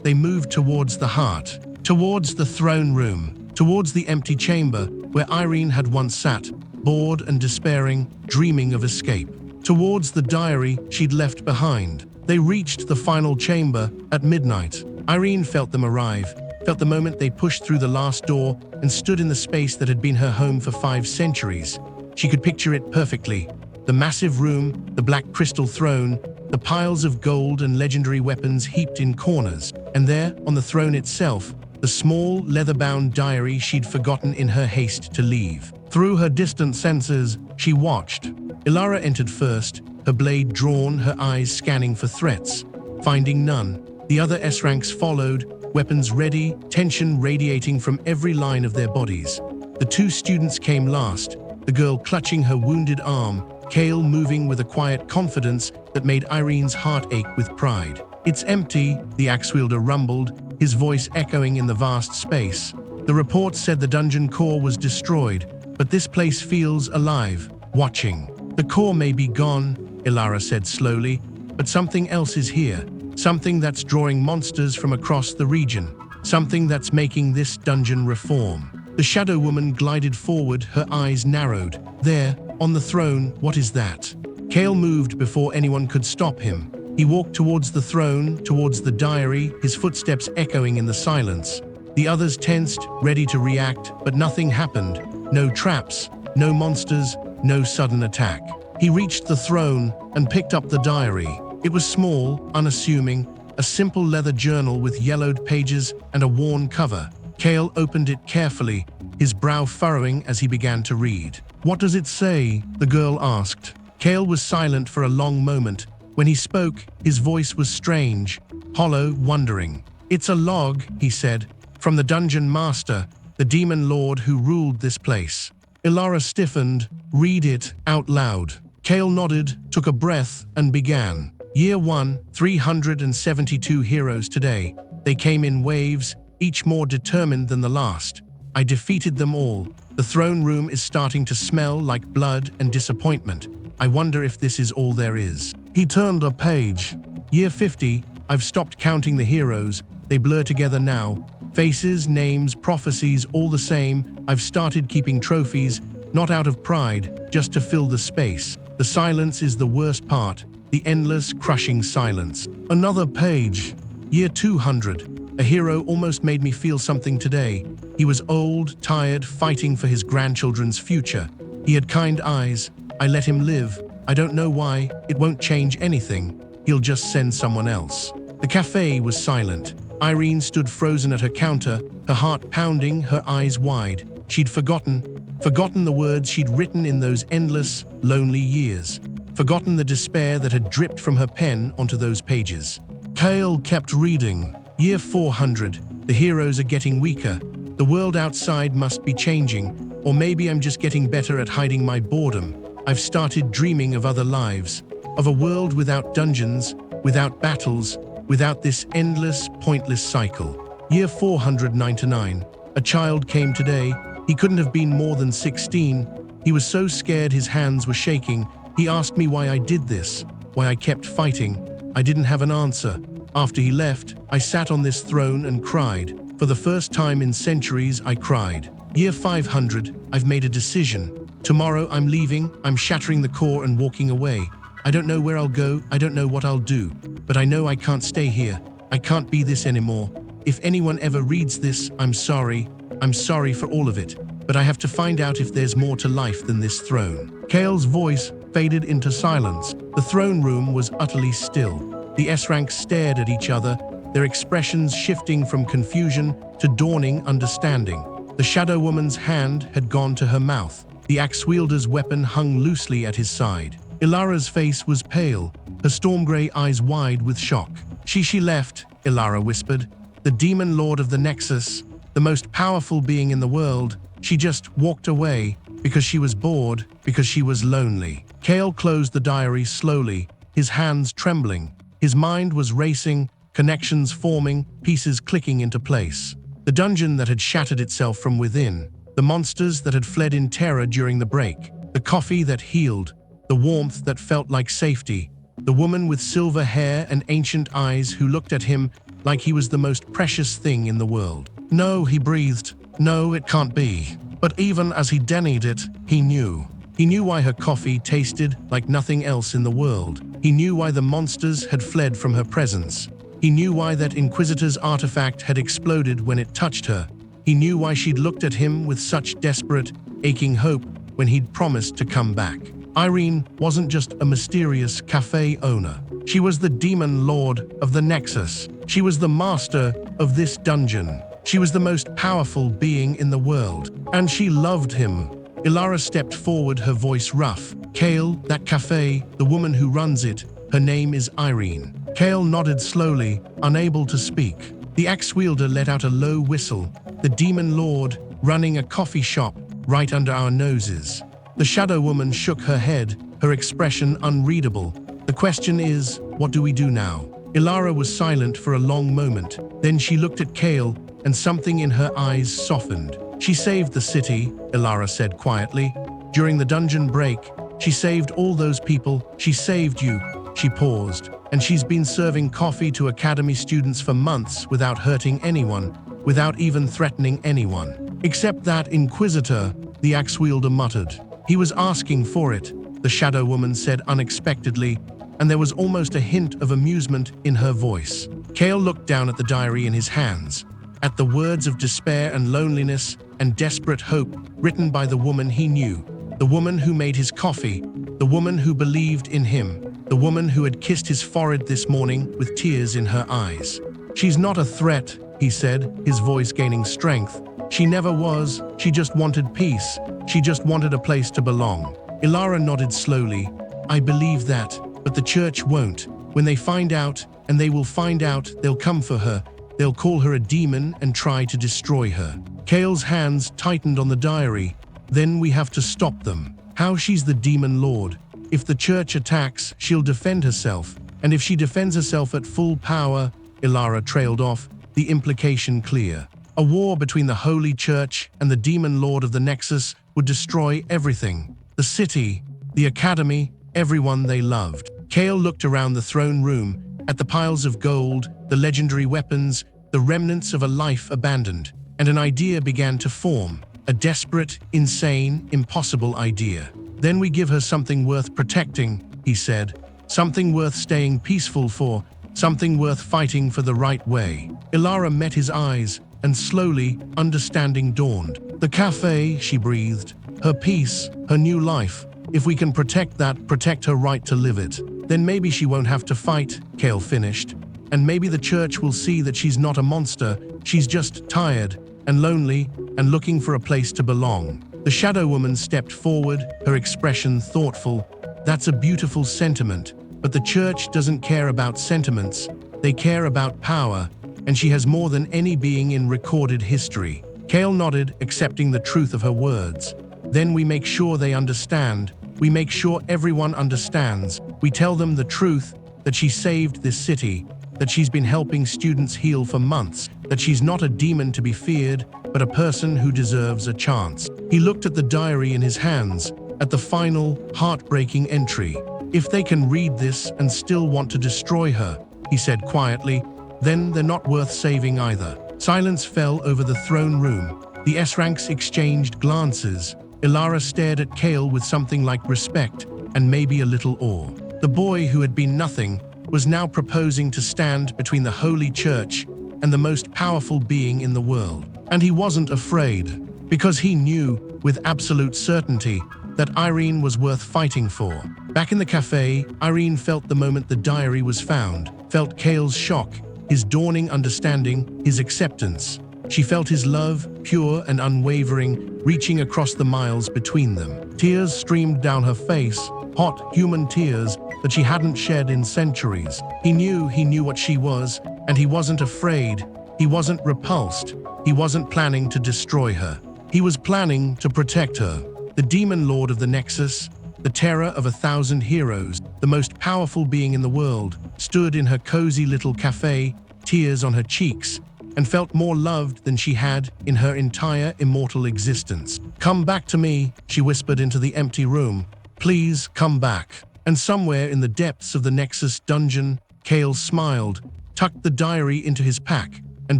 they moved towards the heart, towards the throne room, towards the empty chamber where Irene had once sat, bored and despairing, dreaming of escape, towards the diary she'd left behind. They reached the final chamber at midnight. Irene felt them arrive, felt the moment they pushed through the last door and stood in the space that had been her home for 5 centuries. She could picture it perfectly. The massive room, the black crystal throne, the piles of gold and legendary weapons heaped in corners. And there, on the throne itself, the small, leather-bound diary she'd forgotten in her haste to leave. Through her distant senses, she watched. Ilara entered first, her blade drawn, her eyes scanning for threats. Finding none, the other S-ranks followed, weapons ready, tension radiating from every line of their bodies. The 2 students came last, the girl clutching her wounded arm, Kale moving with a quiet confidence that made Irene's heart ache with pride. "It's empty," the axe-wielder rumbled, his voice echoing in the vast space. "The report said the dungeon core was destroyed, but this place feels alive, watching." "The core may be gone," Ilara said slowly, "but something else is here. Something that's drawing monsters from across the region. Something that's making this dungeon reform." The shadow woman glided forward, her eyes narrowed. "There, on the throne, what is that?" Kale moved before anyone could stop him. He walked towards the throne, towards the diary, his footsteps echoing in the silence. The others tensed, ready to react, but nothing happened. No traps, no monsters, no sudden attack. He reached the throne and picked up the diary. It was small, unassuming, a simple leather journal with yellowed pages and a worn cover. Kale opened it carefully, his brow furrowing as he began to read. "What does it say?" the girl asked. Kale was silent for a long moment. When he spoke, his voice was strange, hollow, wondering. "It's a log," he said, "from the dungeon master, the demon lord who ruled this place." Ilara stiffened. "Read it out loud." Kale nodded, took a breath, and began. Year 1, 372 heroes today. They came in waves, each more determined than the last. I defeated them all. The throne room is starting to smell like blood and disappointment. I wonder if this is all there is. He turned a page. Year 50, I've stopped counting the heroes. They blur together now. Faces, names, prophecies, all the same. I've started keeping trophies, not out of pride, just to fill the space. The silence is the worst part. The endless, crushing silence. Another page. Year 200. A hero almost made me feel something today. He was old, tired, fighting for his grandchildren's future. He had kind eyes. I let him live. I don't know why. It won't change anything. He'll just send someone else. The café was silent. Irene stood frozen at her counter, her heart pounding, her eyes wide. She'd forgotten the words she'd written in those endless, lonely years. Forgotten the despair that had dripped from her pen onto those pages. Kale kept reading. Year 400. The heroes are getting weaker. The world outside must be changing. Or maybe I'm just getting better at hiding my boredom. I've started dreaming of other lives. Of a world without dungeons, without battles, without this endless, pointless cycle. Year 499. A child came today. He couldn't have been more than 16. He was so scared his hands were shaking. He asked me why I did this, why I kept fighting. I didn't have an answer. After he left, I sat on this throne and cried. For the first time in centuries, I cried. Year 500. I've made a decision. Tomorrow I'm leaving. I'm shattering the core and walking away. I don't know where I'll go, I don't know what I'll do, but I know I can't stay here. I can't be this anymore. If anyone ever reads this, I'm sorry. I'm sorry for all of it, but I have to find out if there's more to life than this throne. Kale's voice faded into silence. The throne room was utterly still. The S-ranks stared at each other, their expressions shifting from confusion to dawning understanding. The Shadow Woman's hand had gone to her mouth. The axe wielder's weapon hung loosely at his side. Ilara's face was pale, her storm-gray eyes wide with shock. She left, Ilara whispered. The demon lord of the Nexus, the most powerful being in the world. She just walked away because she was bored, because she was lonely. Kale closed the diary slowly, his hands trembling. His mind was racing, connections forming, pieces clicking into place. The dungeon that had shattered itself from within, the monsters that had fled in terror during the break, the coffee that healed, the warmth that felt like safety, the woman with silver hair and ancient eyes who looked at him like he was the most precious thing in the world. No, he breathed. No, it can't be. But even as he denied it, he knew. He knew why her coffee tasted like nothing else in the world. He knew why the monsters had fled from her presence. He knew why that inquisitor's artifact had exploded when it touched her. He knew why she'd looked at him with such desperate, aching hope when he'd promised to come back. Irene wasn't just a mysterious cafe owner. She was the demon lord of the Nexus. She was the master of this dungeon. She was the most powerful being in the world. And she loved him. Ilara stepped forward, her voice rough. Kale, that cafe, the woman who runs it, her name is Irene. Kale nodded slowly, unable to speak. The axe wielder let out a low whistle. The demon lord, running a coffee shop right under our noses. The Shadow Woman shook her head, her expression unreadable. The question is, what do we do now? Ilara was silent for a long moment. Then she looked at Kale, and something in her eyes softened. She saved the city, Ilara said quietly. During the dungeon break, she saved all those people. She saved you. She paused. And she's been serving coffee to academy students for months without hurting anyone, without even threatening anyone. Except that inquisitor, the axe wielder muttered. He was asking for it, the Shadow Woman said unexpectedly, and there was almost a hint of amusement in her voice. Kale looked down at the diary in his hands, at the words of despair and loneliness and desperate hope written by the woman he knew, the woman who made his coffee, the woman who believed in him, the woman who had kissed his forehead this morning with tears in her eyes. She's not a threat, he said, his voice gaining strength. She never was. She just wanted peace. She just wanted a place to belong. Ilara nodded slowly. I believe that, but the church won't. When they find out, and they will find out, they'll come for her. They'll call her a demon and try to destroy her. Kale's hands tightened on the diary. Then we have to stop them. How? She's the demon lord. If the church attacks, she'll defend herself. And if she defends herself at full power, Ilara trailed off, the implication clear. A war between the Holy Church and the demon lord of the Nexus would destroy everything. The city, the academy, everyone they loved. Kale looked around the throne room, at the piles of gold, the legendary weapons, the remnants of a life abandoned. And an idea began to form, a desperate, insane, impossible idea. "Then we give her something worth protecting," he said. "Something worth staying peaceful for, something worth fighting for the right way." Ilara met his eyes, and slowly, understanding dawned. "The café," she breathed. "Her peace, her new life. If we can protect that, protect her right to live it. Then maybe she won't have to fight," Kale finished. "And maybe the church will see that she's not a monster, she's just tired and lonely and looking for a place to belong." The shadow woman stepped forward, her expression thoughtful. "That's a beautiful sentiment, but the church doesn't care about sentiments. They care about power, and she has more than any being in recorded history." Kale nodded, accepting the truth of her words. "Then we make sure they understand. We make sure everyone understands. We tell them the truth, that she saved this city, that she's been helping students heal for months, that she's not a demon to be feared, but a person who deserves a chance." He looked at the diary in his hands, at the final, heartbreaking entry. "If they can read this and still want to destroy her," he said quietly, "then they're not worth saving either." Silence fell over the throne room. The S-ranks exchanged glances. Ilara stared at Kale with something like respect and maybe a little awe. The boy who had been nothing was now proposing to stand between the Holy Church and the most powerful being in the world. And he wasn't afraid, because he knew, with absolute certainty, that Irene was worth fighting for. Back in the cafe, Irene felt the moment the diary was found, felt Kale's shock, his dawning understanding, his acceptance. She felt his love, pure and unwavering, reaching across the miles between them. Tears streamed down her face, hot, human tears that she hadn't shed in centuries. He knew what she was, and he wasn't afraid. He wasn't repulsed. He wasn't planning to destroy her. He was planning to protect her. The demon lord of the Nexus, the terror of 1,000 heroes, the most powerful being in the world, stood in her cozy little cafe, tears on her cheeks, and felt more loved than she had in her entire immortal existence. "Come back to me," she whispered into the empty room. "Please come back." And somewhere in the depths of the Nexus dungeon, Kale smiled, tucked the diary into his pack, and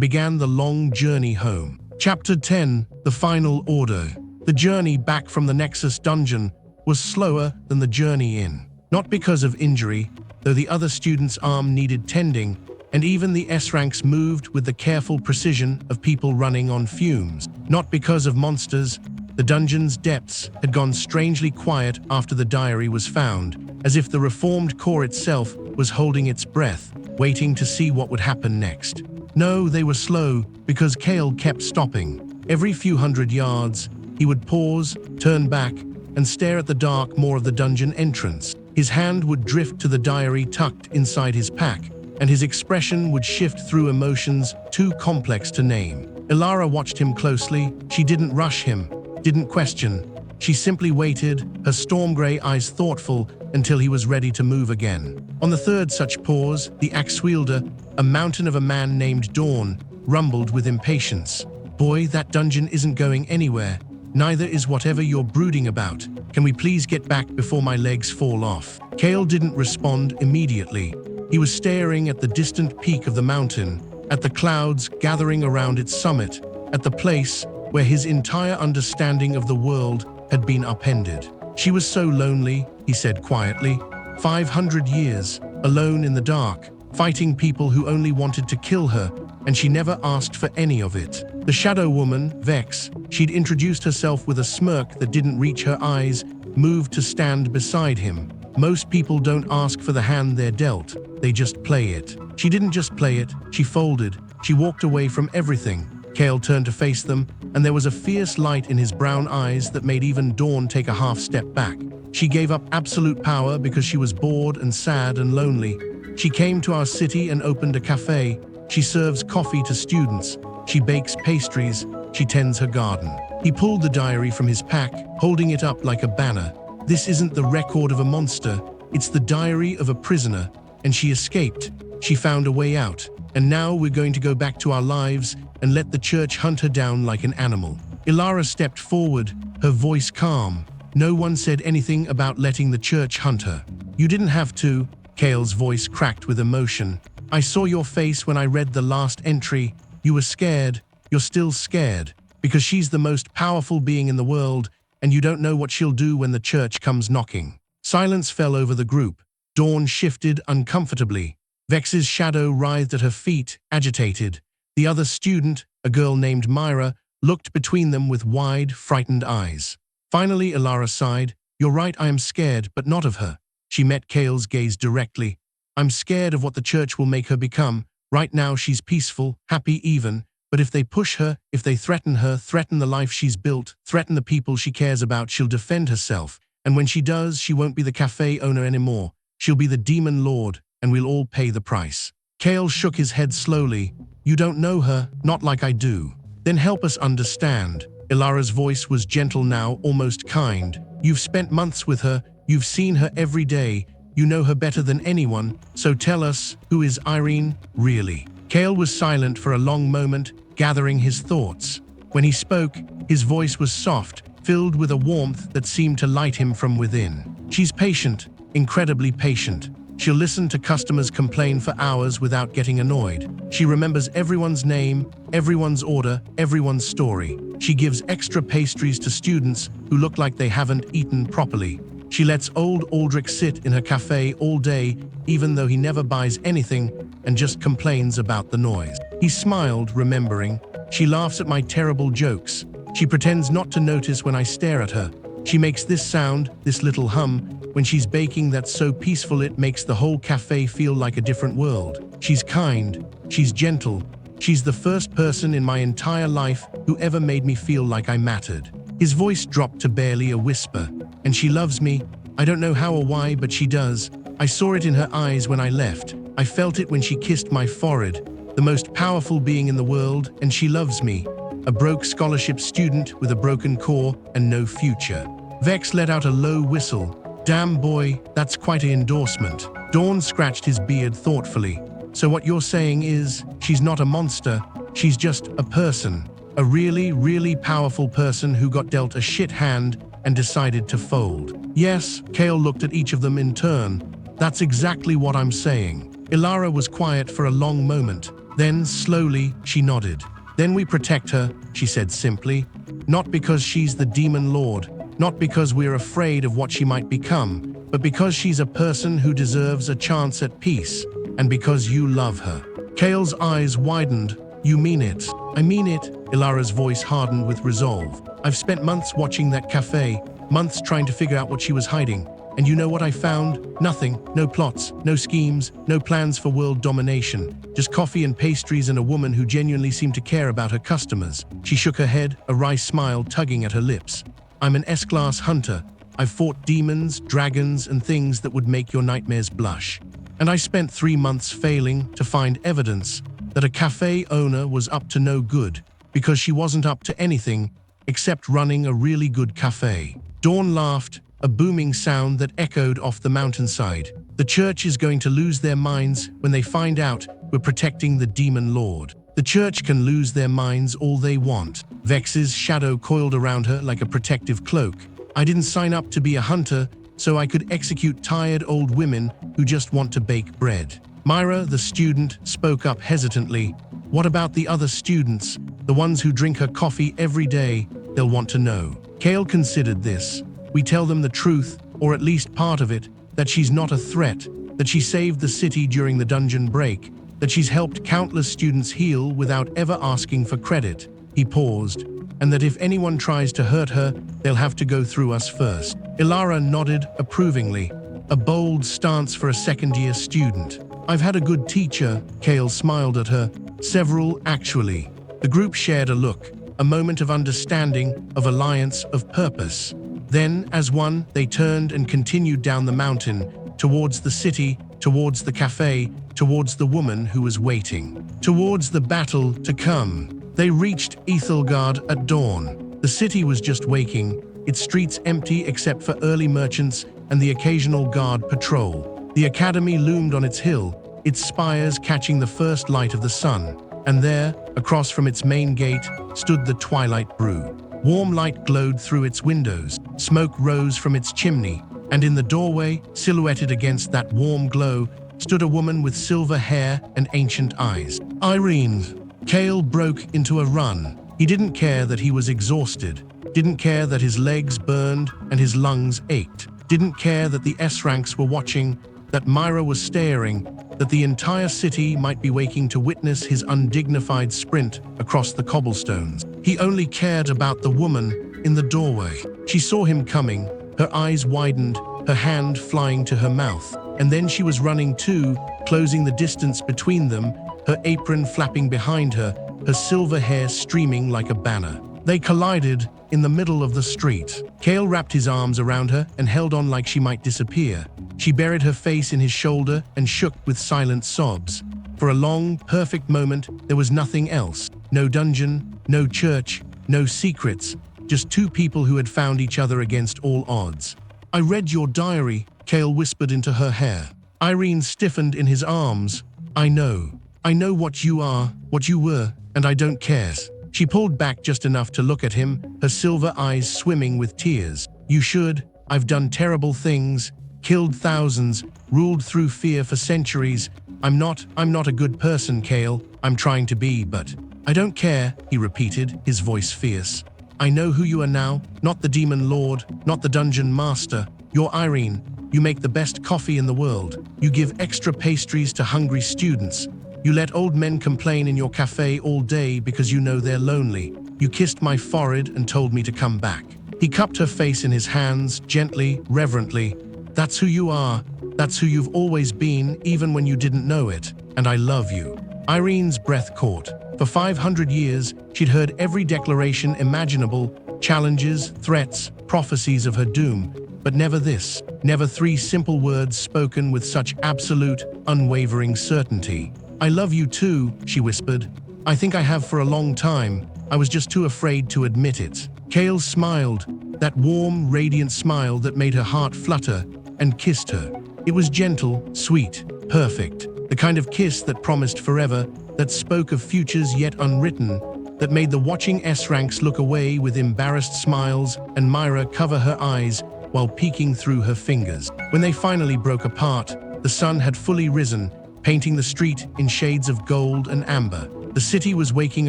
began the long journey home. Chapter 10: The Final Order. The journey back from the Nexus dungeon was slower than the journey in. Not because of injury, though the other student's arm needed tending, and even the S-ranks moved with the careful precision of people running on fumes. Not because of monsters. The dungeon's depths had gone strangely quiet after the diary was found, as if the reformed core itself was holding its breath, waiting to see what would happen next. No, they were slow, because Kale kept stopping. Every few hundred yards, he would pause, turn back, and stare at the dark maw of the dungeon entrance. His hand would drift to the diary tucked inside his pack, and his expression would shift through emotions too complex to name. Ilara watched him closely. She didn't rush him, didn't question. She simply waited, her storm-gray eyes thoughtful, until he was ready to move again. On the third such pause, the axe wielder, a mountain of a man named Dawn, rumbled with impatience. "Boy, that dungeon isn't going anywhere. Neither is whatever you're brooding about. Can we please get back before my legs fall off?" Kale didn't respond immediately. He was staring at the distant peak of the mountain, at the clouds gathering around its summit, at the place where his entire understanding of the world had been upended. "She was so lonely," he said quietly. 500 years, alone in the dark, fighting people who only wanted to kill her, and she never asked for any of it. The shadow woman, Vex, she'd introduced herself with a smirk that didn't reach her eyes, moved to stand beside him. Most people don't ask for the hand they're dealt, they just play it. She didn't just play it, she folded. She walked away from everything. Kale turned to face them, and there was a fierce light in his brown eyes that made even Dawn take a half step back. She gave up absolute power because she was bored and sad and lonely. She came to our city and opened a cafe. She serves coffee to students. She bakes pastries. She tends her garden. He pulled the diary from his pack, holding it up like a banner. This isn't the record of a monster. It's the diary of a prisoner. And she escaped. She found a way out. And now we're going to go back to our lives and let the church hunt her down like an animal. Ilara stepped forward, her voice calm. No one said anything about letting the church hunt her. You didn't have to, Kale's voice cracked with emotion. I saw your face when I read the last entry. You were scared. You're still scared. Because she's the most powerful being in the world, and you don't know what she'll do when the church comes knocking. Silence fell over the group. Dawn shifted uncomfortably. Vex's shadow writhed at her feet, agitated. The other student, a girl named Myra, looked between them with wide, frightened eyes. Finally, Ilara sighed. You're right, I am scared, but not of her. She met Kale's gaze directly. I'm scared of what the church will make her become. Right now she's peaceful, happy even, but if they push her, if they threaten her, threaten the life she's built, threaten the people she cares about, she'll defend herself. And when she does, she won't be the cafe owner anymore. She'll be the demon lord, and we'll all pay the price. Kale shook his head slowly. You don't know her, not like I do. Then help us understand. Ilara's voice was gentle now, almost kind. You've spent months with her, you've seen her every day, you know her better than anyone, so tell us, who is Irene, really? Kale was silent for a long moment, gathering his thoughts. When he spoke, his voice was soft, filled with a warmth that seemed to light him from within. She's patient, incredibly patient. She'll listen to customers complain for hours without getting annoyed. She remembers everyone's name, everyone's order, everyone's story. She gives extra pastries to students who look like they haven't eaten properly. She lets old Aldrich sit in her cafe all day, even though he never buys anything and just complains about the noise. He smiled, remembering. She laughs at my terrible jokes. She pretends not to notice when I stare at her. She makes this sound, this little hum, when she's baking that's so peaceful it makes the whole cafe feel like a different world. She's kind, she's gentle. She's the first person in my entire life who ever made me feel like I mattered. His voice dropped to barely a whisper. And she loves me. I don't know how or why, but she does. I saw it in her eyes when I left. I felt it when she kissed my forehead. The most powerful being in the world, and she loves me. A broke scholarship student with a broken core and no future. Vex let out a low whistle. Damn boy, that's quite an endorsement. Dawn scratched his beard thoughtfully. So what you're saying is, she's not a monster, she's just a person. A really, really powerful person who got dealt a shit hand and decided to fold. Yes, Kale looked at each of them in turn. That's exactly what I'm saying. Ilara was quiet for a long moment. Then, slowly, she nodded. Then we protect her, she said simply. Not because she's the demon lord, not because we're afraid of what she might become, but because she's a person who deserves a chance at peace, and because you love her. Kale's eyes widened. You mean it? I mean it. Ilara's voice hardened with resolve. I've spent months watching that cafe, months trying to figure out what she was hiding. And you know what I found? Nothing. No plots, no schemes, no plans for world domination. Just coffee and pastries and a woman who genuinely seemed to care about her customers. She shook her head, a wry smile tugging at her lips. I'm an S-class hunter. I've fought demons, dragons, and things that would make your nightmares blush. And I spent 3 months failing to find evidence that a cafe owner was up to no good, because she wasn't up to anything except running a really good cafe. Dawn laughed, a booming sound that echoed off the mountainside. The church is going to lose their minds when they find out we're protecting the demon lord. The church can lose their minds all they want. Vex's shadow coiled around her like a protective cloak. I didn't sign up to be a hunter so I could execute tired old women who just want to bake bread. Myra, the student, spoke up hesitantly. What about the other students, the ones who drink her coffee every day? They'll want to know. Kale considered this. We tell them the truth, or at least part of it, that she's not a threat, that she saved the city during the dungeon break, that she's helped countless students heal without ever asking for credit. He paused. And that if anyone tries to hurt her, they'll have to go through us first. Ilara nodded approvingly, a bold stance for a second-year student. I've had a good teacher, Kale smiled at her. Several, actually. The group shared a look, a moment of understanding, of alliance, of purpose. Then, as one, they turned and continued down the mountain, towards the city, towards the cafe, towards the woman who was waiting, towards the battle to come. They reached Ethelgard at dawn. The city was just waking, its streets empty except for early merchants and the occasional guard patrol. The academy loomed on its hill, its spires catching the first light of the sun. And there, across from its main gate, stood the Twilight Brew. Warm light glowed through its windows, smoke rose from its chimney, And in the doorway, silhouetted against that warm glow, stood a woman with silver hair and ancient eyes. Irene. Cale broke into a run. He didn't care that he was exhausted, didn't care that his legs burned and his lungs ached, didn't care that the S-ranks were watching, that Myra was staring, that the entire city might be waking to witness his undignified sprint across the cobblestones. He only cared about the woman in the doorway. She saw him coming, her eyes widened, her hand flying to her mouth. And then she was running too, closing the distance between them, her apron flapping behind her, her silver hair streaming like a banner. They collided in the middle of the street. Cale wrapped his arms around her and held on like she might disappear. She buried her face in his shoulder and shook with silent sobs. For a long, perfect moment, there was nothing else. No dungeon, no church, no secrets, just two people who had found each other against all odds. "I read your diary," Cale whispered into her hair. Irene stiffened in his arms. I know what you are, what you were, and I don't care." She pulled back just enough to look at him, her silver eyes swimming with tears. "You should. I've done terrible things, killed thousands, ruled through fear for centuries. I'm not a good person, Cale. I'm trying to be, but I don't care," he repeated, his voice fierce. "I know who you are now, not the demon lord, not the dungeon master. You're Irene. You make the best coffee in the world. You give extra pastries to hungry students. You let old men complain in your café all day because you know they're lonely. You kissed my forehead and told me to come back." He cupped her face in his hands, gently, reverently. "That's who you are. That's who you've always been, even when you didn't know it. And I love you." Irene's breath caught. For 500 years, she'd heard every declaration imaginable, challenges, threats, prophecies of her doom. But never this, never three simple words spoken with such absolute, unwavering certainty. "I love you too," she whispered. "I think I have for a long time. I was just too afraid to admit it." Cale smiled, that warm, radiant smile that made her heart flutter, and kissed her. It was gentle, sweet, perfect, the kind of kiss that promised forever, that spoke of futures yet unwritten, that made the watching S-ranks look away with embarrassed smiles and Myra cover her eyes while peeking through her fingers. When they finally broke apart, the sun had fully risen, painting the street in shades of gold and amber. The city was waking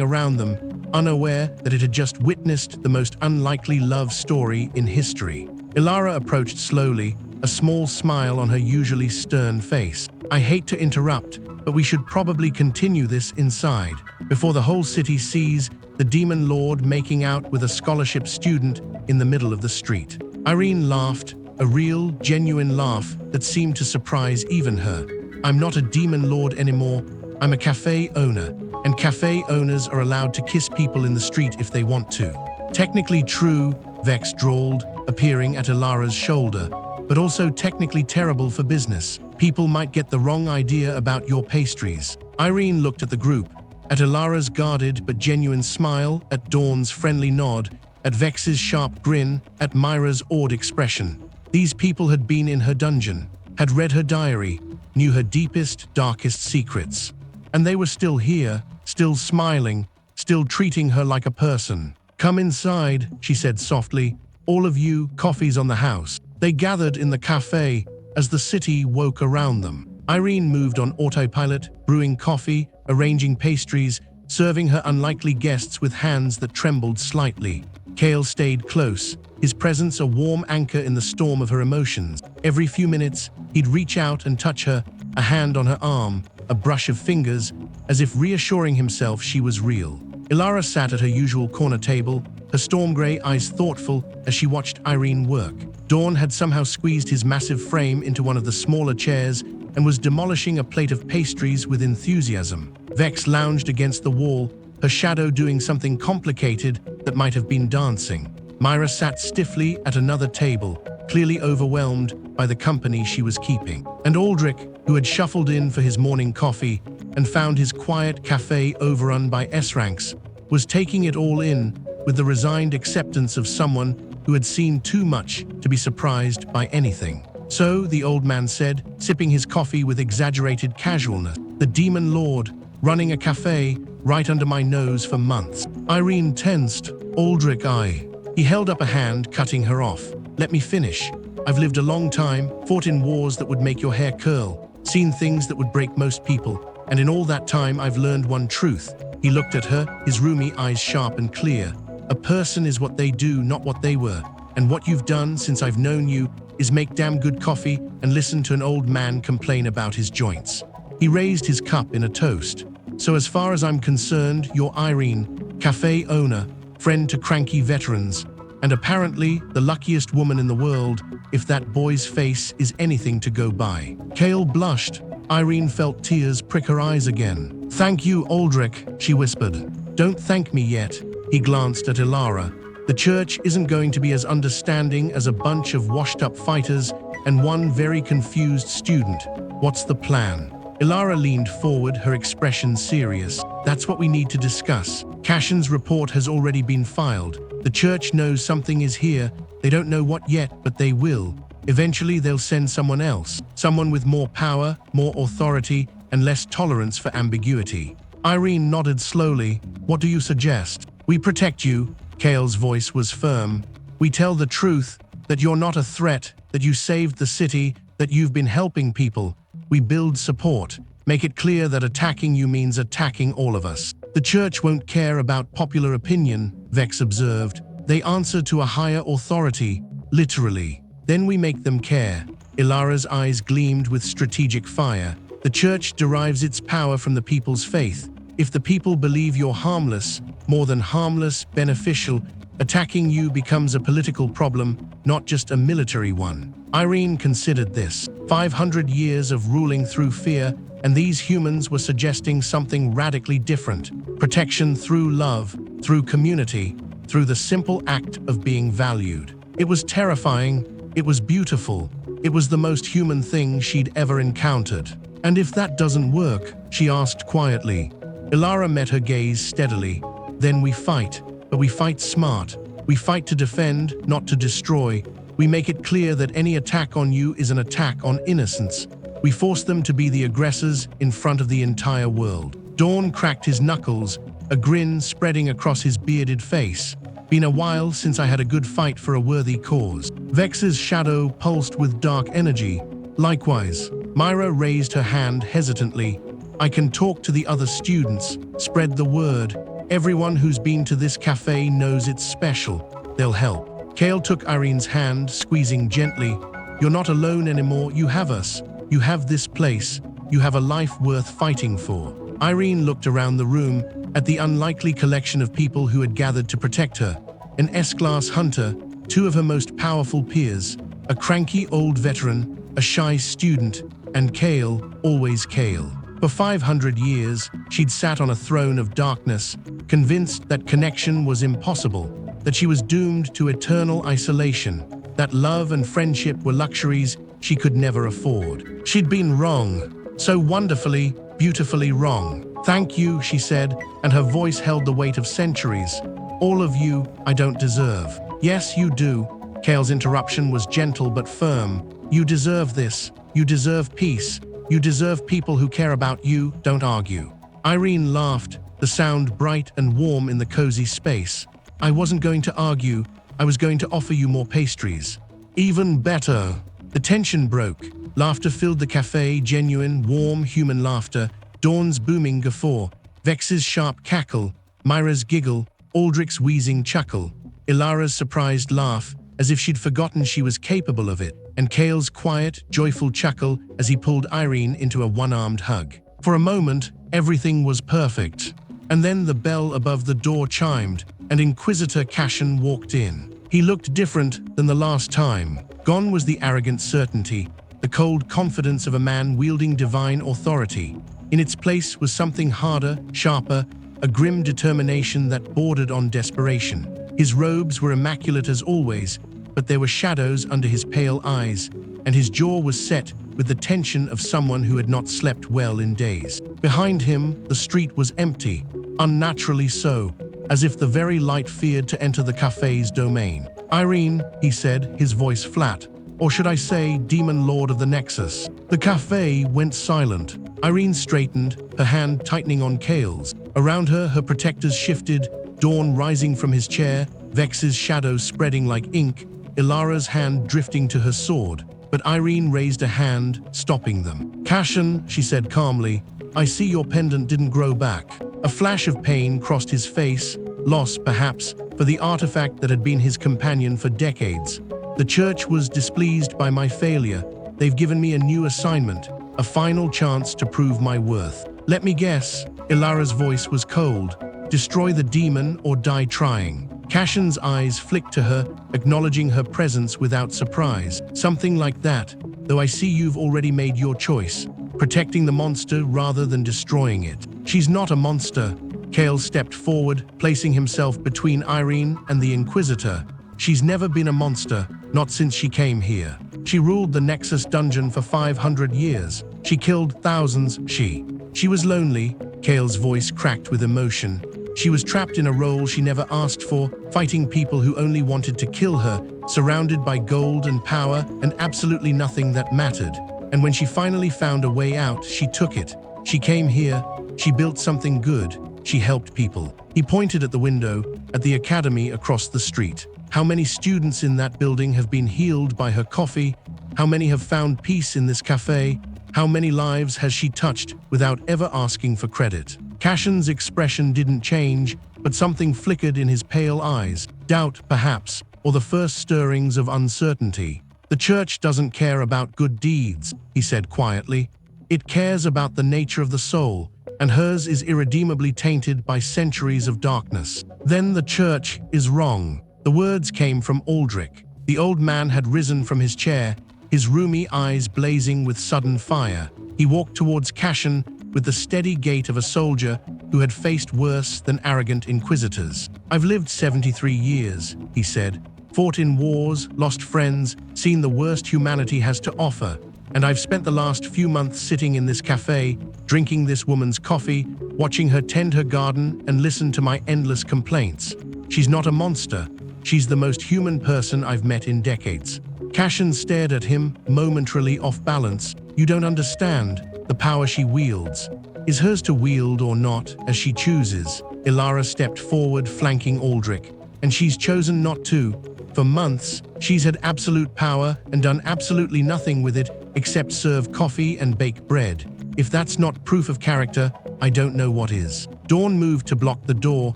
around them, unaware that it had just witnessed the most unlikely love story in history. Ilara approached slowly, a small smile on her usually stern face. "I hate to interrupt, but we should probably continue this inside, before the whole city sees the demon lord making out with a scholarship student in the middle of the street." Irene laughed, a real, genuine laugh that seemed to surprise even her. "I'm not a demon lord anymore. I'm a cafe owner, and cafe owners are allowed to kiss people in the street if they want to." "Technically true," Vex drawled, appearing at Ilara's shoulder, "but also technically terrible for business. People might get the wrong idea about your pastries." Irene looked at the group, at Ilara's guarded but genuine smile, at Dawn's friendly nod, at Vex's sharp grin, at Myra's awed expression. These people had been in her dungeon, had read her diary, knew her deepest, darkest secrets. And they were still here, still smiling, still treating her like a person. "Come inside," she said softly. "All of you, coffee's on the house." They gathered in the cafe as the city woke around them. Irene moved on autopilot, brewing coffee, arranging pastries, serving her unlikely guests with hands that trembled slightly. Cale stayed close, his presence a warm anchor in the storm of her emotions. Every few minutes, he'd reach out and touch her, a hand on her arm, a brush of fingers, as if reassuring himself she was real. Ilara sat at her usual corner table, her storm gray eyes thoughtful as she watched Irene work. Dawn had somehow squeezed his massive frame into one of the smaller chairs and was demolishing a plate of pastries with enthusiasm. Vex lounged against the wall, her shadow doing something complicated that might have been dancing. Myra sat stiffly at another table, clearly overwhelmed by the company she was keeping. And Aldrich, who had shuffled in for his morning coffee and found his quiet cafe overrun by S-ranks, was taking it all in with the resigned acceptance of someone who had seen too much to be surprised by anything. "So," the old man said, sipping his coffee with exaggerated casualness, "the demon lord, running a cafe right under my nose for months." Irene tensed. "Aldrich, I..." He held up a hand, cutting her off. let me finish. I've lived a long time, fought in wars that would make your hair curl, seen things that would break most people, and in all that time I've learned one truth. He looked at her, his roomy eyes sharp and clear. A person is what they do, not what they were. And what you've done since I've known you is make damn good coffee and listen to an old man complain about his joints. He raised his cup in a toast. So as far as I'm concerned, you're Irene, café owner, friend to cranky veterans, and apparently the luckiest woman in the world, if that boy's face is anything to go by. Kale blushed. Irene felt tears prick her eyes again. Thank you, Aldrich, she whispered. Don't thank me yet. He glanced at Ilara. The church isn't going to be as understanding as a bunch of washed-up fighters and one very confused student. What's the plan? Ilara leaned forward, her expression serious. That's what we need to discuss. Cashin's report has already been filed. The church knows something is here. They don't know what yet, but they will. Eventually they'll send someone else. Someone with more power, more authority, and less tolerance for ambiguity. Irene nodded slowly. What do you suggest? We protect you. Kale's voice was firm. We tell the truth, that you're not a threat, that you saved the city, that you've been helping people. We build support. Make it clear that attacking you means attacking all of us. The church won't care about popular opinion, Vex observed. They answer to a higher authority, literally. Then we make them care. Ilara's eyes gleamed with strategic fire. The church derives its power from the people's faith. If the people believe you're harmless, more than harmless, beneficial, attacking you becomes a political problem, not just a military one. Irene considered this. 500 years of ruling through fear, and these humans were suggesting something radically different. Protection through love, through community, through the simple act of being valued. It was terrifying, it was beautiful, it was the most human thing she'd ever encountered. And if that doesn't work, she asked quietly. Ilara met her gaze steadily. Then we fight, but we fight smart. We fight to defend, not to destroy. We make it clear that any attack on you is an attack on innocence. We force them to be the aggressors in front of the entire world. Dawn cracked his knuckles, a grin spreading across his bearded face. Been a while since I had a good fight for a worthy cause. Vex's shadow pulsed with dark energy. Likewise, Myra raised her hand hesitantly. I can talk to the other students, spread the word. Everyone who's been to this cafe knows it's special. They'll help. Kale took Irene's hand, squeezing gently. You're not alone anymore, you have us. You have this place. You have a life worth fighting for. Irene looked around the room, at the unlikely collection of people who had gathered to protect her. An S-class hunter, two of her most powerful peers, a cranky old veteran, a shy student, and Kale, always Kale. For 500 years, she'd sat on a throne of darkness, convinced that connection was impossible, that she was doomed to eternal isolation, that love and friendship were luxuries she could never afford. She'd been wrong, so wonderfully, beautifully wrong. Thank you, she said, and her voice held the weight of centuries. All of you, I don't deserve. Yes, you do. Kale's interruption was gentle but firm. You deserve this. You deserve peace. You deserve people who care about you, don't argue. Irene laughed, the sound bright and warm in the cozy space. I wasn't going to argue. I was going to offer you more pastries. Even better. The tension broke. Laughter filled the cafe, genuine, warm, human laughter. Dawn's booming guffaw, Vex's sharp cackle, Myra's giggle, Aldrich's wheezing chuckle, Ilara's surprised laugh, as if she'd forgotten she was capable of it, and Kale's quiet, joyful chuckle as he pulled Irene into a one-armed hug. For a moment, everything was perfect. And then the bell above the door chimed, and Inquisitor Cashin walked in. He looked different than the last time. Gone was the arrogant certainty, the cold confidence of a man wielding divine authority. In its place was something harder, sharper, a grim determination that bordered on desperation. His robes were immaculate as always, but there were shadows under his pale eyes, and his jaw was set with the tension of someone who had not slept well in days. Behind him, the street was empty, unnaturally so, as if the very light feared to enter the cafe's domain. Irene, he said, his voice flat, or should I say, demon lord of the Nexus. The cafe went silent. Irene straightened, her hand tightening on Kale's. Around her, her protectors shifted, Dawn rising from his chair, Vex's shadow spreading like ink, Ilara's hand drifting to her sword, but Irene raised a hand, stopping them. "Cashin," she said calmly, "I see your pendant didn't grow back." A flash of pain crossed his face, loss perhaps, for the artifact that had been his companion for decades. "The church was displeased by my failure. They've given me a new assignment, a final chance to prove my worth." "Let me guess." Ilara's voice was cold. "Destroy the demon or die trying." Cashin's eyes flicked to her, acknowledging her presence without surprise. "Something like that, though I see you've already made your choice, protecting the monster rather than destroying it." "She's not a monster." Kale stepped forward, placing himself between Irene and the Inquisitor. "She's never been a monster, not since she came here. She ruled the Nexus dungeon for 500 years. She killed thousands. She was lonely." Kale's voice cracked with emotion. "She was trapped in a role she never asked for, fighting people who only wanted to kill her, surrounded by gold and power and absolutely nothing that mattered. And when she finally found a way out, she took it. She came here, she built something good, she helped people." He pointed at the window, at the academy across the street. "How many students in that building have been healed by her coffee? How many have found peace in this café? How many lives has she touched without ever asking for credit?" Cashin's expression didn't change, but something flickered in his pale eyes. Doubt, perhaps, or the first stirrings of uncertainty. "The church doesn't care about good deeds," he said quietly. "It cares about the nature of the soul, and hers is irredeemably tainted by centuries of darkness." "Then the church is wrong." The words came from Aldrich. The old man had risen from his chair, his rheumy eyes blazing with sudden fire. He walked towards Cashin with the steady gait of a soldier who had faced worse than arrogant inquisitors. "I've lived 73 years," he said, "fought in wars, lost friends, seen the worst humanity has to offer, and I've spent the last few months sitting in this café, drinking this woman's coffee, watching her tend her garden and listen to my endless complaints. She's not a monster. She's the most human person I've met in decades." Cashin stared at him, momentarily off balance. "You don't understand. The power she wields is hers to wield or not, as she chooses." Ilara stepped forward, flanking Aldrich. "And she's chosen not to. For months, she's had absolute power and done absolutely nothing with it except serve coffee and bake bread. If that's not proof of character, I don't know what is." Dawn moved to block the door,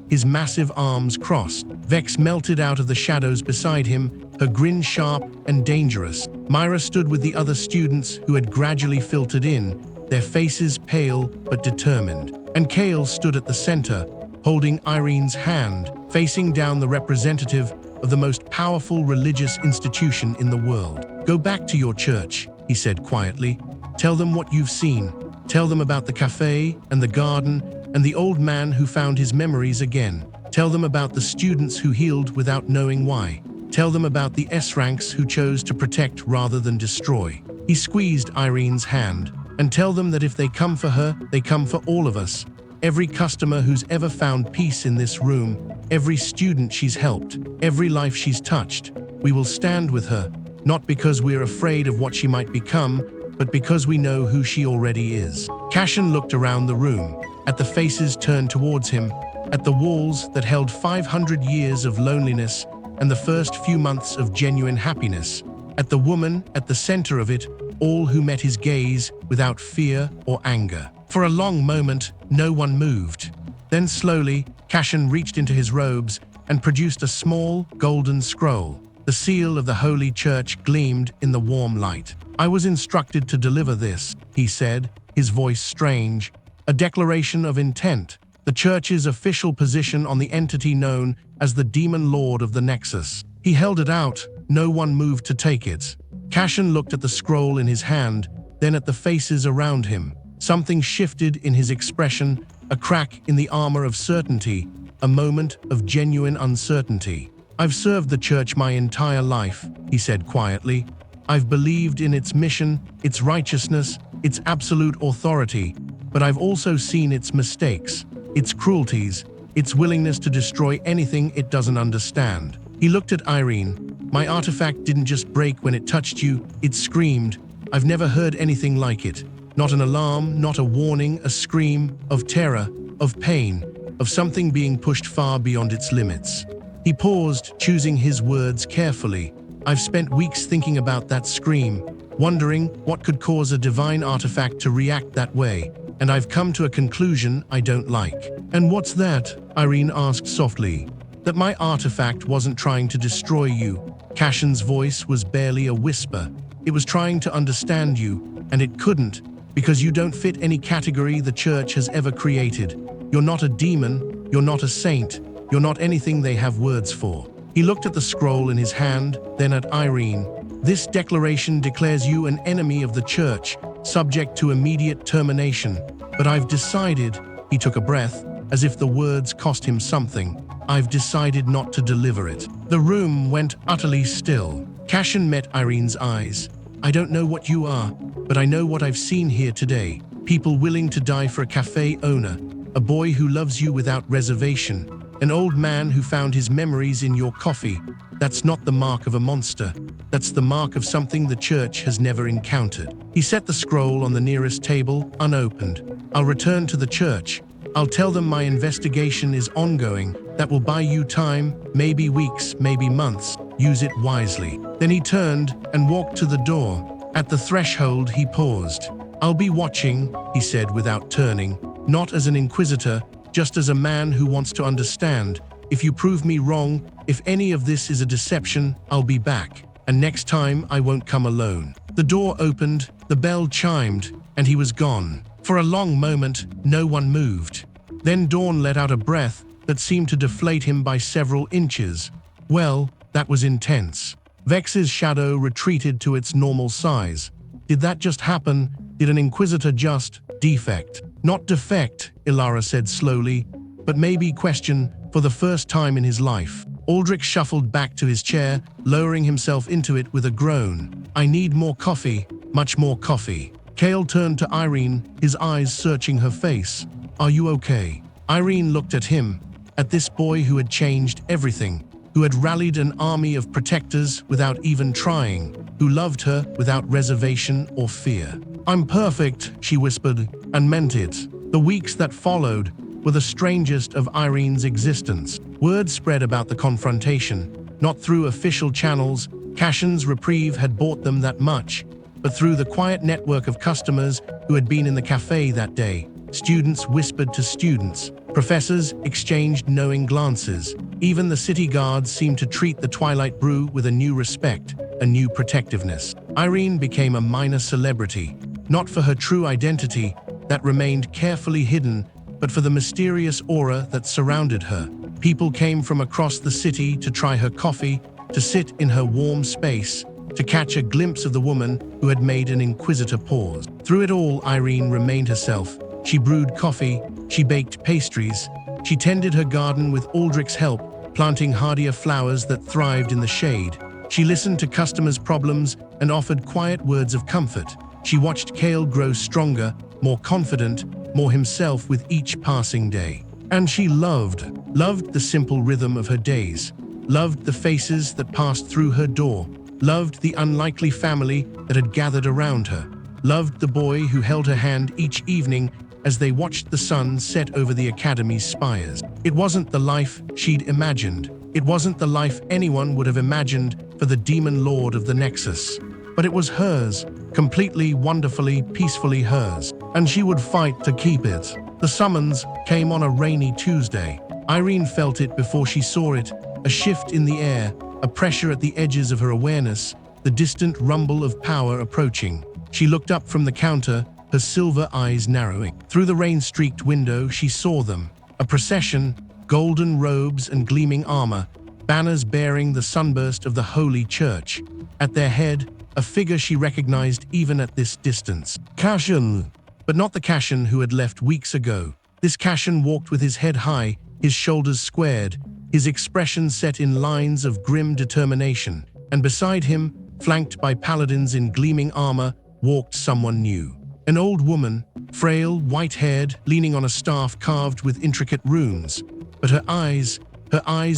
his massive arms crossed. Vex melted out of the shadows beside him, her grin sharp and dangerous. Myra stood with the other students who had gradually filtered in, their faces pale but determined. And Kale stood at the center, holding Irene's hand, facing down the representative of the most powerful religious institution in the world. "Go back to your church," he said quietly. "Tell them what you've seen. Tell them about the café and the garden and the old man who found his memories again. Tell them about the students who healed without knowing why. Tell them about the S-ranks who chose to protect rather than destroy." He squeezed Irene's hand. "And tell them that if they come for her, they come for all of us. Every customer who's ever found peace in this room, every student she's helped, every life she's touched. We will stand with her, not because we're afraid of what she might become, but because we know who she already is." Cashin looked around the room, at the faces turned towards him, at the walls that held 500 years of loneliness and the first few months of genuine happiness, at the woman at the center of it, all who met his gaze without fear or anger. For a long moment, no one moved. Then slowly, Cashin reached into his robes and produced a small, golden scroll. The seal of the Holy Church gleamed in the warm light. "I was instructed to deliver this," he said, his voice strange. "A declaration of intent, the Church's official position on the entity known as the Demon Lord of the Nexus." He held it out. No one moved to take it. Cashin looked at the scroll in his hand, then at the faces around him. Something shifted in his expression, a crack in the armor of certainty, a moment of genuine uncertainty. "I've served the Church my entire life," he said quietly. "I've believed in its mission, its righteousness, its absolute authority, but I've also seen its mistakes, its cruelties, its willingness to destroy anything it doesn't understand." He looked at Irene. "My artifact didn't just break when it touched you, it screamed. I've never heard anything like it. Not an alarm, not a warning, a scream of terror, of pain, of something being pushed far beyond its limits." He paused, choosing his words carefully. I've spent weeks thinking about that scream, wondering what could cause a divine artifact to react that way, and I've come to a conclusion I don't like." "And what's that?" Irene asked softly. "That my artifact wasn't trying to destroy you." Cashin's voice was barely a whisper. "It was trying to understand you, and it couldn't, because you don't fit any category the church has ever created. You're not a demon, you're not a saint, you're not anything they have words for." He looked at the scroll in his hand, then at Irene. "This declaration declares you an enemy of the church, subject to immediate termination. But I've decided," he took a breath, as if the words cost him something, "I've decided not to deliver it." The room went utterly still. Cashin met Irene's eyes. "I don't know what you are, but I know what I've seen here today. People willing to die for a cafe owner, a boy who loves you without reservation, an old man who found his memories in your coffee. That's not the mark of a monster. That's the mark of something the church has never encountered." He set the scroll on the nearest table, unopened. "I'll return to the church. I'll tell them my investigation is ongoing. That will buy you time, maybe weeks, maybe months. Use it wisely." Then he turned and walked to the door. At the threshold, he paused. "I'll be watching," he said without turning, "not as an inquisitor, just as a man who wants to understand. If you prove me wrong, if any of this is a deception, I'll be back. And next time, I won't come alone." The door opened, the bell chimed, and he was gone. For a long moment, no one moved. Then Dawn let out a breath that seemed to deflate him by several inches. Well, that was intense. Vex's shadow retreated to its normal size. Did that just happen? Did an inquisitor just defect? "Not defect," Ilara said slowly, "but maybe question for the first time in his life." Aldrich shuffled back to his chair, lowering himself into it with a groan. "I need more coffee, much more coffee." Cale turned to Irene, his eyes searching her face. "Are you okay?" Irene looked at him, at this boy who had changed everything, who had rallied an army of protectors without even trying, who loved her without reservation or fear. "I'm perfect," she whispered, and meant it. The weeks that followed were the strangest of Irene's existence. Word spread about the confrontation, not through official channels. Cashin's reprieve had bought them that much, but through the quiet network of customers who had been in the cafe that day. Students whispered to students. Professors exchanged knowing glances. Even the city guards seemed to treat the Twilight Brew with a new respect, a new protectiveness. Irene became a minor celebrity, not for her true identity, that remained carefully hidden, but for the mysterious aura that surrounded her. People came from across the city to try her coffee, to sit in her warm space, to catch a glimpse of the woman who had made an inquisitor pause. Through it all, Irene remained herself. She brewed coffee, she baked pastries, she tended her garden with Aldrich's help, planting hardier flowers that thrived in the shade. She listened to customers' problems and offered quiet words of comfort. She watched Cale grow stronger, more confident, more himself with each passing day. And she loved the simple rhythm of her days, loved the faces that passed through her door, loved the unlikely family that had gathered around her, loved the boy who held her hand each evening as they watched the sun set over the academy's spires. It wasn't the life she'd imagined. It wasn't the life anyone would have imagined for the demon lord of the Nexus. But it was hers, completely, wonderfully, peacefully hers, and she would fight to keep it. The summons came on a rainy Tuesday. Irene felt it before she saw it, a shift in the air, a pressure at the edges of her awareness, the distant rumble of power approaching. She looked up from the counter, her silver eyes narrowing. Through the rain-streaked window, she saw them. A procession, golden robes and gleaming armor, banners bearing the sunburst of the Holy Church. At their head, a figure she recognized even at this distance. Cashin! But not the Cashin who had left weeks ago. This Cashin walked with his head high, his shoulders squared, his expression set in lines of grim determination. And beside him, flanked by paladins in gleaming armor, walked someone new. An old woman, frail, white-haired, leaning on a staff carved with intricate runes. But her eyes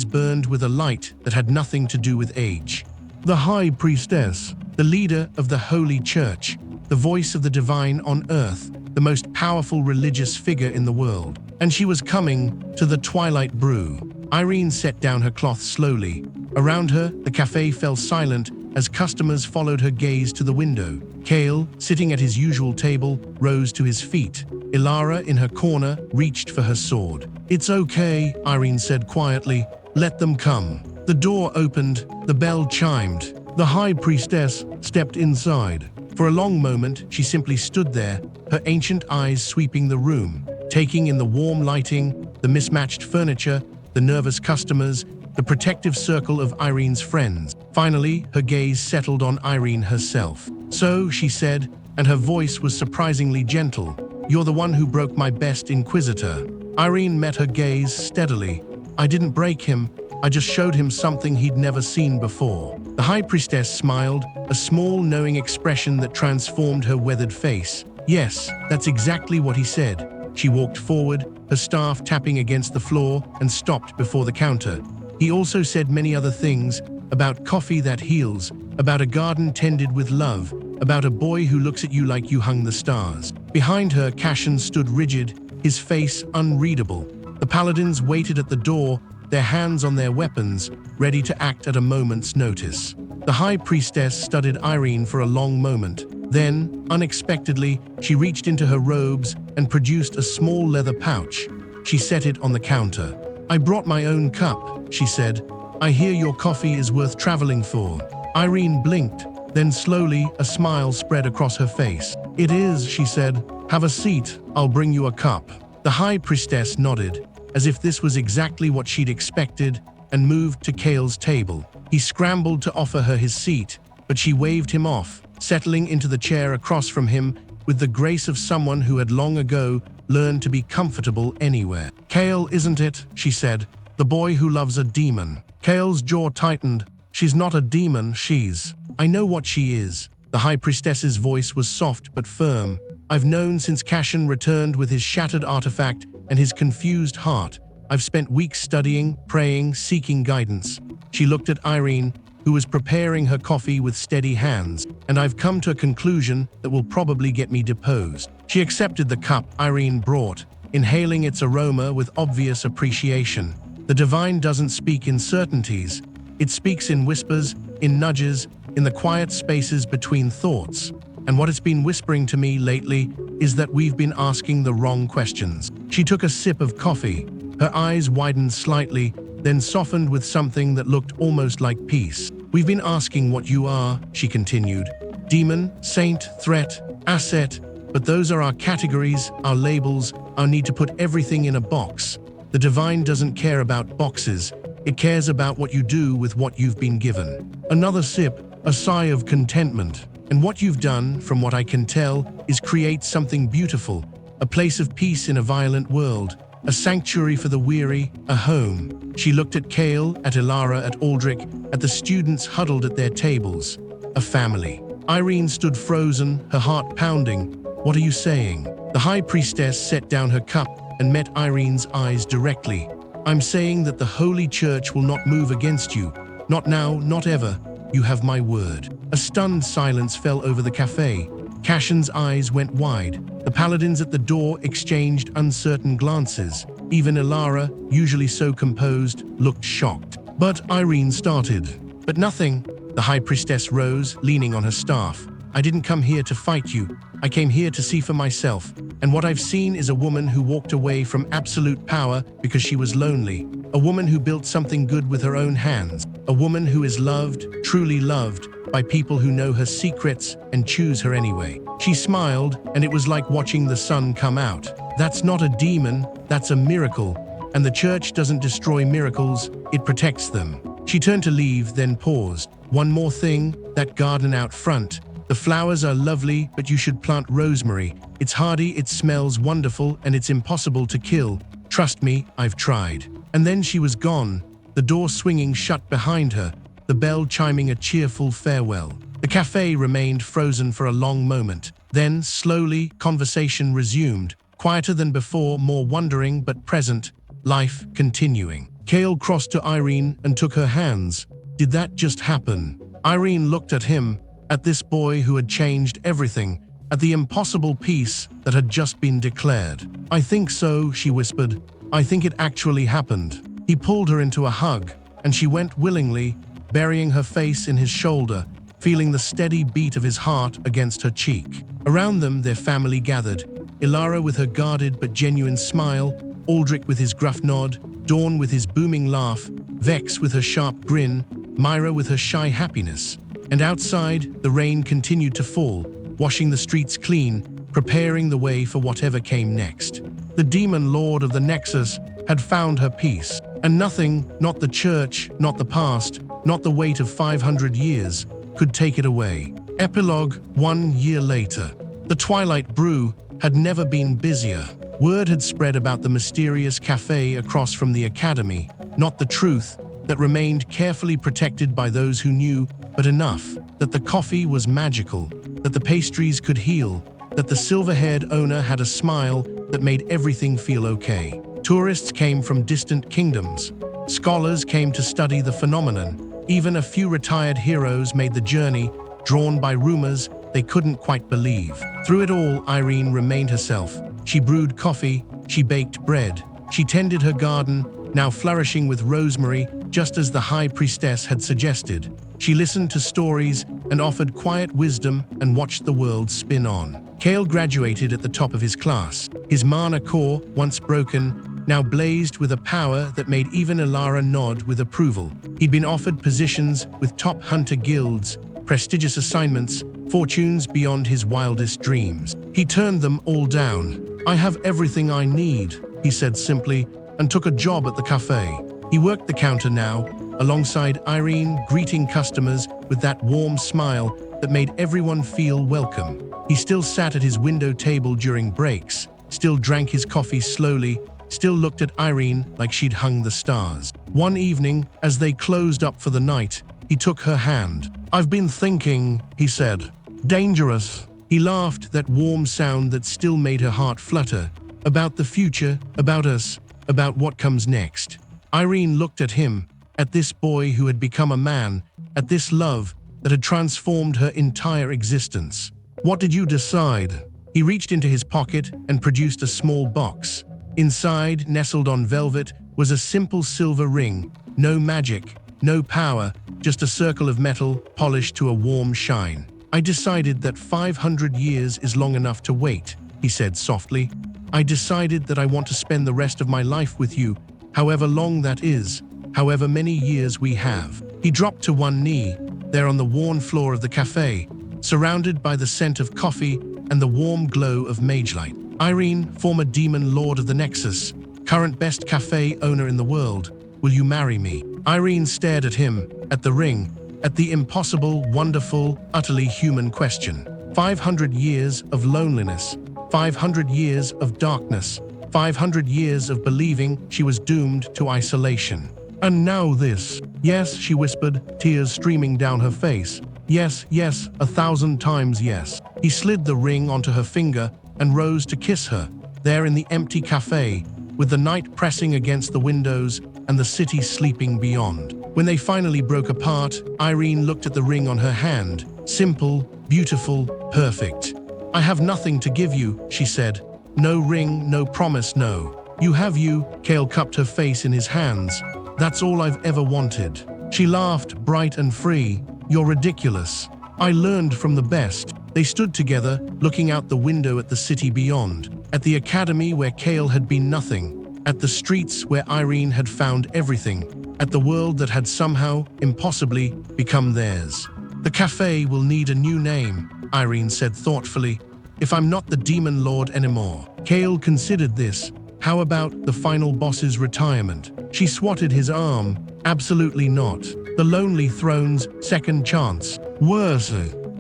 burned with a light that had nothing to do with age. The High Priestess, the leader of the Holy Church, the voice of the divine on earth, the most powerful religious figure in the world. And she was coming to the Twilight Brew. Irene set down her cloth slowly, Around her, the cafe fell silent as customers followed her gaze to the window. Kale, sitting at his usual table, rose to his feet. Ilara, in her corner, reached for her sword. "It's okay," Irene said quietly. "Let them come." The door opened, the bell chimed. The high priestess stepped inside. For a long moment, she simply stood there, her ancient eyes sweeping the room, taking in the warm lighting, the mismatched furniture, the nervous customers, the protective circle of Irene's friends. Finally, her gaze settled on Irene herself. "So," she said, and her voice was surprisingly gentle, "you're the one who broke my best inquisitor." Irene met her gaze steadily. "I didn't break him, I just showed him something he'd never seen before." The high priestess smiled, a small knowing expression that transformed her weathered face. "Yes, that's exactly what he said." She walked forward, her staff tapping against the floor, and stopped before the counter. "He also said many other things, about coffee that heals, about a garden tended with love, about a boy who looks at you like you hung the stars." Behind her, Cassian stood rigid, his face unreadable. The paladins waited at the door, their hands on their weapons, ready to act at a moment's notice. The high priestess studied Irene for a long moment. Then, unexpectedly, she reached into her robes and produced a small leather pouch. She set it on the counter. "I brought my own cup," she said. "I hear your coffee is worth traveling for." Irene blinked, then slowly a smile spread across her face. "It is," she said. "Have a seat, I'll bring you a cup." The high priestess nodded, as if this was exactly what she'd expected, and moved to Kale's table. He scrambled to offer her his seat, but she waved him off, settling into the chair across from him with the grace of someone who had long ago learned to be comfortable anywhere. "Kale, isn't it?" she said. "The boy who loves a demon." Kale's jaw tightened. "She's not a demon, she's... I know what she is." The high priestess's voice was soft but firm. "I've known since Cassian returned with his shattered artifact and his confused heart. I've spent weeks studying, praying, seeking guidance." She looked at Irene, who was preparing her coffee with steady hands. "And I've come to a conclusion that will probably get me deposed." She accepted the cup Irene brought, inhaling its aroma with obvious appreciation. The divine doesn't speak in certainties. It speaks in whispers, in nudges, in the quiet spaces between thoughts. And what it's been whispering to me lately is that we've been asking the wrong questions. She took a sip of coffee. Her eyes widened slightly, then softened with something that looked almost like peace. "We've been asking what you are," she continued. "Demon, saint, threat, asset. But those are our categories, our labels, our need to put everything in a box. The divine doesn't care about boxes. It cares about what you do with what you've been given." Another sip, a sigh of contentment. "And what you've done, from what I can tell, is create something beautiful, a place of peace in a violent world, a sanctuary for the weary, a home." She looked at Kale, at Ilara, at Aldrich, at the students huddled at their tables. A family. Irene stood frozen, her heart pounding. "What are you saying?" The high priestess set down her cup and met Irene's eyes directly. "I'm saying that the Holy Church will not move against you. Not now, not ever. You have my word." A stunned silence fell over the cafe. Cassian's eyes went wide. The paladins at the door exchanged uncertain glances. Even Ilara, usually so composed, looked shocked. But Irene started. "But nothing." The high priestess rose, leaning on her staff. "I didn't come here to fight you. I came here to see for myself. And what I've seen is a woman who walked away from absolute power because she was lonely. A woman who built something good with her own hands. A woman who is loved, truly loved, by people who know her secrets and choose her anyway." She smiled, and it was like watching the sun come out. "That's not a demon, that's a miracle. And the church doesn't destroy miracles, it protects them." She turned to leave, then paused. "One more thing, that garden out front. The flowers are lovely, but you should plant rosemary. It's hardy, it smells wonderful, and it's impossible to kill. Trust me, I've tried." And then she was gone, the door swinging shut behind her, the bell chiming a cheerful farewell. The cafe remained frozen for a long moment. Then, slowly, conversation resumed, quieter than before, more wondering but present, life continuing. Kale crossed to Irene and took her hands. "Did that just happen?" Irene looked at him, at this boy who had changed everything, at the impossible peace that had just been declared. "I think so," she whispered. "I think it actually happened." He pulled her into a hug. and she went willingly, burying her face in his shoulder, feeling the steady beat of his heart against her cheek. Around them, their family gathered, Ilara with her guarded but genuine smile, Aldrich with his gruff nod, Dawn with his booming laugh, Vex with her sharp grin, Myra with her shy happiness. And outside, the rain continued to fall, washing the streets clean, preparing the way for whatever came next. The demon lord of the Nexus had found her peace, and nothing, not the church, not the past, not the weight of 500 years, could take it away. Epilogue. 1 year later. The Twilight Brew had never been busier. Word had spread about the mysterious café across from the academy, not the truth, that remained carefully protected by those who knew, but enough, that the coffee was magical, that the pastries could heal, that the silver-haired owner had a smile that made everything feel okay. Tourists came from distant kingdoms. Scholars came to study the phenomenon. Even a few retired heroes made the journey, drawn by rumors they couldn't quite believe. Through it all, Irene remained herself. She brewed coffee, she baked bread, she tended her garden, now flourishing with rosemary, just as the High Priestess had suggested. She listened to stories and offered quiet wisdom and watched the world spin on. Kale graduated at the top of his class. His mana core, once broken, now blazed with a power that made even Ilara nod with approval. He'd been offered positions with top hunter guilds, prestigious assignments, fortunes beyond his wildest dreams. He turned them all down. "I have everything I need," he said simply, and took a job at the cafe. He worked the counter now, alongside Irene, greeting customers with that warm smile that made everyone feel welcome. He still sat at his window table during breaks, still drank his coffee slowly, still looked at Irene like she'd hung the stars. One evening, as they closed up for the night, he took her hand. "I've been thinking," he said. "Dangerous." He laughed, that warm sound that still made her heart flutter. "About the future, about us, about what comes next." Irene looked at him, at this boy who had become a man, at this love that had transformed her entire existence. "What did you decide?" He reached into his pocket and produced a small box. Inside, nestled on velvet, was a simple silver ring. No magic, no power, just a circle of metal polished to a warm shine. "I decided that 500 years is long enough to wait," he said softly. "I decided that I want to spend the rest of my life with you, however long that is, however many years we have." He dropped to one knee, there on the worn floor of the cafe, surrounded by the scent of coffee and the warm glow of mage light. "Irene, former demon lord of the Nexus, current best cafe owner in the world, will you marry me?" Irene stared at him, at the ring, at the impossible, wonderful, utterly human question. 500 years of loneliness, 500 years of darkness, 500 years of believing she was doomed to isolation. And now this. "Yes," she whispered, tears streaming down her face. "Yes, yes, 1,000 times yes." He slid the ring onto her finger and rose to kiss her, there in the empty cafe, with the night pressing against the windows and the city sleeping beyond. When they finally broke apart, Irene looked at the ring on her hand. Simple, beautiful, perfect. "I have nothing to give you," she said. "No ring, no promise, no. You have you." Kale cupped her face in his hands. "That's all I've ever wanted." She laughed, bright and free. "You're ridiculous. I learned from the best." They stood together, looking out the window at the city beyond, at the academy where Kale had been nothing, at the streets where Irene had found everything, at the world that had somehow, impossibly, become theirs. "The cafe will need a new name," Irene said thoughtfully, "if I'm not the Demon Lord anymore." Kale considered this. How about the final boss's retirement? She swatted his arm. Absolutely not. The Lonely Throne's second chance. Worse.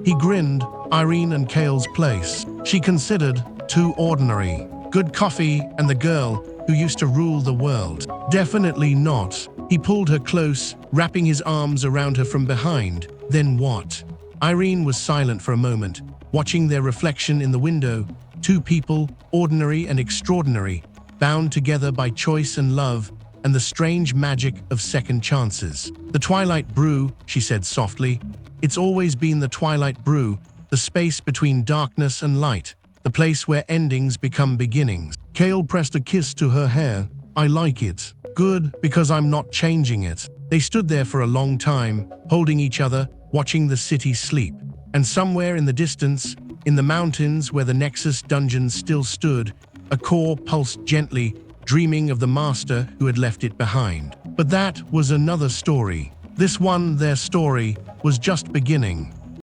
He grinned. Irene and Kale's place. She considered too ordinary. Good coffee and the girl who used to rule the world. Definitely not. He pulled her close, wrapping his arms around her from behind. Then what? Irene was silent for a moment, watching their reflection in the window. Two people, ordinary and extraordinary, bound together by choice and love, and the strange magic of second chances. "The Twilight Brew," she said softly. "It's always been the Twilight Brew, the space between darkness and light, the place where endings become beginnings." Kale pressed a kiss to her hair. "I like it. Good, because I'm not changing it." They stood there for a long time, holding each other, watching the city sleep. And somewhere in the distance, in the mountains where the Nexus dungeon still stood, a core pulsed gently, dreaming of the master who had left it behind. But that was another story. This one, their story, was just beginning.